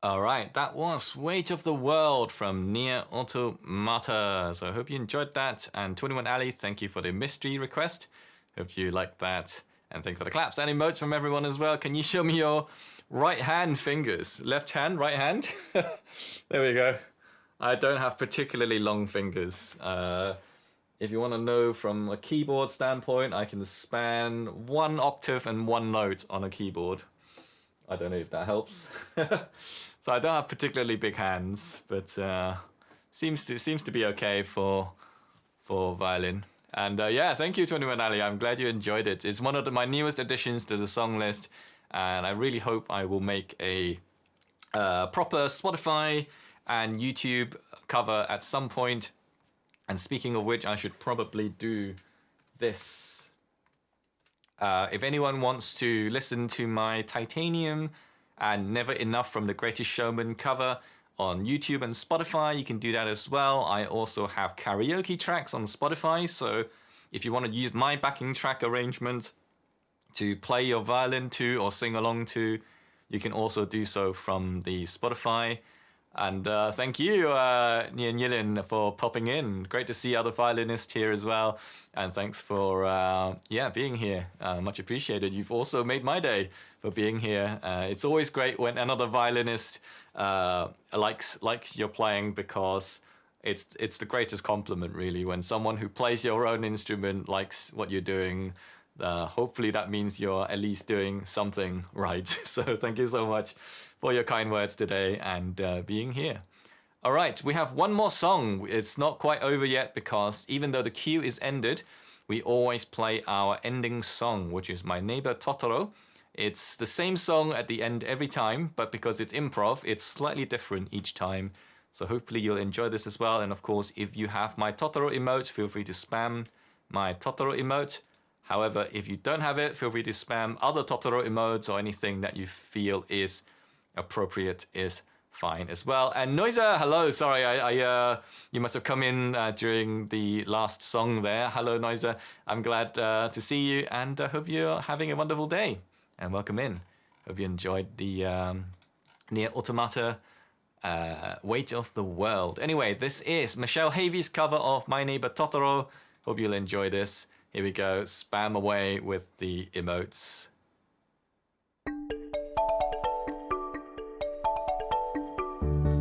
All right, that was Weight of the World from Nier Automata. So I hope you enjoyed that. And 21 Ali, thank you for the mystery request. Hope you liked that. And thanks for the claps and emotes from everyone as well. Can you show me your right hand fingers? Left hand, right hand? There we go. I don't have particularly long fingers. If you want to know from a keyboard standpoint, I can span 1 octave and 1 note on a keyboard. I don't know if that helps. So I don't have particularly big hands, but seems to be okay for violin. And yeah, thank you, 21 Ali. I'm glad you enjoyed it. It's one of my newest additions to the song list, and I really hope I will make a proper Spotify and YouTube cover at some point. And speaking of which, I should probably do this. If anyone wants to listen to my Titanium and Never Enough from The Greatest Showman cover on YouTube and Spotify, you can do that as well. I also have karaoke tracks on Spotify, so if you want to use my backing track arrangement to play your violin to or sing along to, you can also do so from the Spotify. And thank you, Nier Yilin, for popping in. Great to see other violinists here as well. And thanks for being here. Much appreciated. You've also made my day for being here. It's always great when another violinist likes your playing, because it's the greatest compliment, really, when someone who plays your own instrument likes what you're doing. Hopefully that means you're at least doing something right. So thank you so much for your kind words today and being here. All right, we have one more song. It's not quite over yet, because even though the queue is ended, we always play our ending song, which is My Neighbor Totoro. It's the same song at the end every time, but because it's improv, it's slightly different each time. So hopefully you'll enjoy this as well. And of course, if you have my Totoro emote, feel free to spam my Totoro emote. However, if you don't have it, feel free to spam other Totoro emotes, or anything that you feel is appropriate is fine as well. And Noiser, hello. Sorry, you must have come in during the last song there. Hello, Noiser. I'm glad to see you, and hope you're having a wonderful day. And welcome in. Hope you enjoyed the Nier Automata Weight of the World. Anyway, this is Michelle Havey's cover of My Neighbor Totoro. Hope you'll enjoy this. Here we go, spam away with the emotes.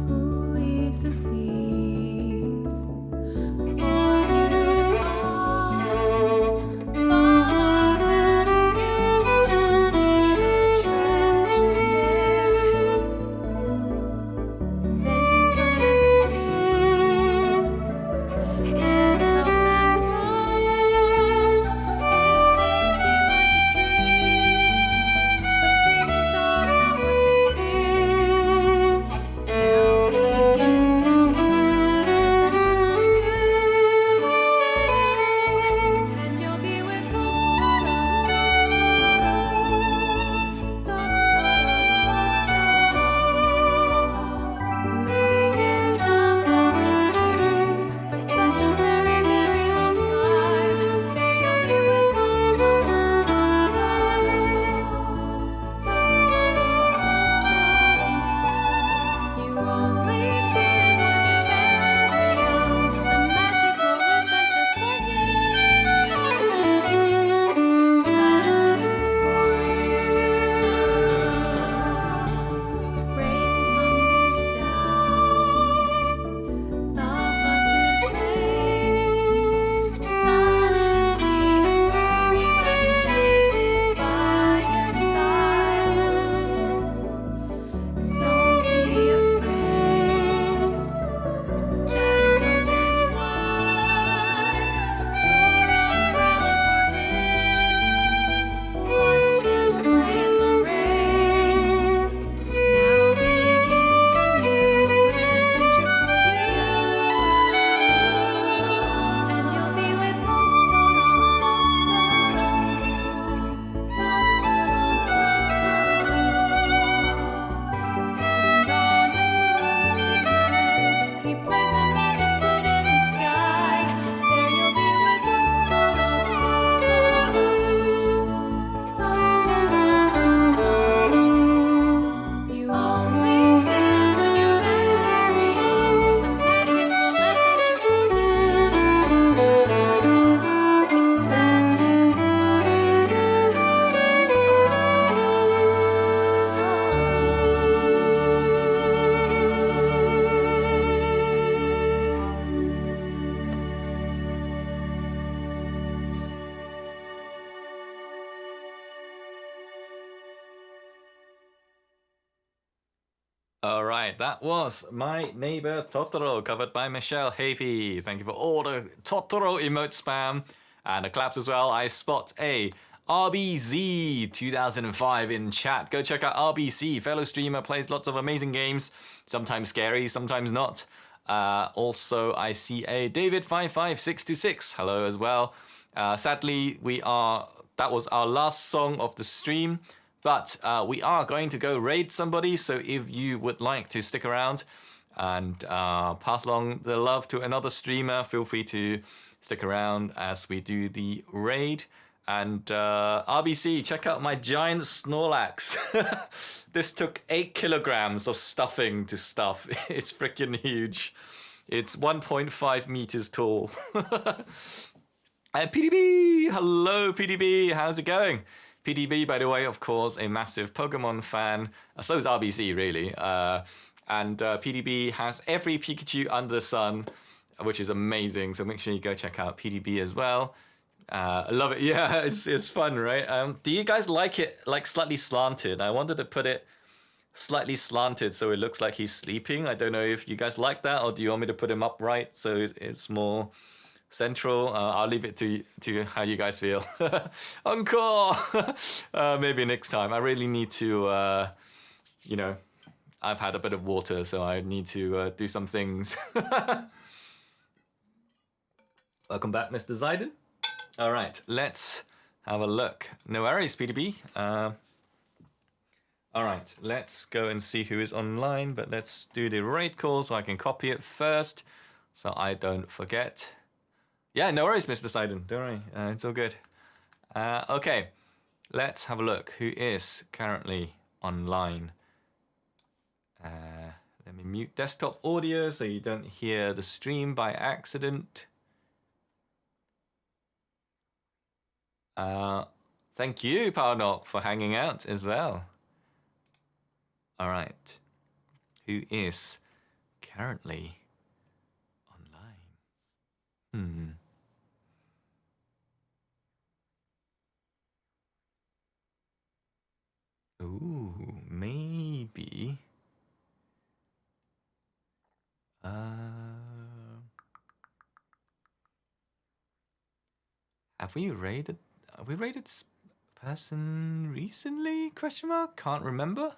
Who leaves the seeds for you to fall? Fall and you will see a treasure there. Then plant the seeds and help them grow. It may seem like a dream. All right, that was My Neighbor Totoro, covered by Michelle Havey. Thank you for all the Totoro emote spam and the claps as well. I spot a RBZ 2005 in chat. Go check out RBC, fellow streamer, plays lots of amazing games, sometimes scary, sometimes not. Also, I see a David55626. Hello as well. Sadly, that was our last song of the stream. But we are going to go raid somebody, so if you would like to stick around and pass along the love to another streamer, feel free to stick around as we do the raid. And RBC, check out my giant Snorlax. This took 8 kilograms of stuffing to stuff. It's freaking huge. It's 1.5 meters tall. And PDB, hello PDB, how's it going? PDB, by the way, of course, a massive Pokemon fan. So is RBC, really. And PDB has every Pikachu under the sun, which is amazing. So make sure you go check out PDB as well. I love it. Yeah, it's fun, right? Do you guys like it like slightly slanted? I wanted to put it slightly slanted so it looks like he's sleeping. I don't know if you guys like that, or do you want me to put him upright so it's more central? I'll leave it to how you guys feel. Encore! Maybe next time. I really need to, I've had a bit of water, so I need to do some things. Welcome back, Mr. Zaiden. All right, let's have a look. No worries, PDB. All right, let's go and see who is online, but let's do the raid call so I can copy it first so I don't forget. Yeah, no worries, Mr. Sidon. Don't worry. It's all good. Okay, let's have a look. Who is currently online? Let me mute desktop audio so you don't hear the stream by accident. Thank you, Powerknock, for hanging out as well. All right. Who is currently online? Ooh, maybe. Have we raided person recently? Question mark? Can't remember.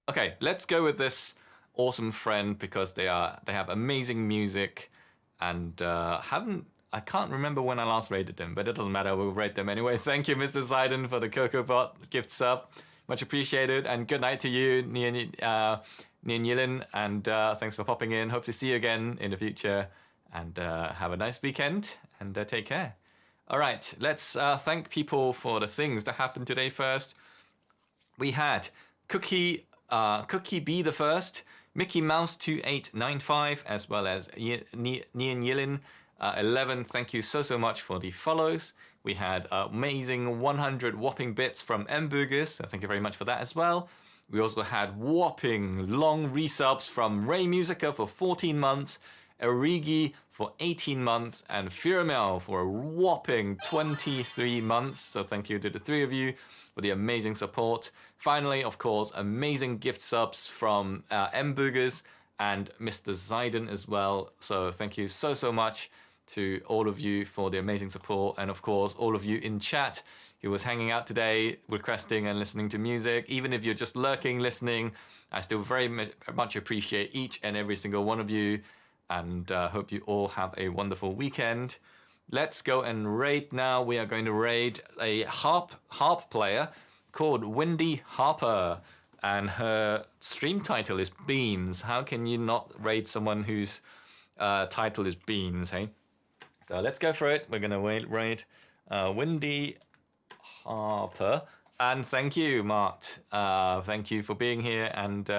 Okay, let's go with this awesome friend because they have amazing music and I can't remember when I last rated them, but it doesn't matter. We'll rate them anyway. Thank you, Mr. Ziden, for the CocoBot gift sub. Much appreciated. And good night to you, Nier Yilin. And thanks for popping in. Hope to see you again in the future. And have a nice weekend. And take care. All right, let's thank people for the things that happened today first. We had Cookie B the first, Mickey Mouse 2895, as well as Nian Yilin 11. Thank you so much for the follows. We had amazing 100 whopping bits from Mburgers, so thank you very much for that as well. We also had whopping long resubs from Ray Musica for 14 months, Erigi for 18 months, and Firamel for a whopping 23 months. So thank you to the three of you for the amazing support. Finally, of course, amazing gift subs from Mburgers and Mr. Ziden as well. So thank you so much to all of you for the amazing support, and of course all of you in chat who was hanging out today, requesting and listening to music. Even if you're just lurking, listening, I still very much appreciate each and every single one of you, and hope you all have a wonderful weekend. Let's go and raid now. We are going to raid a harp player called Wendy Harper, and her stream title is Beans. How can you not raid someone whose title is Beans, hey? So let's go for it. We're going to raid Wendy Harper. And thank you, Mart. Thank you for being here, and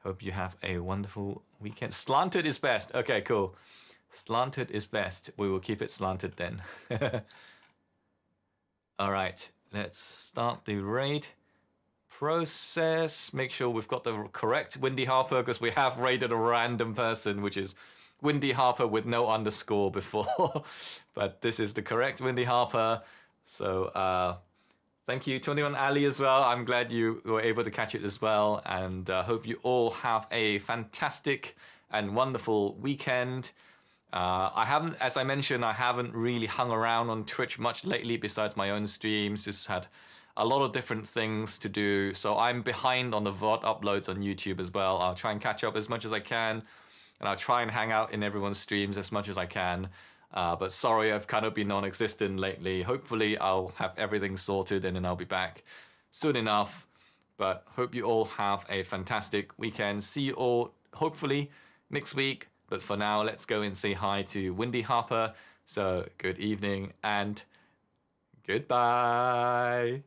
hope you have a wonderful weekend. Slanted is best. Okay, cool. Slanted is best. We will keep it slanted then. All right, let's start the raid process. Make sure we've got the correct Wendy Harper, because we have raided a random person, which is Wendy Harper with no underscore before. But this is the correct Wendy Harper. So Thank you, 21 Ali, as well. I'm glad you were able to catch it as well, and hope you all have a fantastic and wonderful weekend. I haven't, as I mentioned, I haven't really hung around on Twitch much lately besides my own streams. Just had a lot of different things to do, so I'm behind on the VOD uploads on YouTube as well. I'll try and catch up as much as I can, and I'll try and hang out in everyone's streams as much as I can. But sorry, I've kind of been non-existent lately. Hopefully I'll have everything sorted and then I'll be back soon enough. But hope you all have a fantastic weekend. See you all hopefully next week. But for now, let's go and say hi to Wendy Harper. So good evening and goodbye.